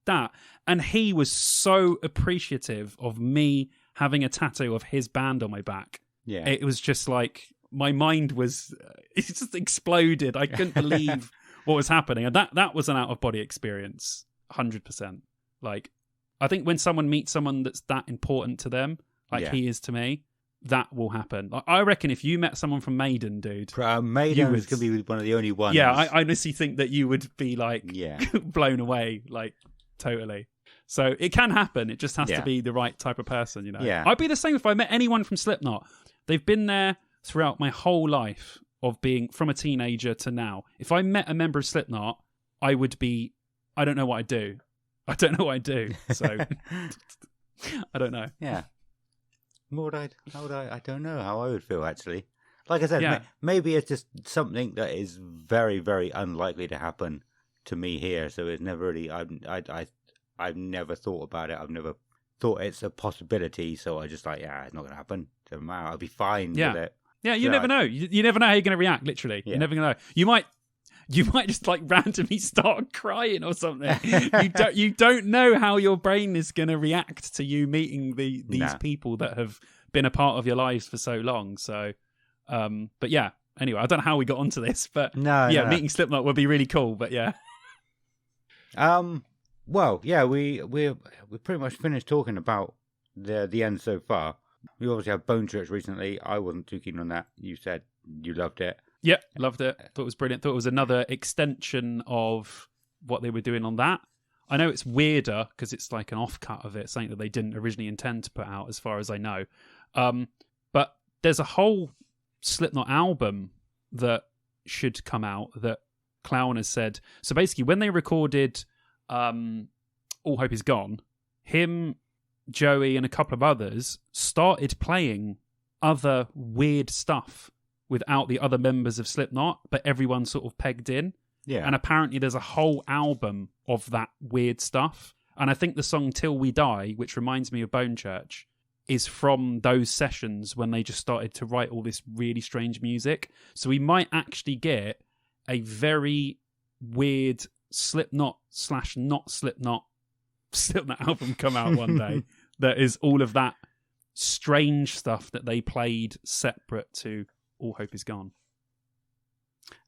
Speaker 3: that. And he was so appreciative of me having a tattoo of his band on my back.
Speaker 2: Yeah.
Speaker 3: It was just like, my mind was, it just exploded. I couldn't believe what was happening. And that was an out-of-body experience, 100%. Like, I think when someone meets someone that's that important to them, like he is to me, that will happen. Like, I reckon if you met someone from Maiden, dude...
Speaker 2: Maiden is going to be one of the only ones.
Speaker 3: Yeah, I honestly think that you would be, like, blown away, like, totally. So it can happen. It just has to be the right type of person, you know?
Speaker 2: Yeah.
Speaker 3: I'd be the same if I met anyone from Slipknot. They've been there throughout my whole life of being from a teenager to now. If I met a member of Slipknot, I would be... I don't know what I'd do. I don't know what I'd do. So I don't know.
Speaker 2: Yeah. I don't know how I would feel, actually. Like I said, maybe it's just something that is very, very unlikely to happen to me here. So it's never really... I've never thought about it. I've never thought it's a possibility. So I just like, it's not going to happen. Doesn't matter. I'll be fine with it.
Speaker 3: Yeah, you never know. You never know how you're going to react, literally. You're never going to know. You might just like randomly start crying or something. You don't know how your brain is going to react to you meeting these people that have been a part of your lives for so long. So, but yeah. Anyway, I don't know how we got onto this, but meeting Slipknot would be really cool. But yeah.
Speaker 2: Well, yeah, we pretty much finished talking about the end so far. We obviously had Bone Church recently. I wasn't too keen on that. You said you loved it.
Speaker 3: Yeah, loved it. Thought it was brilliant. Thought it was another extension of what they were doing on that. I know it's weirder because it's like an offcut of it, something that they didn't originally intend to put out, as far as I know. But there's a whole Slipknot album that should come out that Clown has said. So basically, when they recorded All Hope Is Gone, him, Joey, and a couple of others started playing other weird stuff without the other members of Slipknot, but everyone sort of pegged in.
Speaker 2: Yeah.
Speaker 3: And apparently there's a whole album of that weird stuff. And I think the song Till We Die, which reminds me of Bone Church, is from those sessions when they just started to write all this really strange music. So we might actually get a very weird Slipknot / not Slipknot album come out one day that is all of that strange stuff that they played separate to All Hope Is Gone.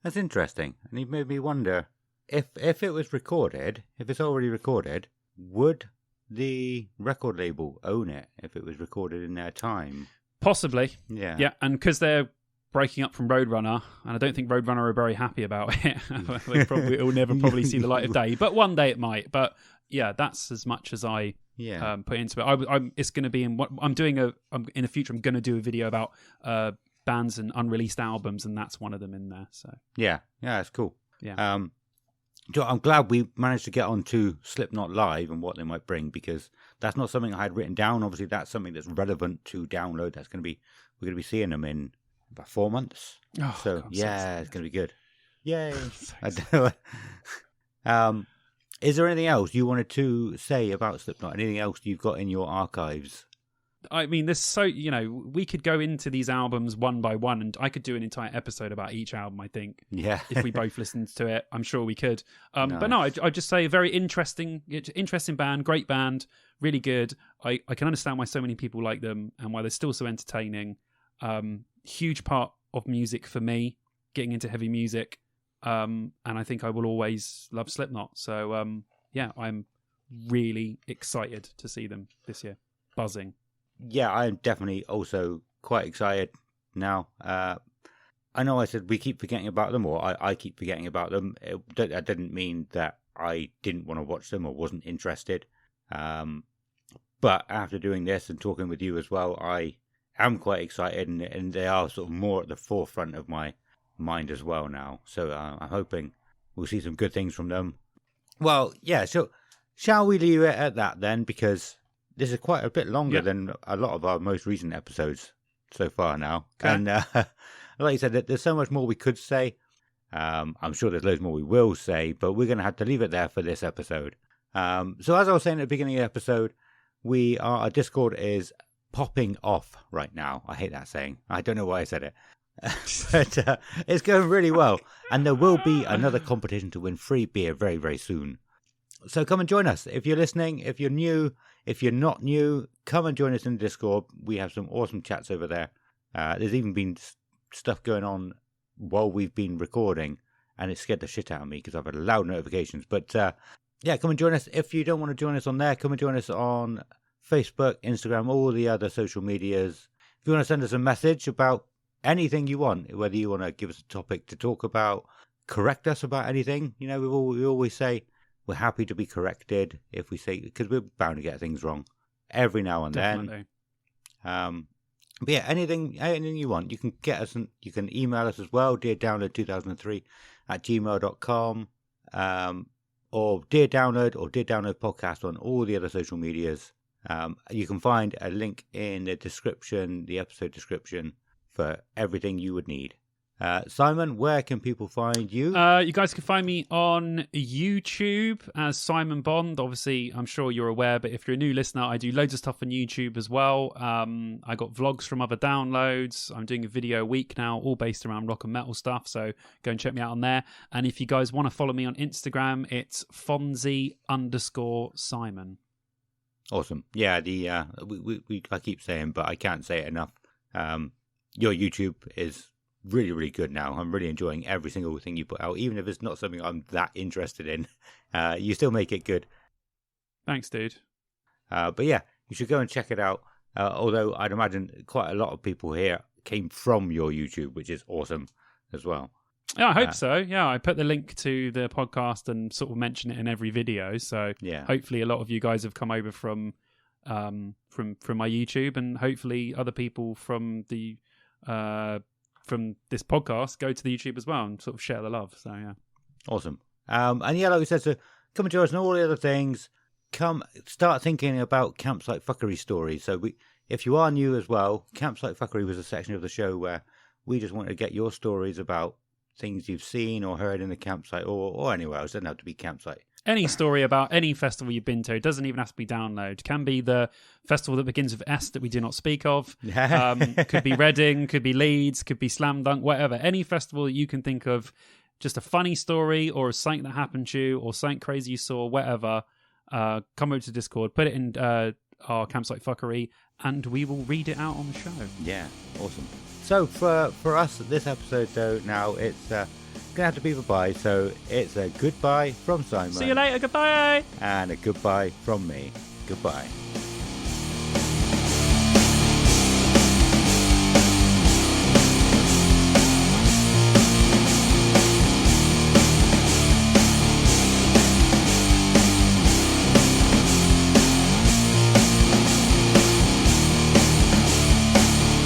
Speaker 2: That's interesting. And it made me wonder if it was recorded, if it's already recorded, would the record label own it if it was recorded in their time?
Speaker 3: Possibly.
Speaker 2: Yeah.
Speaker 3: Yeah, and because they're breaking up from Roadrunner, and I don't think Roadrunner are very happy about it. It'll never probably see the light of day, but one day it might. But yeah, that's as much as I put into it. It's going to be in what I'm doing. In the future, I'm going to do a video about bands and unreleased albums, and that's one of them in there. So
Speaker 2: yeah, that's cool.
Speaker 3: Yeah.
Speaker 2: I'm glad we managed to get on to Slipknot Live and what they might bring, because that's not something I had written down. Obviously, that's something that's relevant to download. We're going to be seeing them in about 4 months.
Speaker 3: Oh,
Speaker 2: so
Speaker 3: God,
Speaker 2: it's going to be good. Yay! Is there anything else you wanted to say about Slipknot? Anything else you've got in your archives?
Speaker 3: I mean, there's we could go into these albums one by one, and I could do an entire episode about each album, I think.
Speaker 2: Yeah.
Speaker 3: If we both listened to it, I'm sure we could.
Speaker 2: Nice.
Speaker 3: But no, I'd just say very interesting band, great band, really good. I can understand why so many people like them and why they're still so entertaining. Huge part of music for me, getting into heavy music. And I think I will always love Slipknot. So, I'm really excited to see them this year. Buzzing.
Speaker 2: Yeah, I'm definitely also quite excited now. I know I said we keep forgetting about them, or I keep forgetting about them. That didn't mean that I didn't want to watch them or wasn't interested. But after doing this and talking with you as well, I am quite excited, and they are sort of more at the forefront of my mind as well now. So I'm hoping we'll see some good things from them. Well, yeah, so shall we leave it at that then? Because this is quite a bit longer than a lot of our most recent episodes so far now. Okay. And like you said, there's so much more we could say. I'm sure there's loads more we will say, but we're going to have to leave it there for this episode. So as I was saying at the beginning of the episode, our Discord is popping off right now. I hate that saying. I don't know why I said it. But it's going really well. And there will be another competition to win free beer very, very soon. So come and join us. If you're listening, if you're new, if you're not new, come and join us in the Discord. We have some awesome chats over there. There's even been stuff going on while we've been recording, and it scared the shit out of me because I've had loud notifications. But yeah, come and join us. If you don't want to join us on there, come and join us on Facebook, Instagram, all the other social medias. If you want to send us a message about anything you want, whether you want to give us a topic to talk about, correct us about anything, we always say we're happy to be corrected if we say, because we're bound to get things wrong every now and
Speaker 3: Definitely.
Speaker 2: then. But yeah, anything you want, you can get us, and you can email us as well, deardownload2003@gmail.com, or Dear Download or Dear Download Podcast on all the other social medias. You can find a link in the description, the episode description, for everything you would need. Simon, where can people find you?
Speaker 3: You guys can find me on YouTube as Simon Bond. Obviously, I'm sure you're aware, but if you're a new listener, I do loads of stuff on YouTube as well. I got vlogs from other downloads. I'm doing a video a week now, all based around rock and metal stuff. So go and check me out on there. And if you guys want to follow me on Instagram, it's Fonzie_Simon.
Speaker 2: Awesome. Yeah, I keep saying, but I can't say it enough. Your YouTube is really, really good now. I'm really enjoying every single thing you put out, even if it's not something I'm that interested in. You still make it good.
Speaker 3: Thanks, dude.
Speaker 2: But yeah, you should go and check it out. Although I'd imagine quite a lot of people here came from your YouTube, which is awesome as well.
Speaker 3: Yeah, I hope so. Yeah, I put the link to the podcast and sort of mention it in every video. So
Speaker 2: yeah,
Speaker 3: hopefully a lot of you guys have come over from my YouTube, and hopefully other people from the from this podcast go to the YouTube as well and sort of share the love. So yeah,
Speaker 2: awesome. And yeah, like we said, so come and join us and all the other things. Come start thinking about Campsite Fuckery stories. So if you are new as well, Campsite Fuckery was a section of the show where we just wanted to get your stories about things you've seen or heard in the campsite or anywhere else. It doesn't have to be campsite.
Speaker 3: Any story about any festival you've been to. It doesn't even have to be Download. It can be the festival that begins with S that we do not speak of. Could be Reading, could be Leeds, could be Slam Dunk, whatever. Any festival that you can think of, just a funny story or something that happened to you or something crazy you saw, whatever, come over to Discord, put it in our Campsite Fuckery, and we will read it out on the show.
Speaker 2: Yeah, awesome. So for us, this episode, though, now it's going to have to be goodbye. So it's a goodbye from Simon.
Speaker 3: See you later, goodbye!
Speaker 2: And a goodbye from me. Goodbye.